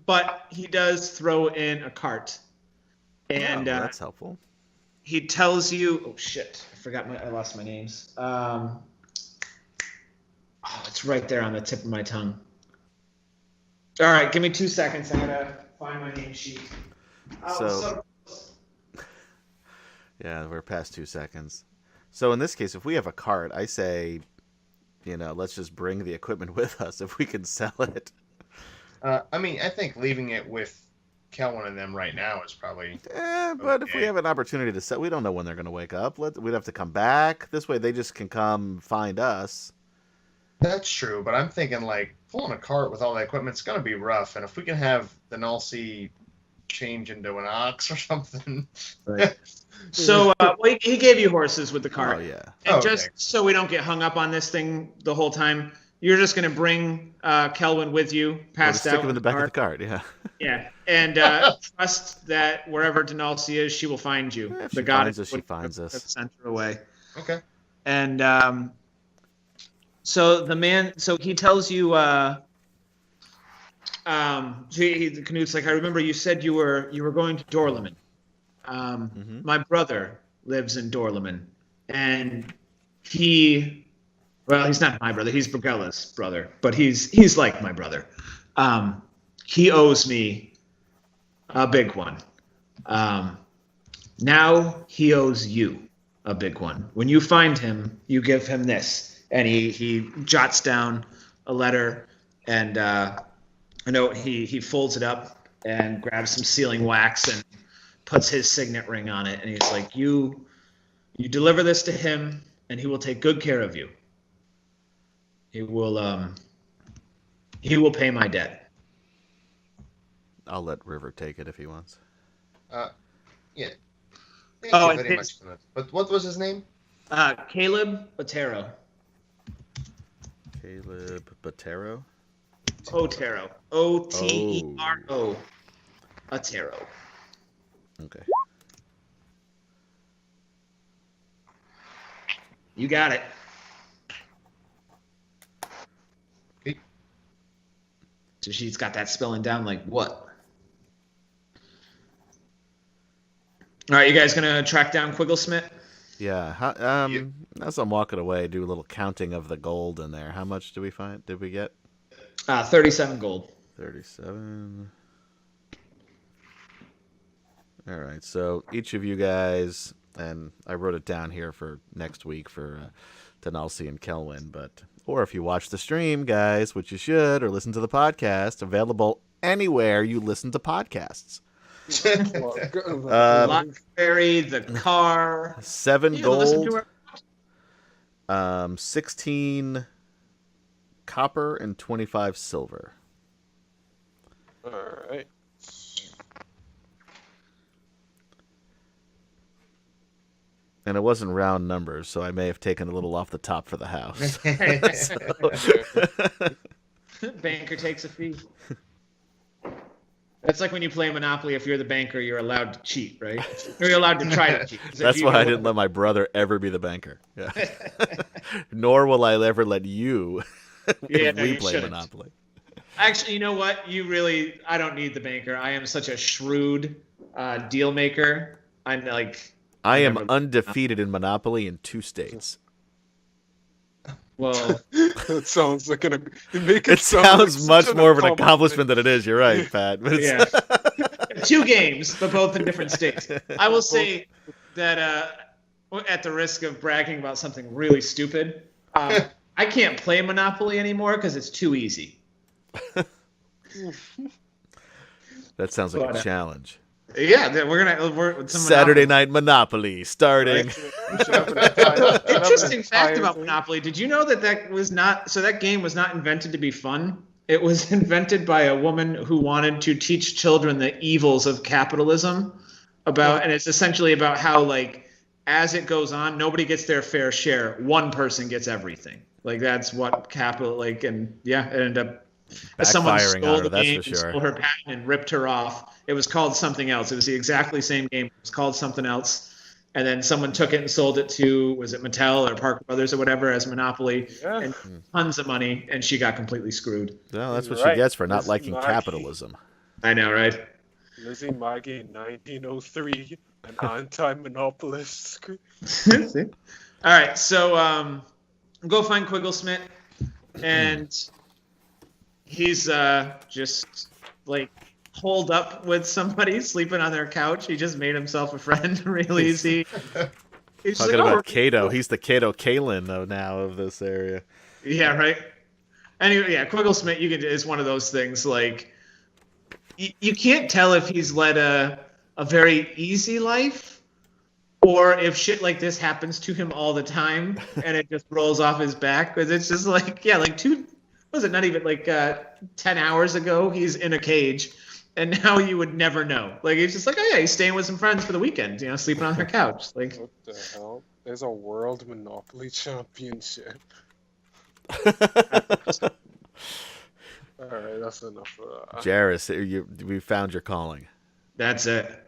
But he does throw in a cart, and that's helpful. He tells you, "Oh shit, I lost my names." It's right there on the tip of my tongue. All right, give me 2 seconds. I gotta find my name sheet. Yeah, we're past 2 seconds. So in this case, if we have a cart, I say, let's just bring the equipment with us if we can sell it. I mean, I think leaving it with Kelwin and them right now is probably... But if we have an opportunity to sell, we don't know when they're going to wake up. We'd have to come back. This way they just can come find us. That's true, but I'm thinking, like, pulling a cart with all that equipment is going to be rough, and if we can have the Nulsi change into an ox or something... Right. So, he gave you horses with the cart. Oh, yeah. And just so we don't get hung up on this thing the whole time, you're just going to bring Kelwin with you, passed out. Stick him in the back of the cart, yeah. Yeah, and trust that wherever Denalci is, she will find you. Yeah, if she finds us, she finds us. Send her away. Okay. And so he tells you, Canute's like, I remember you said you were going to Dorlemon. My brother lives in Dorlemon, and he's not my brother. He's Brigella's brother, but he's like my brother. He owes me a big one. Now he owes you a big one. When you find him, you give him this, and he jots down a letter, and I know he folds it up and grabs some sealing wax and puts his signet ring on it, and he's like, you deliver this to him, and he will take good care of you. He will pay my debt. I'll let River take it if he wants. Yeah. Thank Oh, you very much for that. But what was his name? Caleb Otero. Caleb Botero? Otero. Otero. Otero. Okay. You got it. Okay. So she's got that spelling down like what? All right, you guys gonna track down Quigglesmith? Yeah. As I'm walking away, do a little counting of the gold in there. How much did we get? 37 gold. 37. All right. So each of you guys, and I wrote it down here for next week for Denalci and Kelwin, or if you watch the stream, guys, which you should, or listen to the podcast, available anywhere you listen to podcasts. Library, the car. 7 gold. 16 copper and 25 silver. All right. And it wasn't round numbers, so I may have taken a little off the top for the house. Banker takes a fee. That's like when you play Monopoly. If you're the banker, you're allowed to cheat, right? Or you're allowed to try to cheat. That's why I didn't let my brother ever be the banker. Yeah. Nor will I ever let you if we play shouldn't. Monopoly. Actually, you know what? I don't need the banker. I am such a shrewd deal maker. I am undefeated in Monopoly in 2 states. Well, It sounds like it sounds much more of an accomplishment than it is. You're right, Pat. But yeah. 2 games, but both in different states. I will say that at the risk of bragging about something really stupid, I can't play Monopoly anymore because it's too easy. That sounds like a challenge. Yeah, we're Saturday Night Monopoly starting. Interesting fact about Monopoly. Did you know that game was not invented to be fun? It was invented by a woman who wanted to teach children the evils of capitalism and it's essentially about how as it goes on, nobody gets their fair share. One person gets everything. That's what capital it ended up someone stole the game and stole her patent and ripped her off. It was called something else. It was the exactly same game. It was called something else. And then someone took it and sold it to, was it Mattel or Parker Brothers or whatever, as Monopoly, and tons of money, and she got completely screwed. Well, that's what she gets for not liking capitalism. I know, right? Lizzie Maggie, 1903, an anti-monopolist. See? All right, so go find Quigglesmith, and he's just holed up with somebody sleeping on their couch. He just made himself a friend real easy. He's talking about Cato. He's the Cato Kalin now of this area. Yeah, right. Anyway, yeah, Quigglesmith is one of those things you can't tell if he's led a very easy life or if shit like this happens to him all the time and it just rolls off his back, because it's just not even 10 hours ago he's in a cage. And now you would never know. He's just oh yeah, he's staying with some friends for the weekend, sleeping on their couch. What the hell? There's a World Monopoly Championship. Uh, All right, that's enough for that. Jairus, we found your calling. That's it.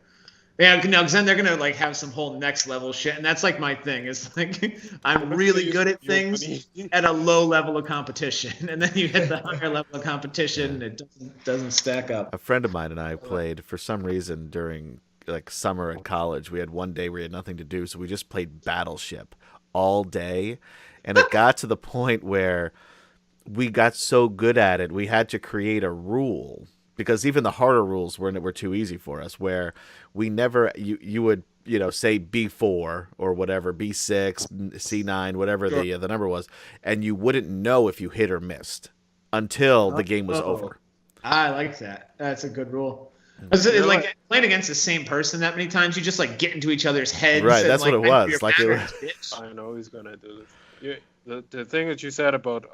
Yeah, no, because then they're gonna have some whole next level shit, and that's my thing. Is I'm really good at things at a low level of competition, and then you hit the higher level of competition, and it doesn't stack up. A friend of mine and I played for some reason during summer in college. We had one day where we had nothing to do, so we just played Battleship all day, and it got to the point where we got so good at it, we had to create a rule. Because even the harder rules were too easy for us, where we never you would say B4 or whatever, B6, C9, whatever the number was, and you wouldn't know if you hit or missed until the game was over. I like that. That's a good rule. It's like playing against the same person that many times, you just like get into each other's heads. Right, and, that's like, what it was. Like I know he's gonna do this. The thing that you said about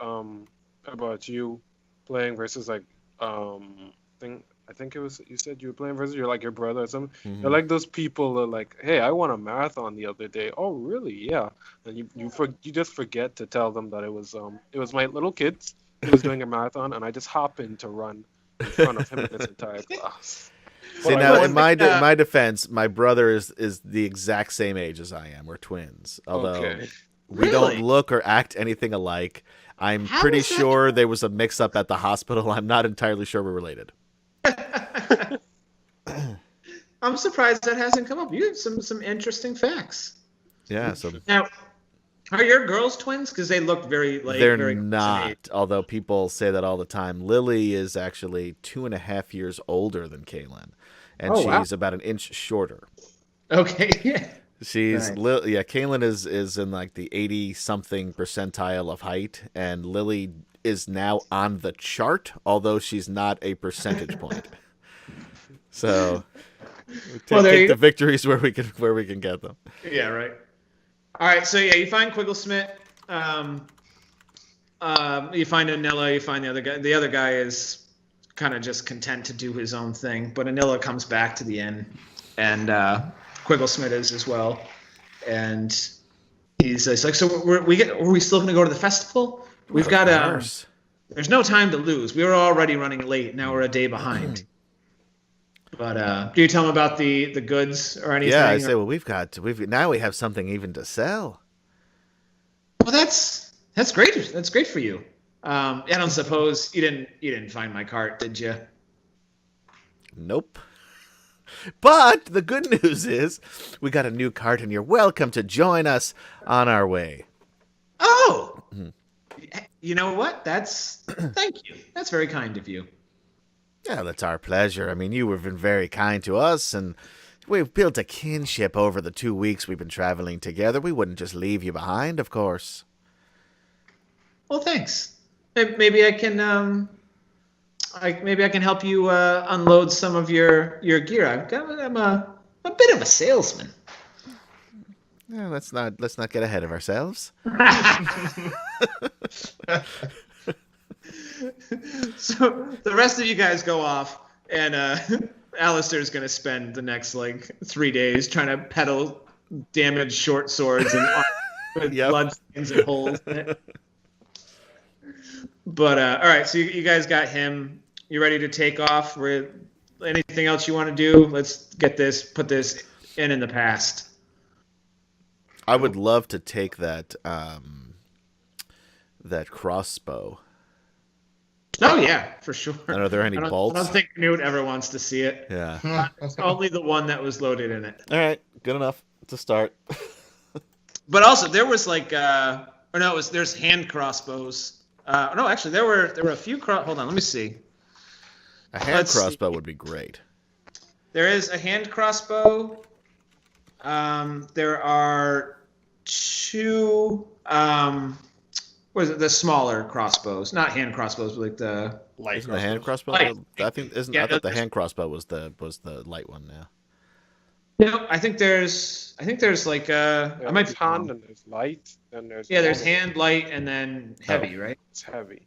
you playing versus like I think it was you said you were playing versus your brother or something. Mhm. You're like those people that are like, hey, I won a marathon the other day. Oh, really? Yeah. And you just forget to tell them that it was my little kid who was doing a marathon, and I just happened to run in front of him and his entire class. See, now in my defense, my brother is the exact same age as I am. We're twins, although we don't look or act anything alike. I'm pretty sure there was a mix-up at the hospital. I'm not entirely sure we're related. I'm surprised that hasn't come up. You have some interesting facts. Yeah. So now, are your girls twins? Because they look very like they're very not. Although people say that all the time. Lily is actually 2.5 years older than Kaylin, and she's about an inch shorter. Okay. Yeah. She's Kaylin is in like the 80-something percentile of height, and Lily is now on the chart, although she's not a percentage point. So take the victories where we can get them. Yeah, right. All right, so you find Quigglesmith, you find Anilla, you find the other guy. The other guy is kind of just content to do his own thing, but Anilla comes back to the inn, and Quigglesmith is as well, and he's like, so are we still going to go to the festival? We've got there's no time to lose. We were already running late. Now we're a day behind. But do you tell him about the goods or anything? Yeah, I say, well, now we have something even to sell. Well, that's great. That's great for you. I don't suppose you didn't find my cart, did you? Nope. But the good news is we got a new cart, and you're welcome to join us on our way. Oh, you know what? Thank you. That's very kind of you. Yeah, that's our pleasure. I mean, you have been very kind to us, and we've built a kinship over the 2 weeks we've been traveling together. We wouldn't just leave you behind, of course. Well, thanks. Maybe I can help you unload some of your gear. I'm a bit of a salesman. Yeah, let's not get ahead of ourselves. So the rest of you guys go off, and Alastor's going to spend the next 3 days trying to peddle damaged short swords and with blood stains and holes in it. But all right, so you guys got him. You ready to take off? Anything else you want to do? Let's put this in the past. I would love to take that crossbow. Oh yeah, for sure. And are there any bolts? I don't think Newt ever wants to see it. Yeah. Only the one that was loaded in it. All right, good enough to start. But also there was there's hand crossbows. No, actually there were a few hold on, let me see. A hand crossbow would be great. There is a hand crossbow. There are two the smaller crossbows, not hand crossbows, but like the light. Isn't the hand crossbow? Light. I thought the hand crossbow was the light one now. No, I think there's like I might be hand and there's light and there's hand, light, and then heavy, right? It's heavy.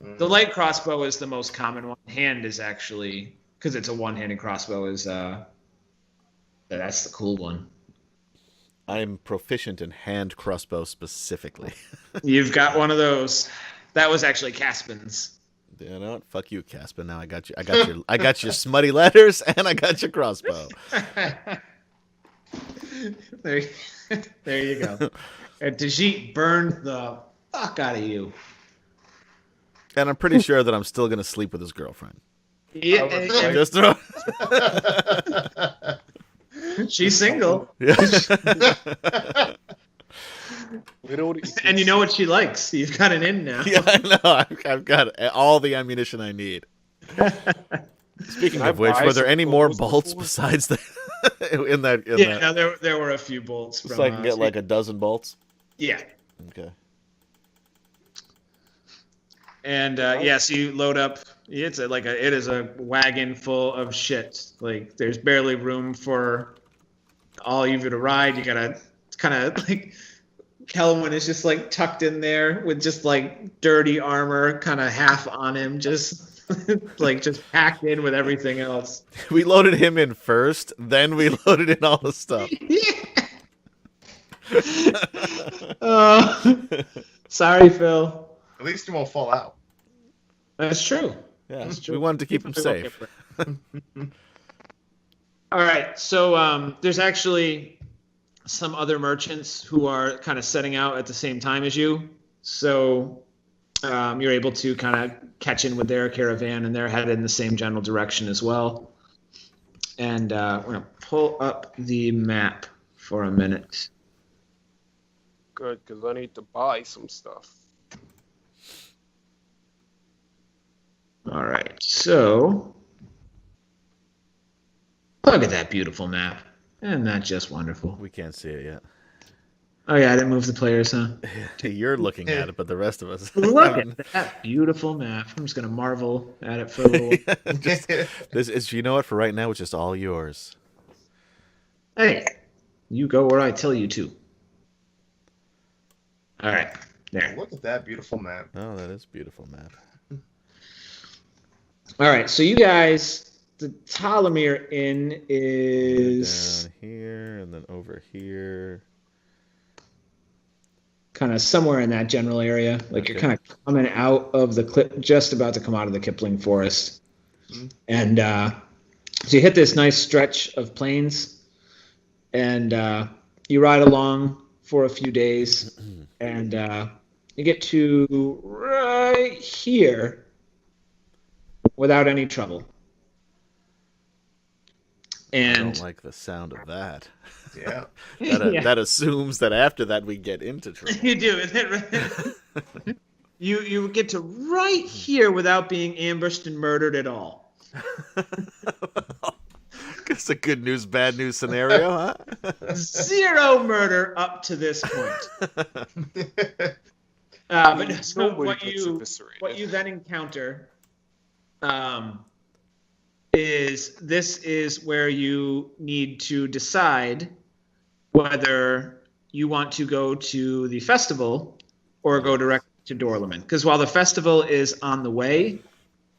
The light crossbow is the most common one. Hand is actually, because it's a one-handed crossbow, is that's the cool one. I'm proficient in hand crossbow specifically. You've got one of those. That was actually Caspin's. You know what? Fuck you, Caspin. Now I got your smutty letters, and I got your crossbow. There you go. And Tajeet burned the fuck out of you. And I'm pretty sure that I'm still gonna sleep with his girlfriend. Yeah, Just throw. She's single. Yeah. And you know what she likes. You've got an in now. Yeah, I know. I've got all the ammunition I need. Speaking of which, were there any more bolts besides that? No, there were a few bolts. So I can get like a dozen bolts? Yeah. Okay. And so you load up it is a wagon full of shit. Like there's barely room for all of you to ride. You gotta kind of like Kelwin is just like tucked in there with just like dirty armor, kind of half on him, just like just packed in with everything else. We loaded him in first, then we loaded in all the stuff. Sorry, Phil. At least he won't fall out. That's true. Yeah, That's true. we wanted to keep him safe. All right, so there's actually some other merchants who are kind of setting out at the same time as you. So you're able to kind of catch in with their caravan, and they're headed in the same general direction as well. And we're going to pull up the map for a minute. Good, because I need to buy some stuff. All right, so look at that beautiful map. Isn't that just wonderful? We can't see it yet. Oh, yeah, I didn't move the players, huh? You're looking at it, but the rest of us... Look at that beautiful map. I'm just going to marvel at it for a little while. This is, you know what, for right now, it's just all yours. Hey, you go where I tell you to. All right, there. Look at that beautiful map. Oh, that is a beautiful map. All right, so you guys, the Ptolemyr Inn is Down here, and then over here. kind of somewhere in that general area. Like you're kind of coming out of the cliff, just about to come out of the Kipling Forest. And so you hit this nice stretch of plains, and you ride along for a few days, and you get to right here without any trouble. And I don't like the sound of that. Yeah. That assumes that after that we get into trouble. You do, isn't it? Right? You get to right here without being ambushed and murdered at all. It's a good news, bad news scenario, huh? Zero murder up to this point. But so what you then encounter is where you need to decide whether you want to go to the festival or go direct to Dorleman. Because while the festival is on the way,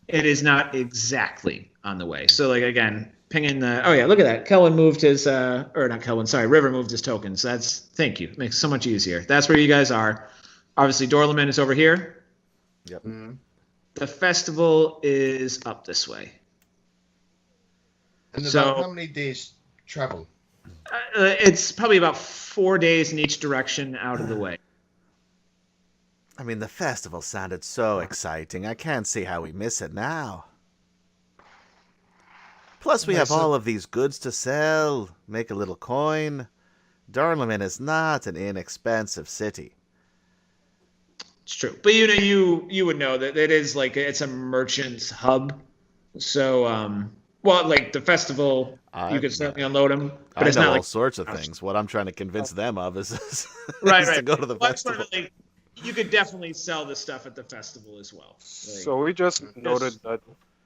it is not exactly on the way. So, like, again, pinging the... Oh, yeah, look at that. Kelwin moved his... or not Kelwin, sorry. River moved his tokens. That's... Thank you. It makes it so much easier. That's where you guys are. Obviously, Dorleman is over here. Yep. Mm-hmm. The festival is up this way. And So- about how many days travel? It's probably about 4 days in each direction out of the way. I mean, the festival sounded so exciting. I can't see how we miss it now. Plus, we have all of these goods to sell, make a little coin. Dorleman is not an inexpensive city. It's true. But you would know that it is like it's a merchant's hub. So well, like the festival, you could certainly unload them, but I it's know not all like sorts of things. What I'm trying to convince them of is right. to go to the Well, that's festival. sort of like, you could definitely sell the stuff at the festival as well. Like, So we just noted that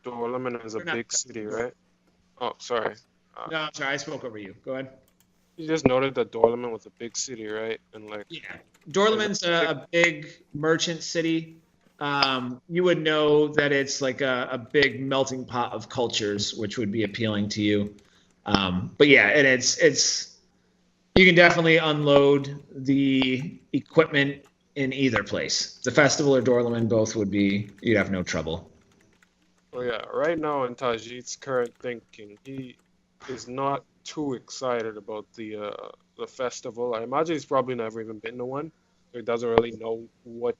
Dorleman is a We're not- big city, right? Oh, sorry. no, I'm sorry, I spoke over you. Go ahead. You just noted that Dorleman was a big city, right? And like, Yeah, Dorleman's a big merchant city. You would know that it's like a big melting pot of cultures, which would be appealing to you. But yeah, and it's you can definitely unload the equipment in either place. The festival or Dorleman, both would be, you'd have no trouble. well, yeah, right now in Tajeet's current thinking, he is not too excited about the festival. I imagine he's probably never even been to one, so he doesn't really know what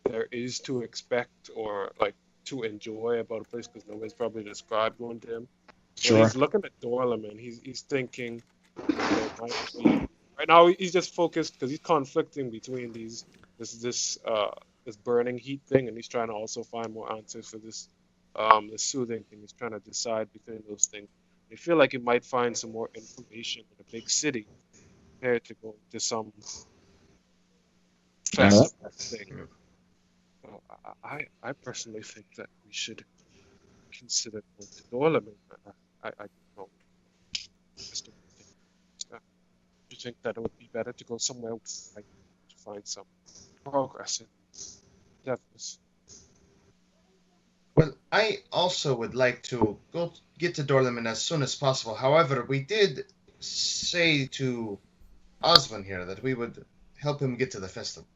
there is to expect or like to enjoy about a place because nobody's probably described one to him. When he's looking at Dorleman, he's thinking there might be, right now he's just focused because he's conflicting between this burning heat thing, and he's trying to also find more answers for this soothing thing. He's trying to decide between those things. I feel like he might find some more information in a big city compared to go to some festival thing. Well, I personally think that we should consider going to Dorleman. I don't know. Just don't think. Do you think that it would be better to go somewhere like to find some progress in endeavors? Well, I also would like to get to Dorleman as soon as possible. However, we did say to Ozwin here that we would help him get to the festival.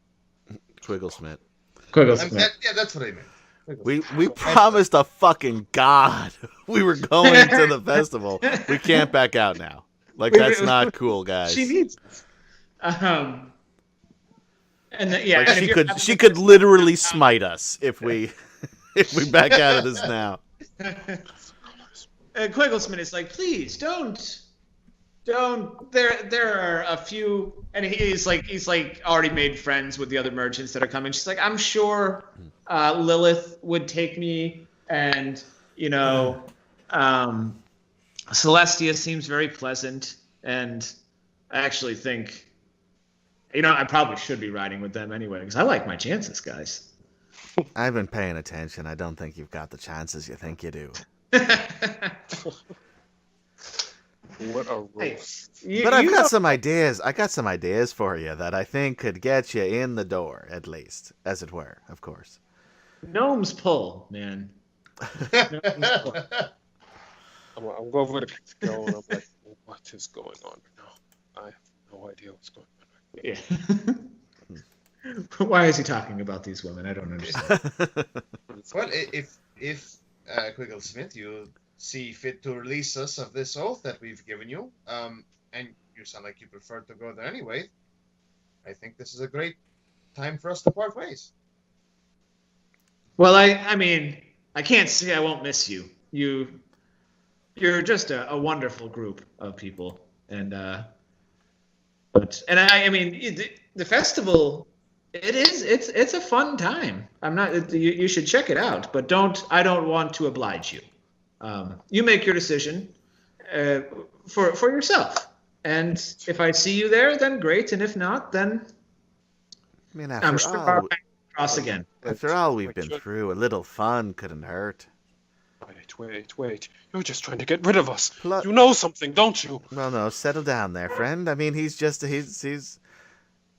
Quigglesmith. Yeah, that's what I meant. We promised a fucking god we were going to the festival. We can't back out now. Like, that's not cool, guys. She needs this. And yeah, Like, and she could literally smite us if we back out of this now. Quigglesman is like, please don't. There are a few, and he's like already made friends with the other merchants that are coming. She's like, I'm sure Lilith would take me, and Celestia seems very pleasant, and I actually think, I probably should be riding with them anyway because I like my chances, guys. I've been paying attention. I don't think you've got the chances you think you do. What a roast. But I've got some ideas. I got some ideas for you that I think could get you in the door, at least, as it were, of course. Gnomes pull, man. Gnomes pull. I'm going over to go and I'm like, what is going on right now? I have no idea what's going on. Yeah. Why is he talking about these women? I don't understand. Well, if Quigglesmith, you see fit to release us of this oath that we've given you, and you sound like you prefer to go there anyway, I think this is a great time for us to part ways. Well, I mean, I can't say I won't miss you. You're just a wonderful group of people, and I mean, the festival, it's a fun time. You should check it out, but I don't want to oblige you. You make your decision for yourself, and if I see you there, then great, and if not, then I mean, I'm sure our paths cross again. After all we've been through, a little fun couldn't hurt. Wait. You're just trying to get rid of us. Pl- You know something, don't you? Well, no, settle down there, friend. I mean, he's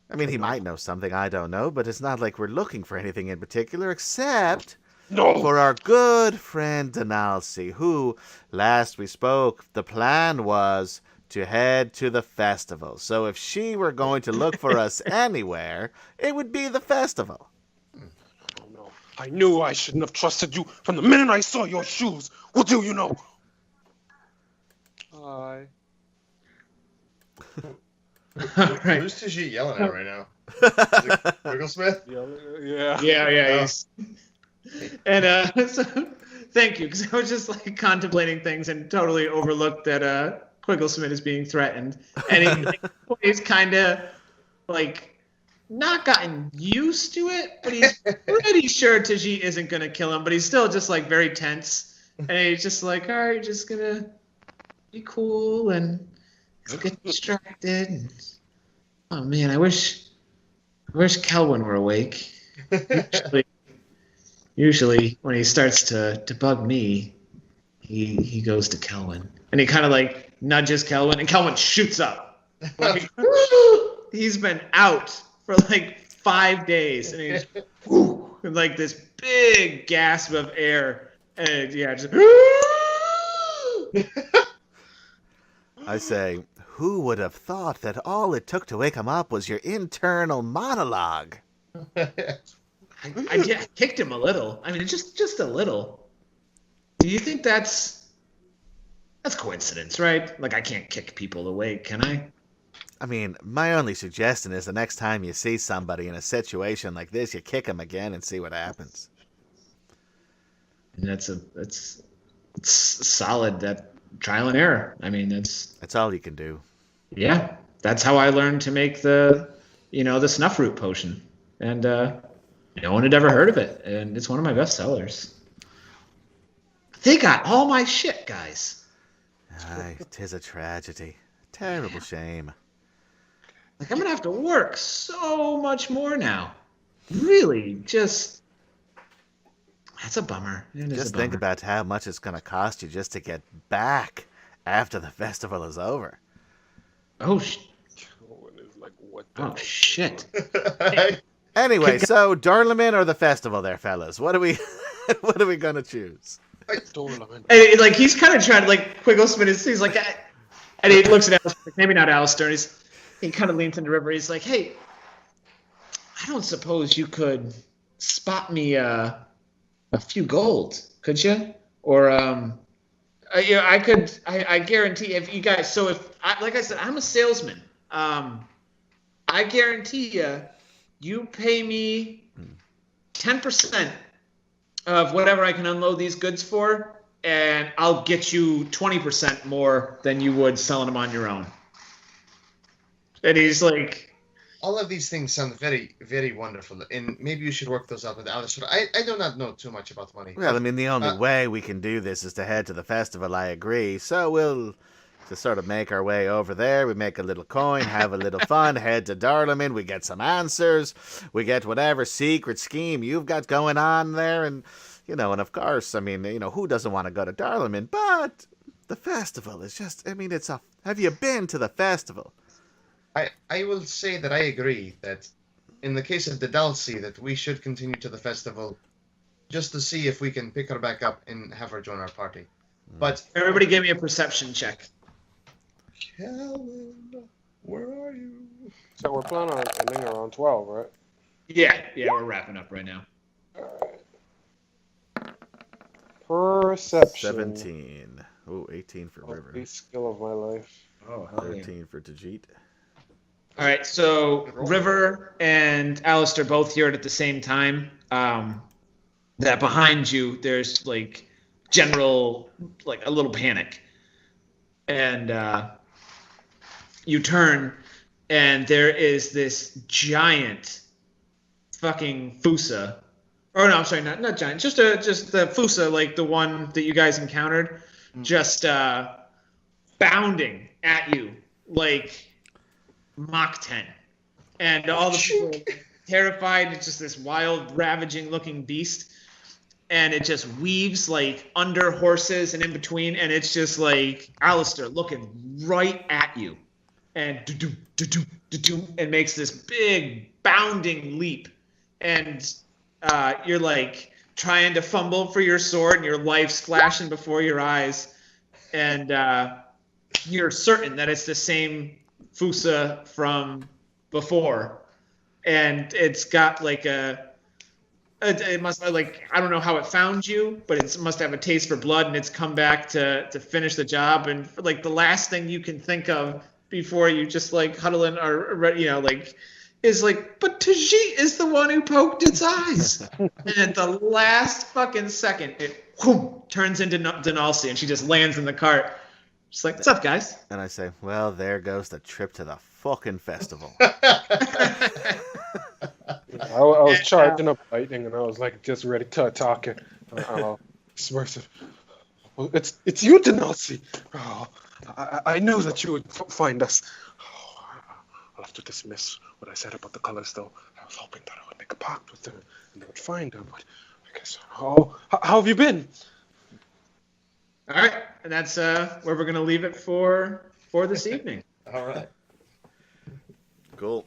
I mean, he might know something I don't know, but it's not like we're looking for anything in particular, except No! for our good friend Denalci, who, last we spoke, the plan was to head to the festival. So if she were going to look for us anywhere, it would be the festival. Oh, no. I knew I shouldn't have trusted you from the minute I saw your shoes. What do you know? Hi. Right. Who's Tajeet yelling at right now? Is it Quigglesmith? Yeah. Yeah. And so, thank you, because I was just like contemplating things and totally overlooked that Quigglesmith is being threatened, and he's kind of like not gotten used to it, but he's pretty sure Tajeet isn't gonna kill him, but he's still just like very tense, and he's just like, all right, just gonna be cool and get distracted. And, oh man, I wish Kelwin were awake. Usually when he starts to bug me, he goes to Kelwin. And he kind of like nudges Kelwin, and Kelwin shoots up. Like, he's been out for like 5 days, and he's and like this big gasp of air, and yeah, just. I say, who would have thought that all it took to wake him up was your internal monologue? I kicked him a little. I mean, just a little. Do you think that's coincidence, right? Like, I can't kick people awake, can I? I mean, my only suggestion is the next time you see somebody in a situation like this, you kick them again and see what happens. And it's solid, that trial and error. I mean, that's all you can do. Yeah, that's how I learned to make the snuff root potion, and no one had ever heard of it, and it's one of my best sellers. They got all my shit, guys. Aye, 'tis a tragedy. Terrible shame. Like, I'm gonna have to work so much more now. Really, just That's a bummer. It is Just a think bummer. about how much it's going to cost you just to get back after the festival is over. Oh, And it's like, what the oh shit. Anyway, so Darlaman or the festival there, fellas? What are we what are we going to choose? Darlaman. And like he's kind of trying to like Quigglesman is he's like, and he looks at Alastor, maybe not Alastor. He kind of leans into River. He's like, hey, I don't suppose you could spot me a few gold, could you? Or I could. I guarantee if you guys. So like I said, I'm a salesman. I guarantee you pay me 10% of whatever I can unload these goods for, and I'll get you 20% more than you would selling them on your own. And he's like, all of these things sound very, very wonderful, and maybe you should work those out with Alastor. I do not know too much about money. Well, I mean, the only way we can do this is to head to the festival, I agree. So we'll just sort of make our way over there. We make a little coin, have a little fun, head to Darlaman. We get some answers. We get whatever secret scheme you've got going on there. And, and of course, I mean, who doesn't want to go to Darlaman? But the festival is just, I mean, have you been to the festival? I will say that I agree that in the case of the Dulcie, that we should continue to the festival just to see if we can pick her back up and have her join our party. But everybody give me a perception check. Clement, where are you? So we're planning on ending around 12, right? Yeah, we're wrapping up right now. Perception. 17. Oh, 18 for River. The skill of my life. Oh, 13 for Tajeet. All right, so River and Alastor both hear it at the same time. That behind you, there's like general, like a little panic, and you turn, and there is this giant, fucking Fusa. Or no, I'm sorry, not giant, just the Fusa, like the one that you guys encountered, just bounding at you like Mach 10, and all the people are terrified. It's just this wild, ravaging looking beast, and it just weaves like under horses and in between, and it's just like Alastor looking right at you, and and makes this big bounding leap, and you're like trying to fumble for your sword, and your life's flashing before your eyes, and you're certain that it's the same Fusa from before, and it's got like it must like, I don't know how it found you, but it must have a taste for blood, and it's come back to finish the job. And for, like, the last thing you can think of before you just like huddle in or like is like, but Tajeet is the one who poked its eyes. And at the last fucking second, it turns into Denalcy, and she just lands in the cart. She's like, what's up, guys? And I say, well, there goes the trip to the fucking festival. I was charging up lightning, and I was like just ready to attack it. Subversive. Well, it's you, Denalcy. Oh, I knew that you would find us. Oh, I'll have to dismiss what I said about the colors, though. I was hoping that I would make a pact with them and they would find her, but I guess. Oh, how have you been? All right, and that's where we're gonna leave it for this evening. All right. Cool.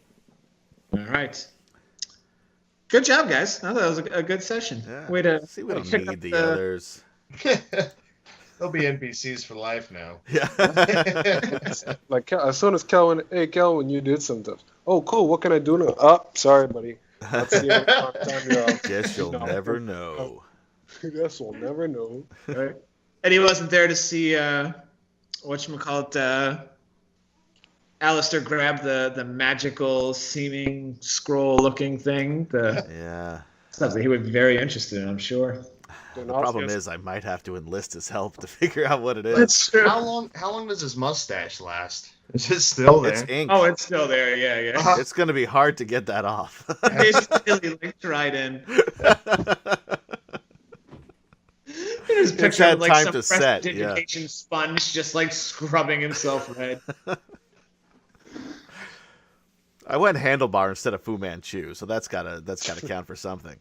All right. Good job, guys. I thought that was a good session. Yeah. Way to See, we don't pick need up the others. They'll be NPCs for life now. Yeah. Like, as soon as Kelvin, hey, Kelvin, you did something. Oh, cool. What can I do now? Oh, sorry, buddy. That's the end of my time you're out. Guess you'll never know. Guess we'll never know. Right. And he wasn't there to see whatchamacallit, Alastor grab the magical seeming scroll looking thing. Yeah. Something he would be very interested in, I'm sure. The problem is I might have to enlist his help to figure out what it is. That's true. How long does his mustache last? Is it still there? It's ink. Oh, it's still there. Yeah. It's going to be hard to get that off. It's really like tried in. Just It's picture had like time some to set, yeah. prestidigitation sponge just like scrubbing himself red. I went handlebar instead of Fu Manchu, so that's gotta count for something.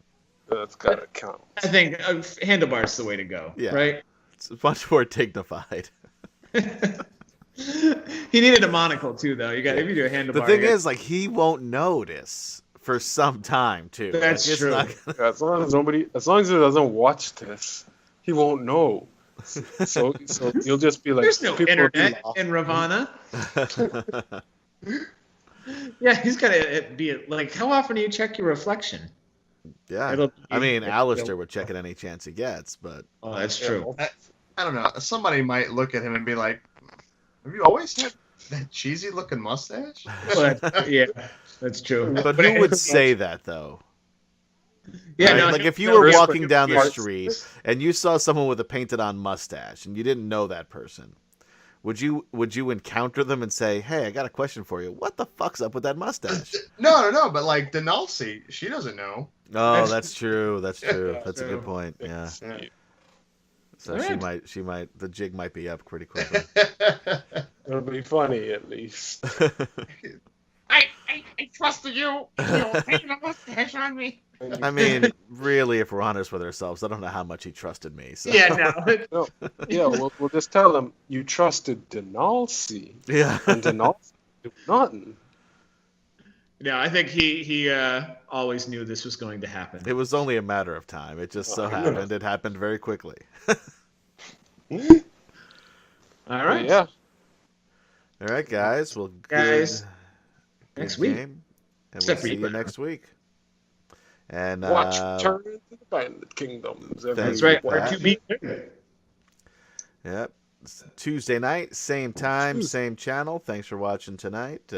That's gotta count. I think handlebar's the way to go. Yeah. Right. It's much more dignified. He needed a monocle too, though. You got if you do a handlebar. The thing is, like, he won't notice for some time too. That's like, it's true. not gonna- As long as he doesn't watch this, he won't know. So you'll just be like, There's no people will be internet laughing. in Ravanna. Yeah, he's got to be like, how often do you check your reflection? Yeah. It'll I be- mean, Alastor would check it any chance he gets, but Oh, that's true. I don't know. Somebody might look at him and be like, "Have you always had that cheesy looking mustache?" Yeah, that's true. but who would say that though? Yeah, Right? no, Like if you no, were real walking quick, down the yeah. street and you saw someone with a painted on mustache and you didn't know that person, would you encounter them and say, "Hey, I got a question for you. What the fuck's up with that mustache?" No. But like Denalcy, she doesn't know. Oh, that's true. That's true. Yeah, That's a true. good point. Yeah. Yeah. So Alright. she might the jig might be up pretty quickly. It'll be funny at least. I trusted you. You taking a mustache on me. I mean, really, if we're honest with ourselves, I don't know how much he trusted me. So. Yeah, no. No, yeah, we'll just tell him you trusted Denalcy, Yeah. and Denalcy do nothing. No, I think he always knew this was going to happen. It was only a matter of time. It just so happened. It happened very quickly. All right. Yeah. All right, guys. Well, Guys, good next week. game, and we'll Except for see you, you Brian. next week. And Watch Return to the Bandit Kingdoms. every That's right. Wow. Where to be? Yep. It's Tuesday night, same time, same channel. Thanks for watching tonight.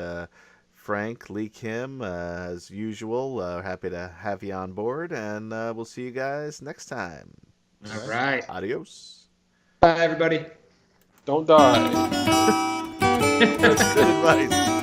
Frank, Lee Kim, as usual, happy to have you on board, and we'll see you guys next time. All right. Adios. Bye, everybody. Don't die. That's good advice.